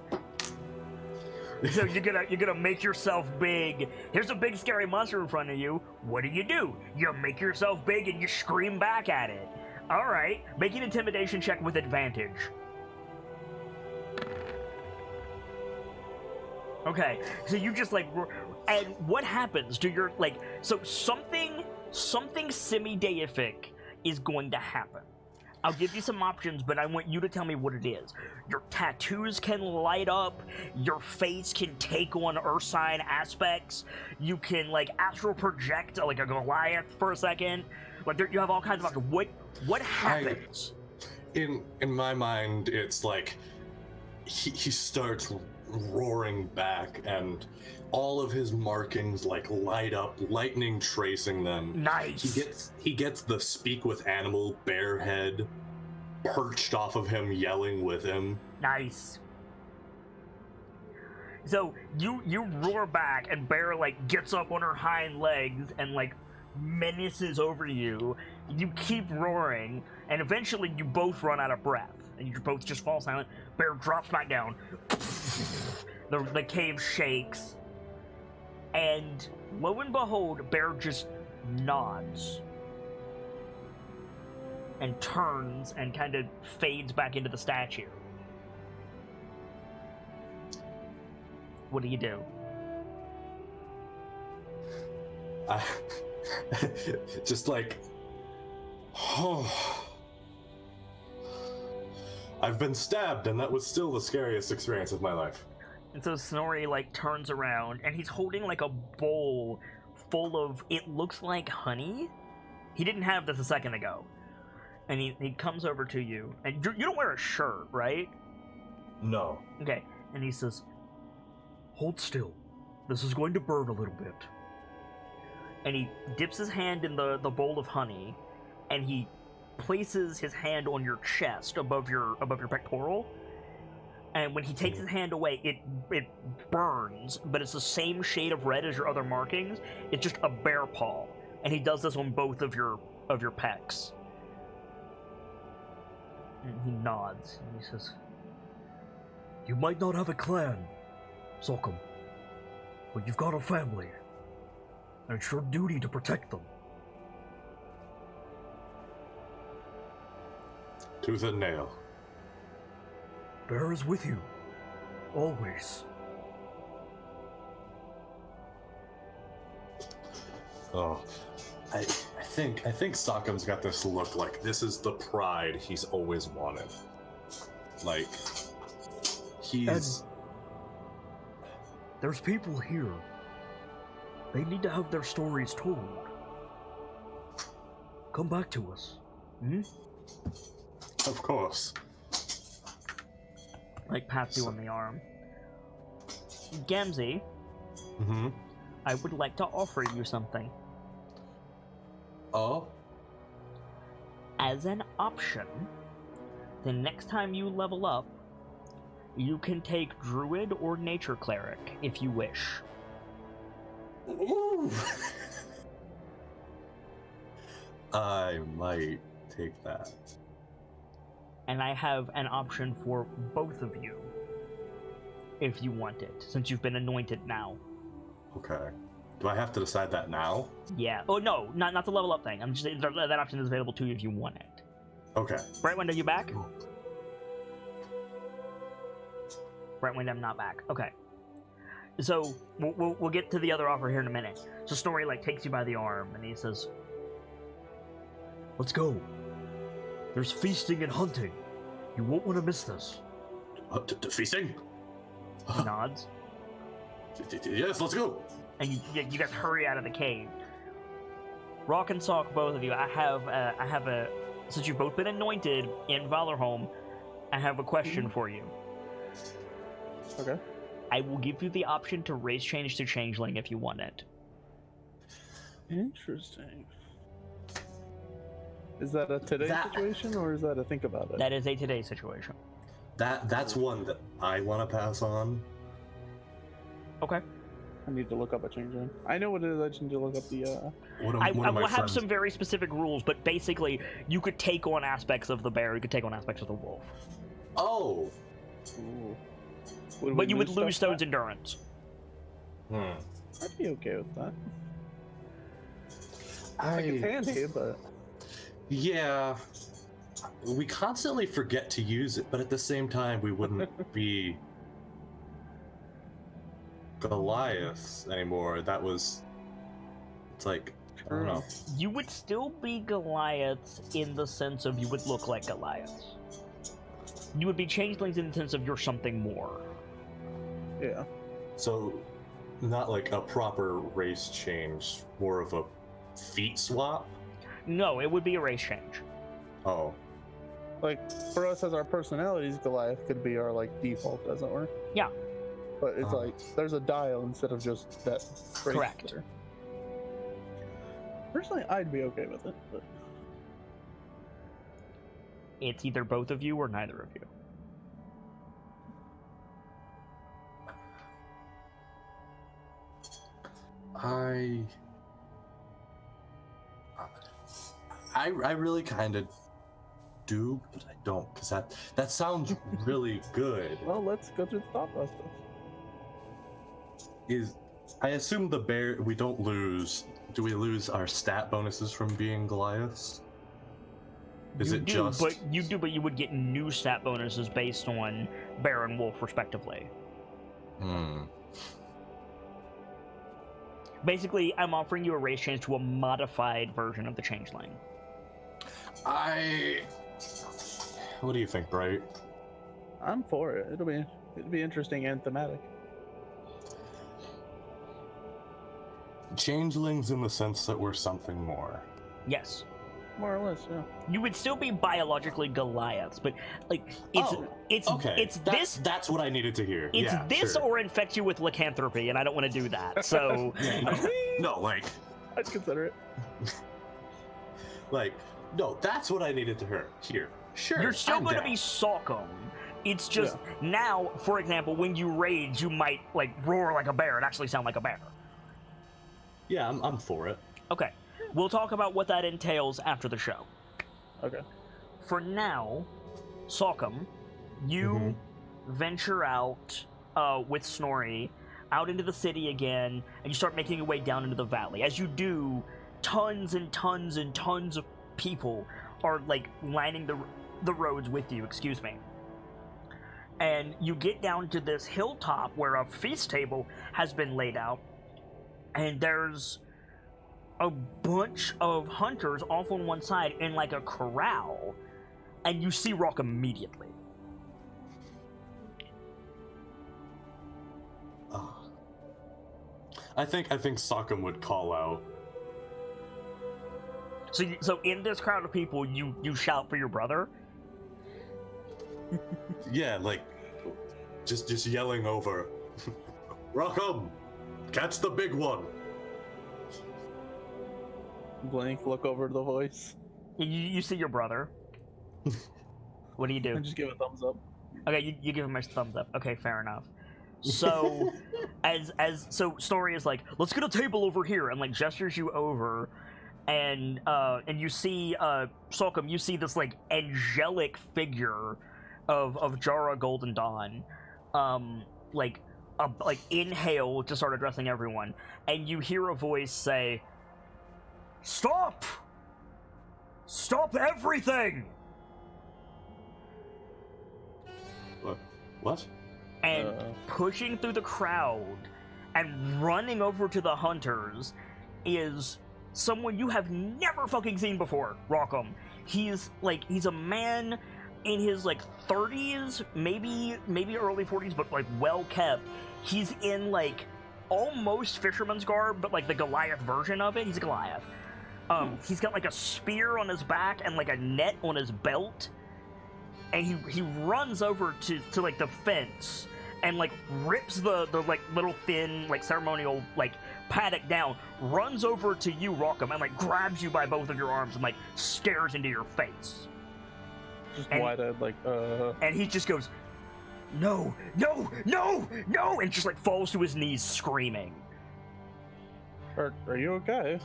you're gonna make yourself big. Here's a big scary monster in front of you. What do? You make yourself big and you scream back at it. All right, make an intimidation check with advantage. Okay, so you just like, and what happens to your like? So something semi-deific is going to happen. I'll give you some options, but I want you to tell me what it is. Your tattoos can light up, your face can take on earth sign aspects, you can, like, astral project, like a Goliath for a second. Like, you have all kinds of options. What happens? In my mind, it's like he starts roaring back, and all of his markings like light up, lightning tracing them. Nice. He gets the speak with animal bear head perched off of him, yelling with him. Nice. So you roar back, and Bear like gets up on her hind legs and like menaces over you. You keep roaring, and eventually you both run out of breath, and you both just fall silent. Bear drops back down. The cave shakes, and lo and behold, Bear just nods and turns and kind of fades back into the statue. What do you do? Just like, oh, I've been stabbed, and that was still the scariest experience of my life. And so Snorri like turns around, and he's holding like a bowl full of, it looks like honey. He didn't have this a second ago. And he comes over to you, and you don't wear a shirt, right? No. Okay, and he says, "Hold still. This is going to burn a little bit." And he dips his hand in the bowl of honey, and he places his hand on your chest above your pectoral. And when he takes his hand away, it burns, but it's the same shade of red as your other markings. It's just a bear paw, and he does this on both of your pecs. And he nods, and he says, "You might not have a clan, Sokam, but you've got a family, and it's your duty to protect them." Tooth and nail. Bear is with you, always. Oh, I think Sockham's got this look like this is the pride he's always wanted. Like, he's... There's people here. They need to have their stories told. Come back to us. Hmm? Of course. Like, pats you on the arm. Gamzee, Mm-hmm. I would like to offer you something. Oh? As an option, the next time you level up, you can take Druid or Nature Cleric, if you wish. Ooh. I might take that. And I have an option for both of you, if you want it, since you've been anointed now. Okay. Do I have to decide that now? Yeah. Oh, no, not the level up thing. I'm just saying that option is available to you if you want it. Okay. Brightwind, are you back? Brightwind, I'm not back. Okay. So, we'll get to the other offer here in a minute. So Snorri, like, takes you by the arm, and he says, "Let's go. There's feasting and hunting. You won't want to miss this." Feasting? He nods. Yes, let's go. And you guys hurry out of the cave. Rock and Sock, both of you. I have a since you've both been anointed in Valorholm, I have a question for you. Okay. I will give you the option to race change to Changeling if you want it. Interesting. Is that a today situation, or is that a think about it? That is a today situation. That's one that I want to pass on. Okay. I need to look up a changeling. I know what it is. I just need to look up the. I will have some very specific rules, but basically, you could take on aspects of the bear. You could take on aspects of the wolf. Oh. Ooh. But you would lose Stone's endurance. I'd be okay with that. Like it's handy, but yeah, we constantly forget to use it, but at the same time, we wouldn't be Goliaths anymore. It's like I don't know. You would still be Goliaths in the sense of you would look like Goliaths. You would be changelings in the sense of you're something more. Yeah. So, not like a proper race change, more of a feat swap? No, it would be a race change. Oh. Like, for us as our personalities, Goliath could be our, like, default, as it were. Yeah. But it's like, there's a dial instead of just that race Correct. there. Personally, I'd be okay with it, but... It's either both of you or neither of you. I really kind of do, but I don't, because that sounds really good. Well, let's go through the thought process. I assume the bear, we don't lose. Do we lose our stat bonuses from being Goliaths? But you would get new stat bonuses based on bear and wolf, respectively. Basically, I'm offering you a race change to a modified version of the changeling. What do you think, Bright? I'm for it. It'll be interesting and thematic. Changelings in the sense that we're something more. Yes. More or less, yeah. You would still be biologically Goliaths, but like it's this. That's what I needed to hear. It's yeah, this sure. or infect you with lycanthropy, and I don't want to do that. So no, like I'd consider it. Like, no, that's what I needed to hear. Sure. You're still going to down. be Salcom. It's just now, for example, when you rage, you might like roar like a bear and actually sound like a bear. Yeah, I'm for it. Okay. We'll talk about what that entails after the show. Okay. For now, Salcom, you venture out with Snorri out into the city again, and you start making your way down into the valley. As you do, tons and tons and tons of people are like lining the roads with you. Excuse me. And you get down to this hilltop where a feast table has been laid out, and there's a bunch of hunters off on one side in like a corral, and you see Rock immediately. I think Salcom would call out. So in this crowd of people, you shout for your brother? Yeah, like just yelling over. Rockham, catch the big one. Blank, look over to the voice. You see your brother. What do you do? And just give a thumbs up. Okay, you give him a thumbs up. Okay, fair enough. So, so Snorri is like, let's get a table over here, and like gestures you over, and you see Salcom, you see this like angelic figure of Jara Golden Dawn, like inhale to start addressing everyone, and you hear a voice say, "Stop! Stop everything!" What? And pushing through the crowd and running over to the hunters is someone you have never fucking seen before, Rockham. He's a man in his like 30s, maybe early 40s, but like well kept. He's in like almost fisherman's garb, but like the Goliath version of it. He's a Goliath. He's got like a spear on his back and like a net on his belt. And he runs over to like the fence and like rips the like little thin like ceremonial like paddock down, runs over to you, Rockham, and like grabs you by both of your arms and like stares into your face. Just wide-eyed, like, And he just goes, "No, no, no, no!" and just like falls to his knees screaming. Are you okay?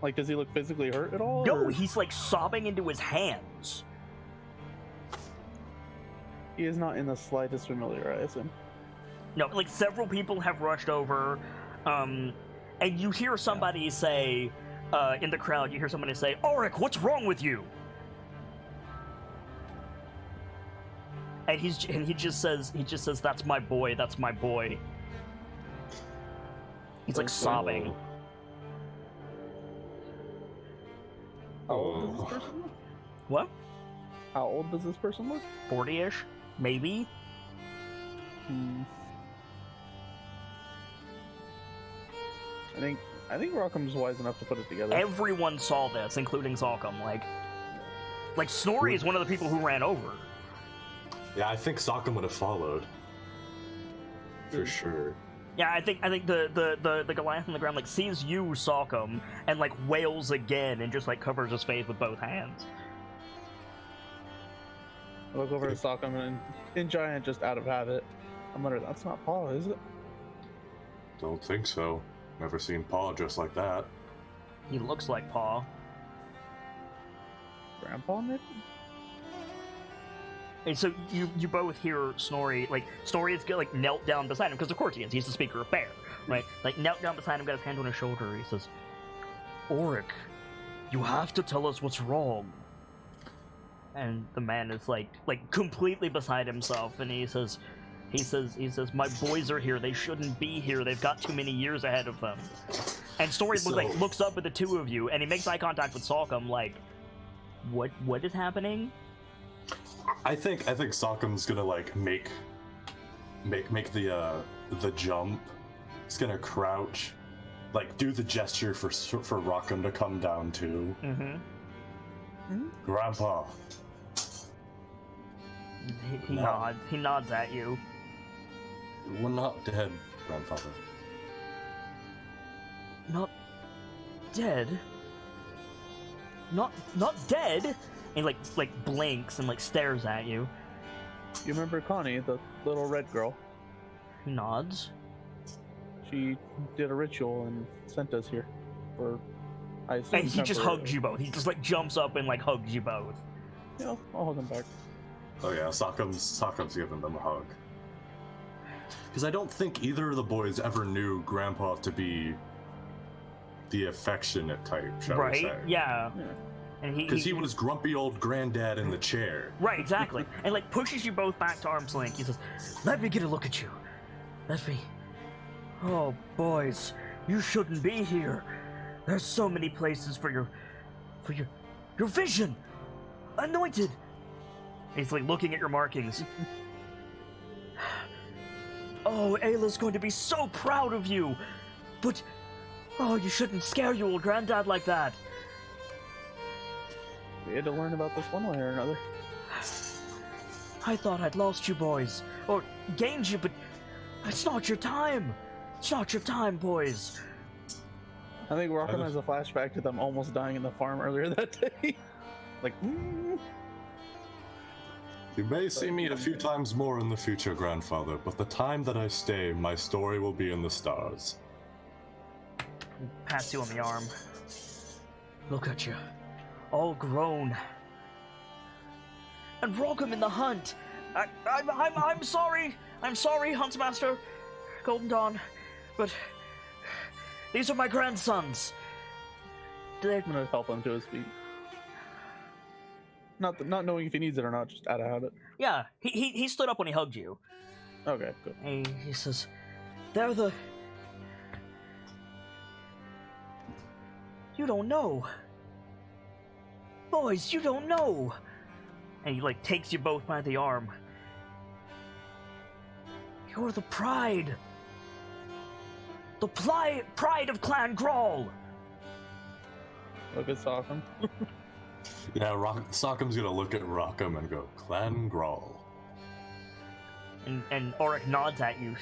Like, does he look physically hurt at all? No, or? he's like sobbing into his hands. He is not in the slightest familiar, I assume. No, like several people have rushed over, and you hear somebody say, in the crowd, you hear somebody say, "Auric, what's wrong with you?" And he just says, "That's my boy, that's my boy." He's like sobbing. How old does this person look? What? How old does this person look? 40-ish? Maybe? I think Rockham's wise enough to put it together. Everyone saw this, including Salcom. Like Snorri is one of the people who ran over. Yeah, I think Sokkum would have followed. For sure. Yeah, I think the Goliath on the ground like sees you, Salcom, and like wails again and just like covers his face with both hands. I look over at Sokkum and in giant, just out of habit, I'm like, that's not Paul, is it? Don't think so. Never seen Paul dressed like that. He looks like Paul. Grandpa, maybe? And so you both hear Snorri, like, Snorri is like knelt down beside him, because of course he is, he's the speaker of Bear, right? Like, knelt down beside him, got his hand on his shoulder, he says, Auric, you have to tell us what's wrong. And the man is like completely beside himself, and he says, my boys are here, they shouldn't be here, they've got too many years ahead of them. And Snorri looks up at the two of you, and he makes eye contact with Salcom, like, what is happening? I think Sokkum's gonna like make the jump. He's gonna crouch, like do the gesture for Rockham to come down to. Grandpa. He nods at you. We're not dead, grandfather. Not dead? Not dead? And like blinks and like stares at you. You remember Connie, the little red girl? He nods. She did a ritual and sent us here. For I assume And he just hugs you both. He just like jumps up and like hugs you both. Yeah, I'll hug him back. Oh yeah, Sokkum's giving them a hug. Because I don't think either of the boys ever knew Grandpa to be the affectionate type, shall we say. Right? Yeah. Because he was grumpy old granddad in the chair. Right, exactly. And like pushes you both back to arm's length. He says, let me get a look at you. Let me... Oh, boys, you shouldn't be here. There's so many places for your vision. Anointed. He's like looking at your markings. Oh, Ayla's going to be so proud of you. But, oh, you shouldn't scare your old granddad like that. We had to learn about this one way or another. I thought I'd lost you boys, or gained you, but it's not your time. It's not your time, boys. I think Rockham has a flashback to them almost dying in the farm earlier that day. Like, You may see me a few times more in the future, grandfather, but the time that I stay, my story will be in the stars. He pats you on the arm. Look at you. All grown. And Rockham in the hunt. I'm sorry. I'm sorry, Huntsmaster. Golden Dawn. But these are my grandsons. I'm gonna help him to his feet. Not knowing if he needs it or not, just out of habit. Yeah, he stood up when he hugged you. Okay, good. And he says, they're the... You don't know. Boys, you don't know. And he like takes you both by the arm. You're the pride. The pride of Clan Grawl. Look at Sokkum. Yeah, Sokkum's gonna look at Rockham and go, Clan Grawl. And Auric nods at you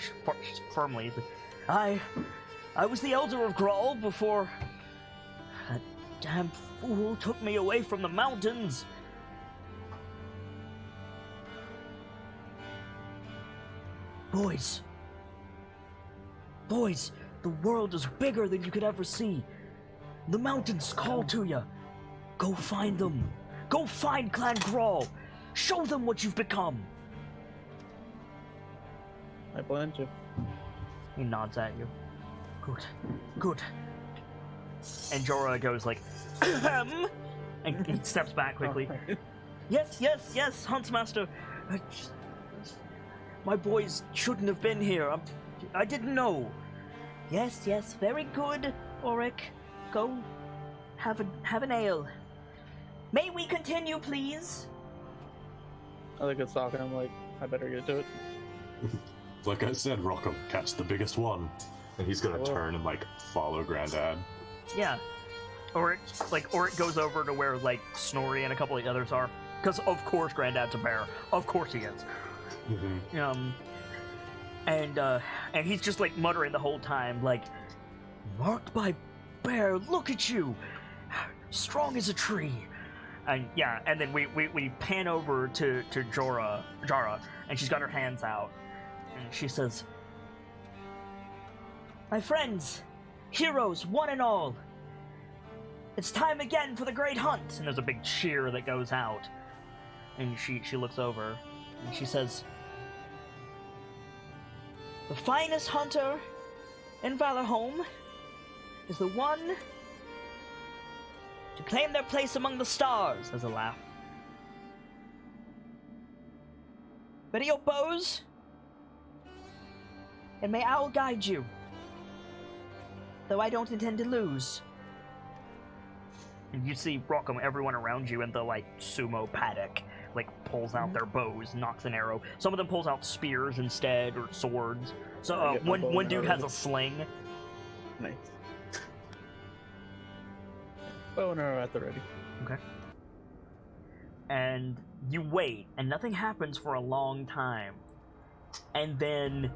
firmly. I was the elder of Grawl before that damn fool took me away from the mountains. Boys, the world is bigger than you could ever see. The mountains call to you. Go find them. Go find Clan Grawl. Show them what you've become. I plan to. He nods at you. Good. And Jorah goes like, ahem, and he steps back quickly. Right. Yes, Huntsmaster. My boys shouldn't have been here. I didn't know. Yes, very good, Auric. Go have an ale. May we continue, please? I look at Sokka and I'm like, I better get to it. Like I said, Rockham, catch the biggest one. And he's gonna turn and, like, follow Granddad. Yeah. Or it goes over to where, like, Snorri and a couple of the others are. Because, of course, Granddad's a bear. Of course he is. Mm-hmm. And he's just, like, muttering the whole time, like, marked by bear, look at you! Strong as a tree! And, yeah, and then we pan over to Jara, and she's got her hands out. And she says, my friends, heroes, one and all, it's time again for the great hunt! And there's a big cheer that goes out. And she looks over, and she says, the finest hunter in Valorholm is the one to claim their place among the stars. There's a laugh. Ready your bows, and may Owl guide you, though I don't intend to lose. And you see Rockham, everyone around you in the, like, sumo paddock, like, pulls out their bows, knocks an arrow. Some of them pulls out spears instead, or swords. So, one dude has a sling. Nice. Bow and arrow at the ready. Okay. And you wait, and nothing happens for a long time. And then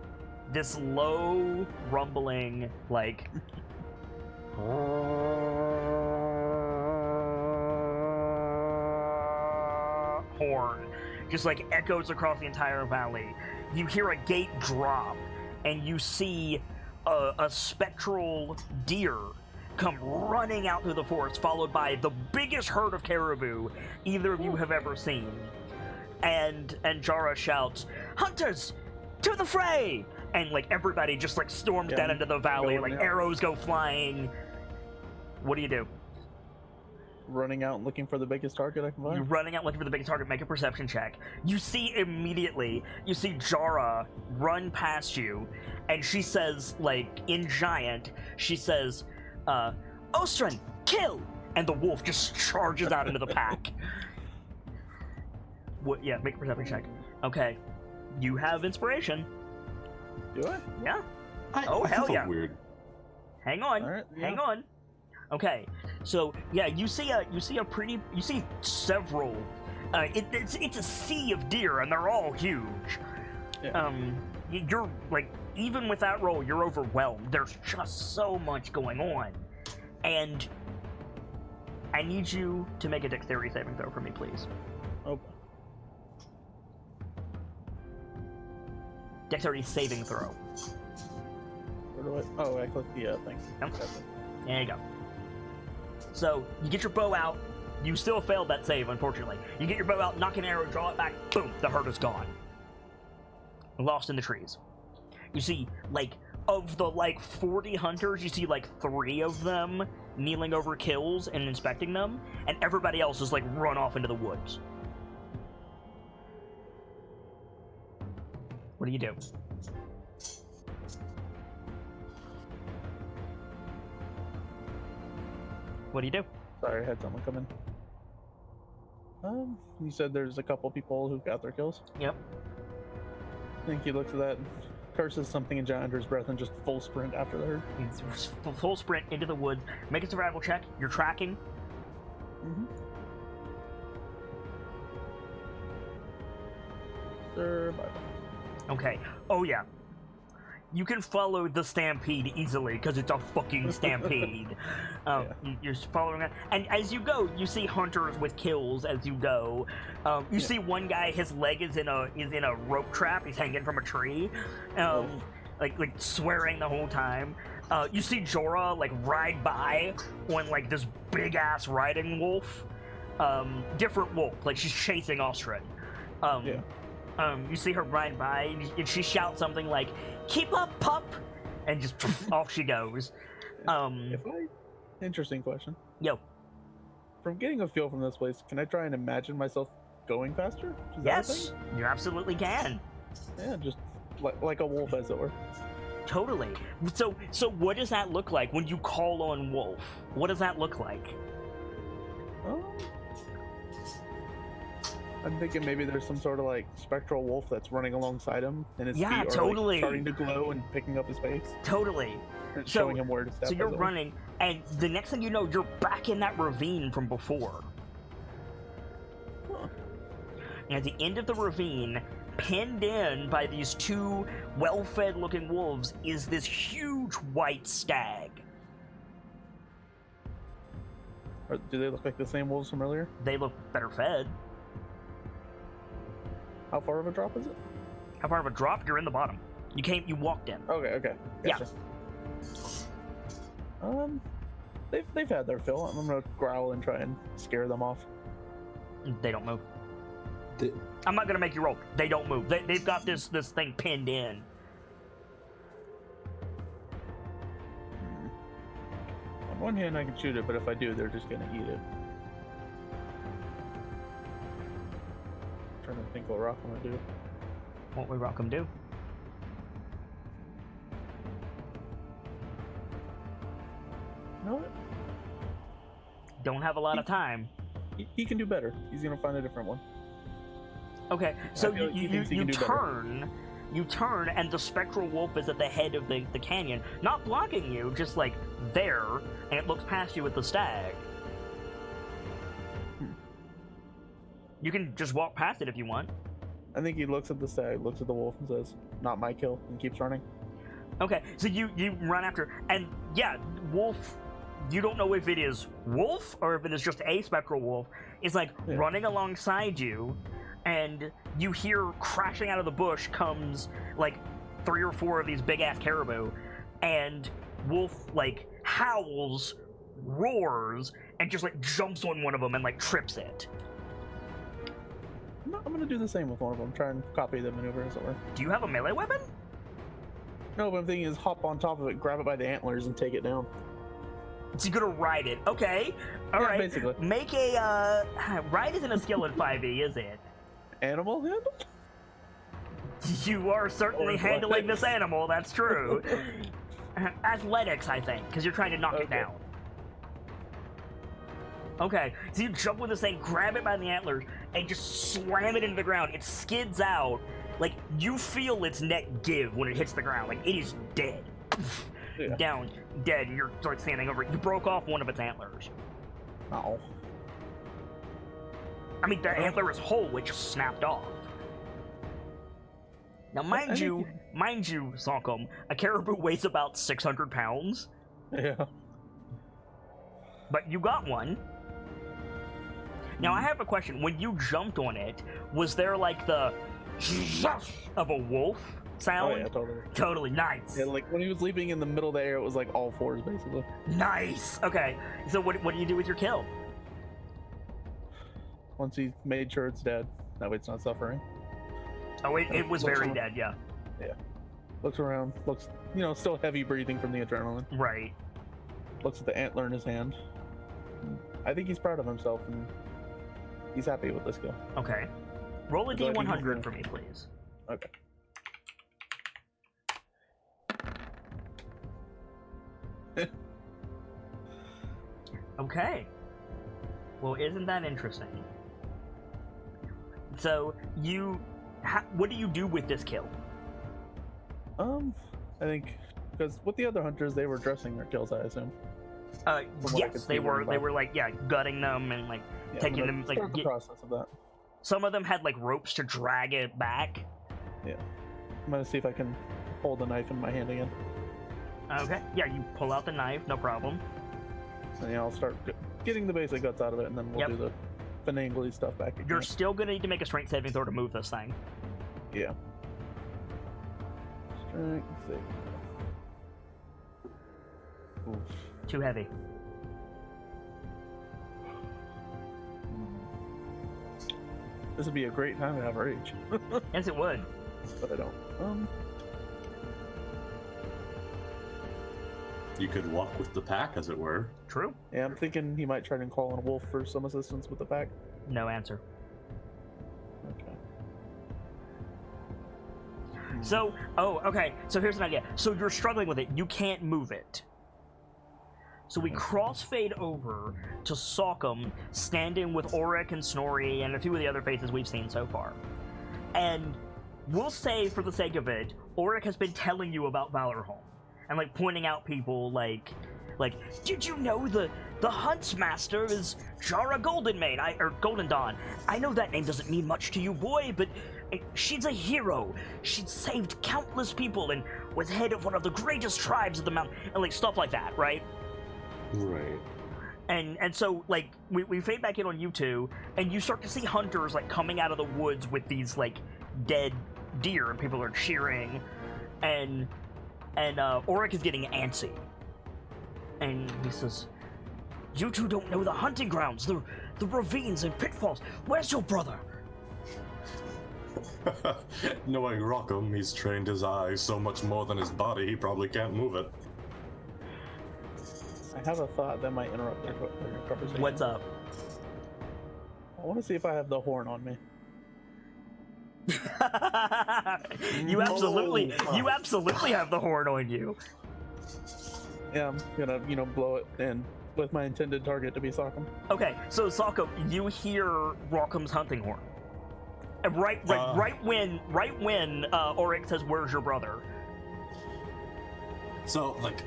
this low, rumbling, like... horn just, like, echoes across the entire valley. You hear a gate drop, and you see a spectral deer come running out through the forest, followed by the biggest herd of caribou either of you have ever seen. And Jara shouts, hunters, to the fray! And, like, everybody just, like, storms down into the valley, like, arrows go flying. What do you do? Running out and looking for the biggest target I can find. You're running out looking for the biggest target, make a perception check. You see immediately, you see Jara run past you, and she says, like, in giant, she says, Ostrin, kill! And the wolf just charges out into the pack. What? Yeah, make a perception check. Okay. You have inspiration. Do I? Yeah. I hell feel yeah. Weird. Hang on. All right, yeah. Hang on. Okay. So, yeah, you see several, it's a sea of deer, and they're all huge. Yeah. You're, like, even with that roll, you're overwhelmed. There's just so much going on. And I need you to make a dexterity saving throw for me, please. Oh. Dexterity saving throw. Where do I? Oh, I clicked the thing. Yep. There you go. So, you get your bow out. You still failed that save, unfortunately. You get your bow out, knock an arrow, draw it back, boom, the herd is gone. Lost in the trees. You see, like, of the, like, 40 hunters, you see, like, 3 of them kneeling over kills and inspecting them, and everybody else is, like, run off into the woods. What do you do? What do you do? Sorry, I had someone come in. You said there's a couple people who got their kills. Yep. I think he looks at that, curses something in giant under his breath, and just full sprint after the herd. It's full sprint into the woods. Make a survival check. You're tracking. Mm-hmm. Survival. Okay. Oh, yeah. You can follow the stampede easily because it's a fucking stampede. You're following it, and as you go, you see hunters with kills as you go. You see one guy, his leg is in a rope trap. He's hanging from a tree, like swearing the whole time. You see Jorah like ride by on like this big ass riding wolf, different wolf, like she's chasing Ostrin. You see her ride by, and she shouts something like, "Keep up, pup!" and just off she goes. Interesting question. Yo. From getting a feel from this place, can I try and imagine myself going faster? Is yes, you absolutely can. Yeah, just like a wolf, as it were. Totally. So what does that look like when you call on wolf? What does that look like? I'm thinking maybe there's some sort of like spectral wolf that's running alongside him, and his Yeah, feet are totally. like, starting to glow and picking up his pace, Totally. and So- showing him where to step. So you're as it were. running, and the next thing you know, you're back in that ravine from before. Huh. And at the end of the ravine, pinned in by these two well-fed looking wolves, is this huge white stag. Do they look like the same wolves from earlier? They look better fed. How far of a drop is it? How far of a drop? You're in the bottom. You walked in. Okay. Yeah. Gotcha. They've had their fill. I'm gonna growl and try and scare them off. They don't move. Th- I'm not gonna make you roll. They don't move. They've got this thing pinned in. On one hand, I can shoot it, but if I do, they're just gonna eat it. Trying to think what rock I'm gonna do. What would Rockham do? You know what? Don't have a lot of time. He can do better. He's gonna find a different one. Okay, so feel like he thinks he you can do better. turn, and the spectral wolf is at the head of the canyon, not blocking you, just like there, and it looks past you with the stag. You can just walk past it if you want. I think he looks at the stag, looks at the wolf, and says, "Not my kill," and keeps running. Okay, so you run after, and yeah, wolf. You don't know if it is wolf or if it is just a spectral wolf. It's like Yeah. running alongside you, and you hear crashing out of the bush comes like 3 or 4 of these big ass caribou, and wolf like howls, roars, and just like jumps on one of them and like trips it. I'm gonna do the same with one of them. Try and copy the maneuver, as it were. Do you have a melee weapon? No, but I'm thinking is hop on top of it, grab it by the antlers, and take it down. So you're gonna ride it. Okay. All Yeah, right. basically. Make a ride isn't a skill in 5e, is it? Animal handle? You are certainly Or handling this athletics. animal, that's true. Athletics, I think, because you're trying to knock it Okay. down. Okay, so you jump with this thing, grab it by the antlers, and just slam it into the ground. It skids out. Like, you feel its neck give when it hits the ground. Like, it is dead. Yeah. Down, dead, and you're sort of standing over it. You broke off one of its antlers. Oh. I mean, the antler is whole, it just snapped off. Now, mind I you, think- Sonkom, a caribou weighs about 600 pounds, Yeah. but you got one. Now, I have a question. When you jumped on it, was there like the of a wolf sound? Oh yeah, totally. Totally nice. Yeah, like when he was leaping in the middle of the air, it was like all fours basically. Nice. Okay. So what do you do with your kill? Once he made sure it's dead, that way it's not suffering. Oh, it was Looks very around. dead. Yeah. Looks around, looks, still heavy breathing from the adrenaline. Right. Looks at the antler in his hand. I think he's proud of himself and he's happy with this kill. Okay. Roll a Would you like me to d100 do- for me, please. Okay. Okay. Well, isn't that interesting? So what do you do with this kill? I think because with the other hunters, they were dressing their kills, I assume. Uh, From what I yes, could they see were. going They by. were like, yeah, gutting them and like Yeah, taking I'm them. gonna Like, start the process of that. some of them had like ropes to drag it back. I'm gonna see if I can hold the knife in my hand again. Okay. Yeah, you pull out the knife, no problem. And yeah, I'll start getting the basic guts out of it, and then we'll Yep. do the finagly stuff back again. You're still gonna need to make a strength saving throw to move this thing. Yeah. Strength save. Oof. Too heavy. This would be a great time to have rage, Yes, it would. but I don't. You could walk with the pack, as it were. True. Yeah, I'm thinking he might try and call on a wolf for some assistance with the pack. No answer. Okay. So, okay. So here's an idea. So you're struggling with it. You can't move it. So we crossfade over to Sockham standing with Auric and Snorri and a few of the other faces we've seen so far. And we'll say, for the sake of it, Auric has been telling you about Valorholm and like pointing out people like, did you know the Huntsmaster is Jara Goldenmane, or Golden Dawn? I know that name doesn't mean much to you, boy, but she's a hero. She saved countless people and was head of one of the greatest tribes of the mountain, and like stuff like that, right? Right. And so like we fade back in on you two, and you start to see hunters like coming out of the woods with these like dead deer, and people are cheering, and Auric is getting antsy, and he says, "You two don't know the hunting grounds, the ravines and pitfalls. Where's your brother?" Knowing Rockham, he's trained his eye so much more than his body, he probably can't move it. I have a thought that might interrupt their conversation. What's up? I want to see if I have the horn on me. You absolutely have the horn on you. Yeah, I'm gonna, blow it in with my intended target to be Sockham. Okay, so Sockham, you hear Rockham's hunting horn. And right when Auric says, "Where's your brother?" So, like,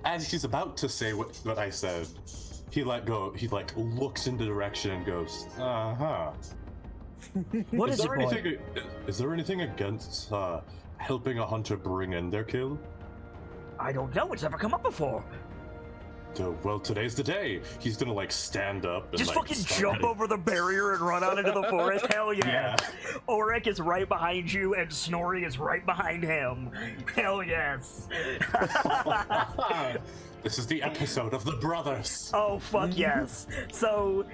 as he's about to say what I said, he let go. He like looks in the direction and goes, "Uh-huh." What is it, boy? Is there anything against helping a hunter bring in their kill? I don't know. It's never come up before. Well, today's the day. He's gonna like stand up and Just like, fucking jump over the barrier and run out into the forest. Hell yeah. Auric is right behind you, and Snorri is right behind him. Hell yes. This is the episode of the brothers. Oh fuck yes. So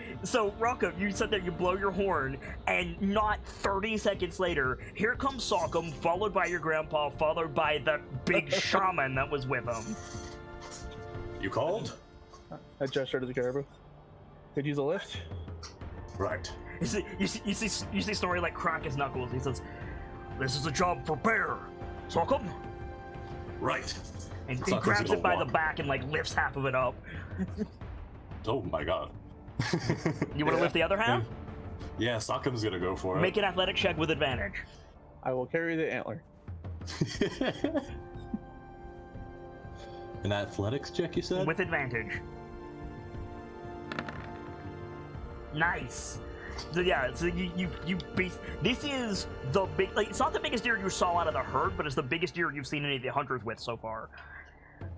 Rockham, you sit there, you blow your horn, and not 30 seconds later, here comes Sockham, followed by your grandpa, followed by the big shaman that was with him. You called? I gesture to the caribou. Could use a lift. Right. You see Snorri like crack his knuckles. He says, "This is a job for Bear. Sockham." Right. And he grabs it by the back and like lifts half of it up. Oh my god. You want to lift the other half? Yeah, Sockham's gonna go for it. Make an athletic check with advantage. I will carry the antler. An athletics check, you said? With advantage. Nice. So yeah, so you this is the big, like, it's not the biggest deer you saw out of the herd, but it's the biggest deer you've seen any of the hunters with so far.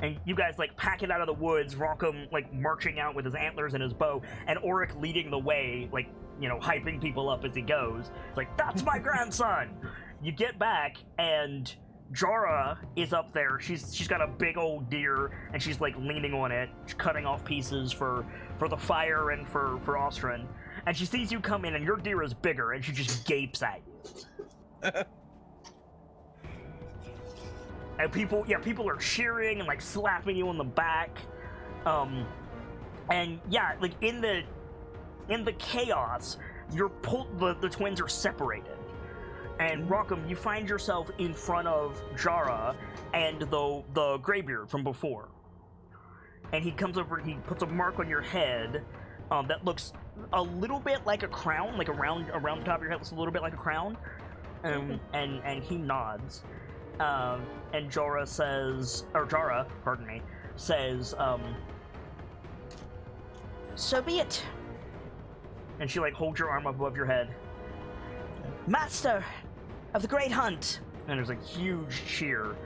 And you guys like pack it out of the woods, Rockham like marching out with his antlers and his bow, and Auric leading the way, like, hyping people up as he goes. It's like, "That's my grandson!" You get back, and Jara is up there. She's got a big old deer, and she's like leaning on it, cutting off pieces for the fire and for Ostrin. And she sees you come in, and your deer is bigger, and she just gapes at you. And people are cheering and like slapping you on the back. And yeah, like in the chaos, the twins are separated. And Rockham, you find yourself in front of Jara and the Greybeard from before. And he comes over, he puts a mark on your head that looks a little bit like a crown, like around the top of your head looks a little bit like a crown. And he nods. And Jara says, "So be it." And she like holds your arm up above your head. "Master of the Great Hunt!" And there's a huge cheer.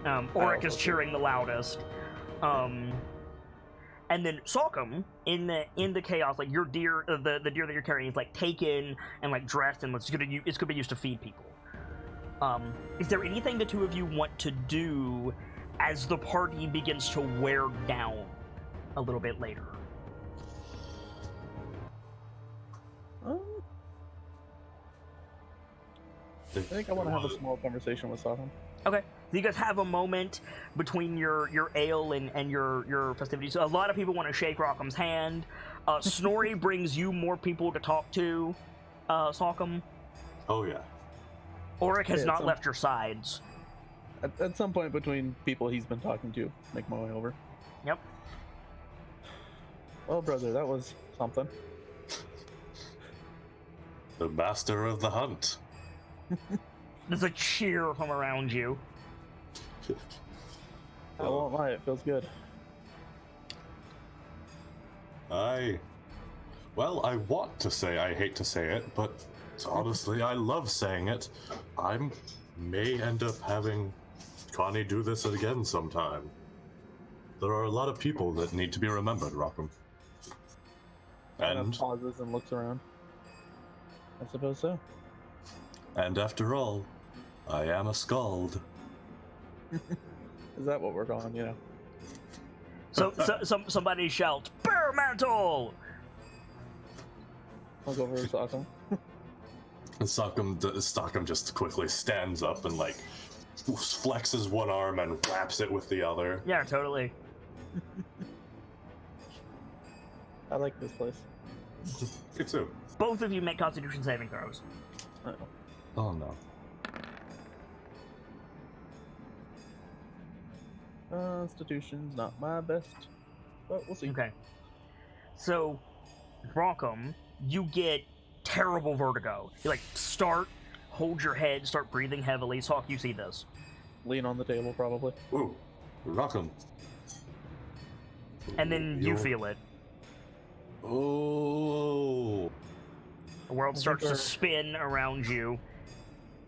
Auric is cheering the loudest. And then Sockham, in the chaos, like your deer, the deer that you're carrying is like taken and like dressed, and it's gonna be used to feed people. Is there anything the two of you want to do as the party begins to wear down a little bit later? I think I want to have a small conversation with Sockham. Okay, so you guys have a moment between your ale and your festivities. So a lot of people want to shake Rockham's hand. Snorri brings you more people to talk to, Sockham. Oh yeah. Auric has not left your sides. At some point between people he's been talking to, make my way over. Yep. Well, brother, that was something. The master of the hunt. There's a cheer from around you. I won't lie, it feels good. Well, I want to say I hate to say it, but honestly, I love saying it. I may end up having Connie do this again sometime. There are a lot of people that need to be remembered, Rockham. And pauses and looks around. I suppose so. And after all, I am a skald. Is that what we're going, you know? So somebody shouts, "Bear mantle!" I'll go over to Sockham. And Stockham just quickly stands up and like flexes one arm and wraps it with the other. Yeah, totally. I like this place. Me too. Both of you make Constitution saving throws. Uh-oh. Oh no. Constitution's not my best, but we'll see. Okay. So, Rockham, you get terrible vertigo. You like start, hold your head, start breathing heavily. Hawk, you see this. Lean on the table, probably. Ooh, Rockham. And then you feel it. Oh. The world starts to our- spin around you.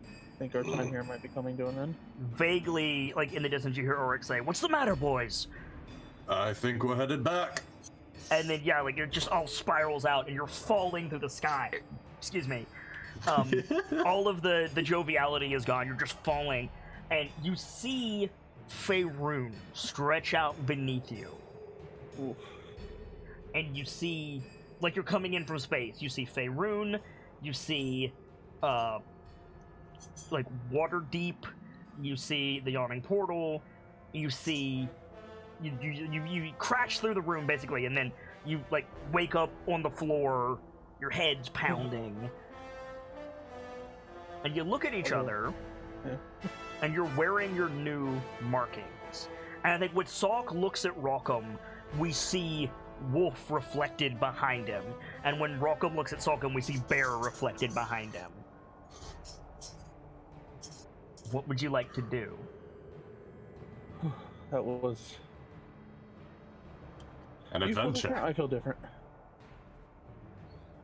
I think our time here might be coming to an end. Vaguely, like in the distance, you hear Oryx say, "What's the matter, boys?" I think we're headed back. And then, yeah, like it just all spirals out and you're falling through the sky. Excuse me. All of the joviality is gone. You're just falling. And you see Faerun stretch out beneath you. Oof. And you see, like you're coming in from space. You see Faerun. You see, like Waterdeep. You see the yawning portal. You see, you crash through the room basically, and then you like wake up on the floor. Your head's pounding, and you look at each other, and you're wearing your new markings. And I think when Salk looks at Rockham, we see Wolf reflected behind him, and when Rockham looks at Salk, we see Bear reflected behind him. What would you like to do? That was An You feel adventure. different? I feel different.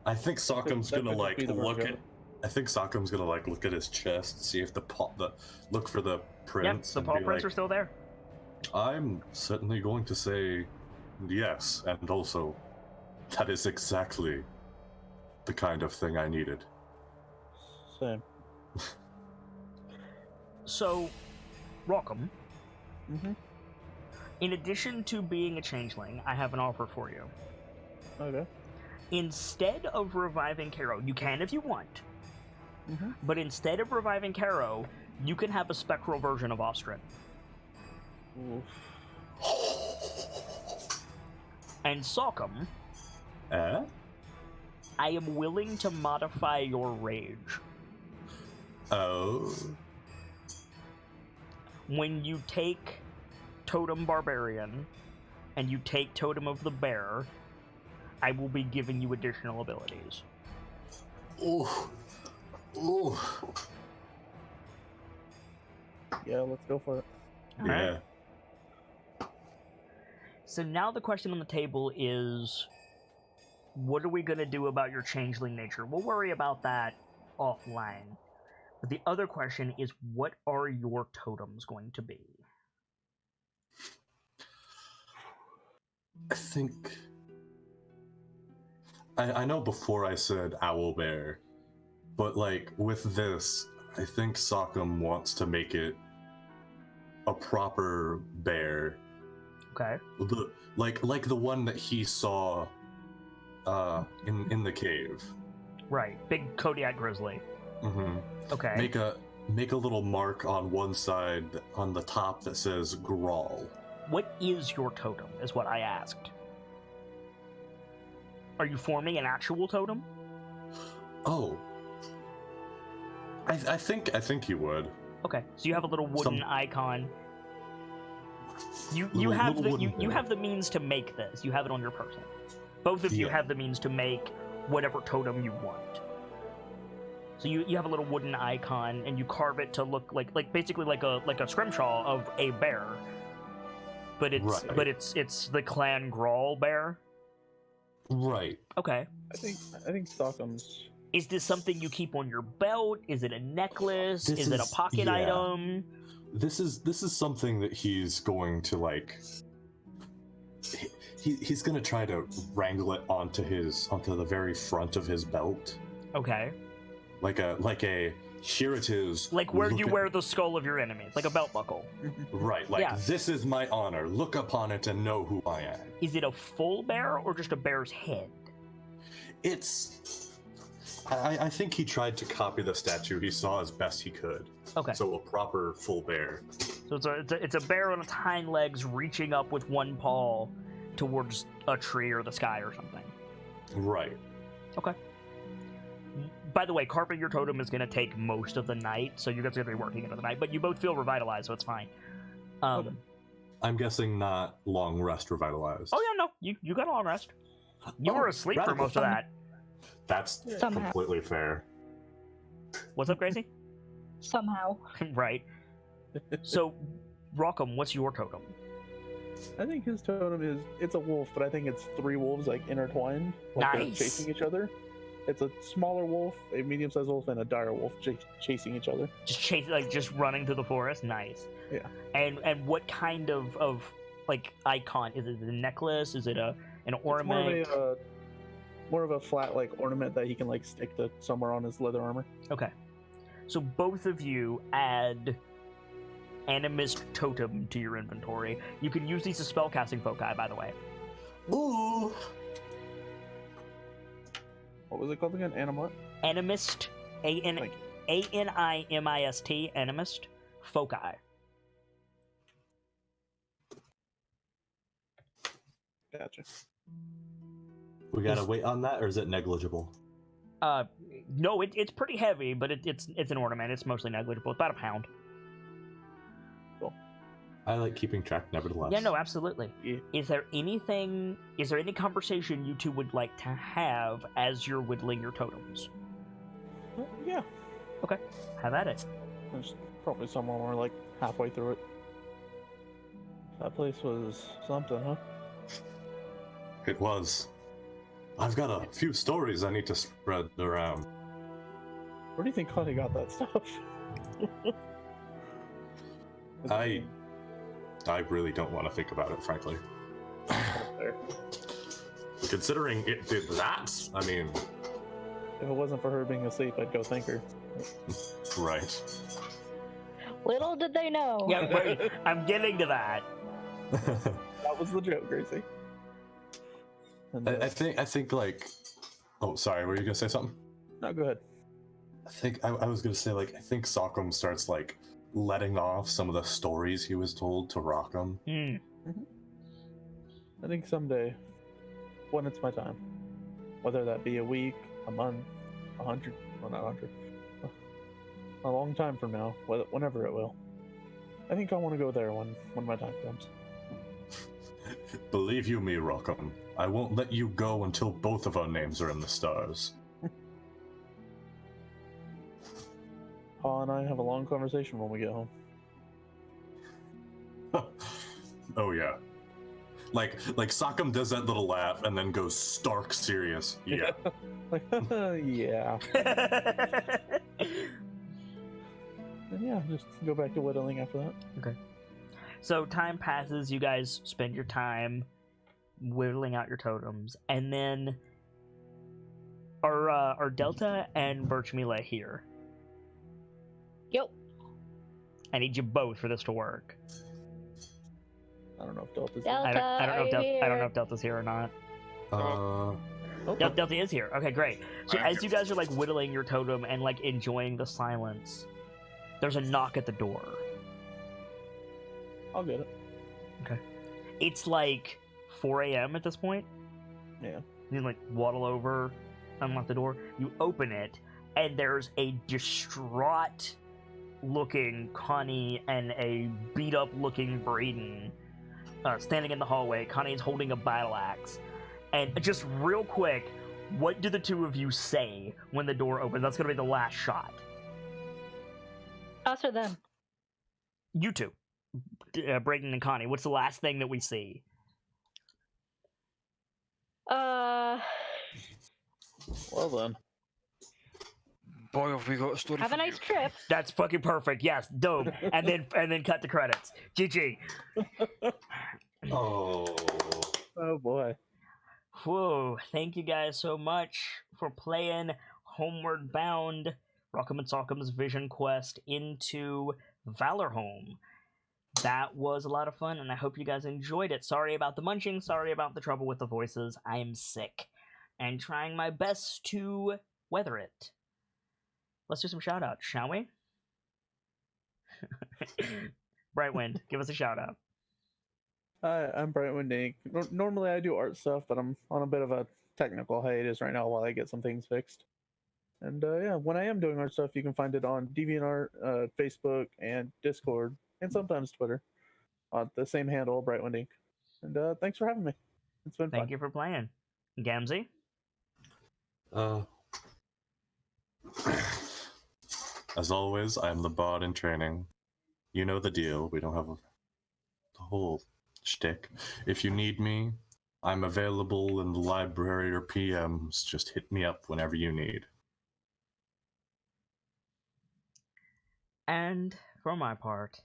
I think Sockham's That gonna could like be the look version. at. I think Sockham's gonna like look at his chest, see if the look for the Yep, prints. the and paw be prints like, are still there. I'm certainly going to say yes, and also that is exactly the kind of thing I needed. Same. So, Rockham, Mm-hmm. in addition to being a changeling, I have an offer for you. Okay. Instead of reviving Caro, you can if you want, Mm-hmm. but instead of reviving Caro, you can have a spectral version of Ostrin. And Salkham, Eh? I am willing to modify your rage. Oh. When you take Totem Barbarian and you take Totem of the Bear, I will be giving you additional abilities. Ooh. Ooh. Yeah, let's go for it. All Yeah. right? So now the question on the table is, what are we going to do about your changeling nature? We'll worry about that offline. But the other question is, what are your totems going to be? I think. I know before I said owlbear, but like with this, I think Sockham wants to make it a proper bear. Okay. Like the one that he saw in the cave. Right. Big Kodiak Grizzly. Mm-hmm. Okay. Make a little mark on one side on the top that says Grawl. What is your totem, is what I asked. Are you forming an actual totem? Oh. I think you would. Okay, so you have a little wooden icon. You Little have wooden you bear. have the means to make this. You have it on your person. Both of you Yeah. have the means to make whatever totem you want. So you have a little wooden icon, and you carve it to look like basically like a scrimshaw of a bear, but it's the clan Grawl bear. Right. Okay. I think Stockham's. Is this something you keep on your belt? Is it a necklace? This Is it a is- pocket yeah. item? This is something that he's going to like. He's gonna try to wrangle it onto the very front of his belt, Okay. like a here it is. Like where look you at- wear the skull of your enemies, like a belt buckle. Right, like Yeah. this is my honor. Look upon it and know who I am. Is it a full bear or just a bear's head? It's. I think he tried to copy the statue he saw as best he could. Okay. So a proper full bear. So it's a bear on its hind legs reaching up with one paw towards a tree or the sky or something. Right. Okay. By the way, carving your totem is going to take most of the night, so you guys are going to be working into the night, but you both feel revitalized, so it's fine. Okay. I'm guessing not long rest revitalized. Oh yeah, no, you got a long rest. You Oh, were asleep for radical. most of that. That's Somehow. completely fair. What's up, Gracie? Somehow. Right. So, Rockham, what's your totem? I think his totem it's a wolf, but I think it's 3 wolves like intertwined, like they're Nice. chasing each other. It's a smaller wolf, a medium-sized wolf, and a dire wolf chasing each other. Just running through the forest. Nice. Yeah. And what kind of like icon is it? A necklace? Is it an ornament? It's more of a flat like ornament that he can like stick to somewhere on his leather armor. Okay. So both of you add Animist Totem to your inventory. You can use these as spellcasting foci, by the way. Ooh. What was it called again? Animat? Animist, Like- A-N-I-M-I-S-T, Animist, foci. Gotcha. We gotta wait on that, or is it negligible? No, it's pretty heavy, but it's an ornament. It's mostly negligible. It's about a pound. I like keeping track, nevertheless. Yeah, no, absolutely. Yeah. Is there any conversation you two would like to have as you're whittling your totems? Yeah. Have at it. There's probably somewhere more like halfway through it. That place was something, huh? It was. I've got a few stories I need to spread around. Where do you think Connie got that stuff? I really don't want to think about it, frankly. There. Considering it did that, I mean, If it wasn't for her being asleep, I'd go thank her. right. Little did they know. Yeah, wait, I'm getting to that. That was the joke, Gracie. And, I think like, oh, sorry, were you gonna say something? no, go ahead. I was gonna say, like, I think Sockham starts like letting off some of the stories he was told to Rockham. Hmm. I think someday, when it's my time, whether that be a week, a month, 100, well, not 100, a long time from now, whenever it will, I think I want to go there when my time comes. Believe you me, Rockham, I won't let you go until both of our names are in the stars. Paul and I have a long conversation when we get home. Oh yeah. Like Sockham does that little laugh and then goes stark serious. Yeah. Like, yeah. And yeah, just go back to whittling after that. So time passes, you guys spend your time whittling out your totems, and then are Delta and Birchmila here? Yep. I need you both for this to work. I don't know if Delta's Delta, I don't know if are you I don't know here? if Delta's here or not. Oh, Delta is here. Okay, great. So as you guys are like whittling your totem and like enjoying the silence, there's a knock at the door. I'll get it. It's like 4 a.m. at this point. Yeah. You like waddle over, unlock the door. You open it, and there's a distraught-looking Connie and a beat-up-looking Braden standing in the hallway. Connie's holding a battle axe, And just real quick, what do the two of you say when the door opens? That's going to be the last shot. Us or them? You two, Brayden and Connie, what's the last thing that we see? Well then. Boy, have we got a story Have for a nice you. trip. That's fucking perfect. Yes, dope. And then cut the credits. GG. Oh. Oh boy. Whoa, thank you guys so much for playing Homeward Bound, Rock'em and Sock'em's Vision Quest into Valorhome. That was a lot of fun, and I hope you guys enjoyed it. Sorry about the munching, sorry about the trouble with the voices. I am sick, and trying my best to weather it. Let's do some shout-outs, shall we? Brightwind, give us a shout-out. Hi, I'm Brightwind Inc. Normally I do art stuff, but I'm on a bit of a technical hiatus right now while I get some things fixed. And yeah, when I am doing art stuff, you can find it on DeviantArt, Facebook, and Discord, and sometimes Twitter. The same handle, Brightwind Inc. And thanks for having me. It's been fun. Thank you for playing. Gamzee? As always, I'm the bard in training. You know the deal. We don't have the whole shtick. If you need me, I'm available in the library or PMs. Just hit me up whenever you need. And for my part,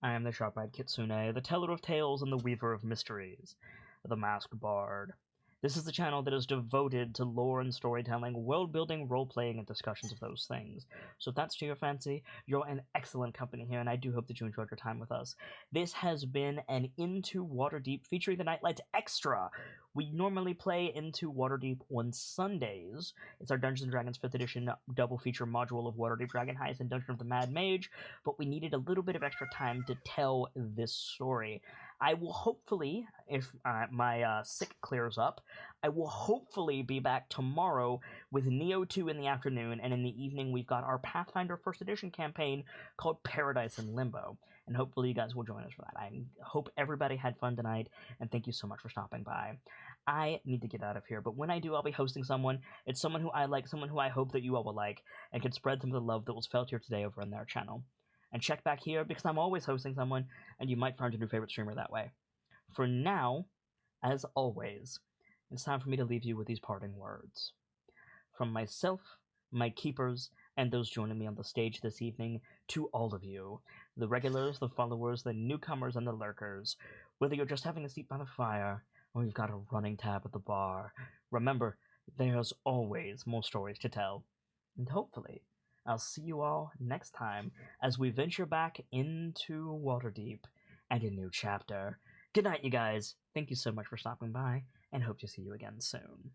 I am the sharp-eyed Kitsune, the teller of tales and the weaver of mysteries, the masked bard. This is the channel that is devoted to lore and storytelling, world-building, role-playing, and discussions of those things. So if that's to your fancy, you're in excellent company here, and I do hope that you enjoyed your time with us. This has been an Into Waterdeep featuring the KnightLites Extra. We normally play Into Waterdeep on Sundays. It's our Dungeons & Dragons 5th edition double feature module of Waterdeep Dragon Heist and Dungeon of the Mad Mage, but we needed a little bit of extra time to tell this story. I will hopefully, if my sick clears up, I will hopefully be back tomorrow with Neo 2 in the afternoon, and in the evening we've got our Pathfinder 1st edition campaign called Paradise in Limbo, and hopefully you guys will join us for that. I hope everybody had fun tonight, and thank you so much for stopping by. I need to get out of here, but when I do, I'll be hosting someone. It's someone who I like, someone who I hope that you all will like, and can spread some of the love that was felt here today over in their channel. And check back here, because I'm always hosting someone, and you might find a new favorite streamer that way. For now, as always, it's time for me to leave you with these parting words. From myself, my keepers, and those joining me on the stage this evening, to all of you, the regulars, the followers, the newcomers, and the lurkers, whether you're just having a seat by the fire, or you've got a running tab at the bar, remember, there's always more stories to tell. And hopefully, I'll see you all next time as we venture back into Waterdeep and a new chapter. Good night, you guys. Thank you so much for stopping by, and hope to see you again soon.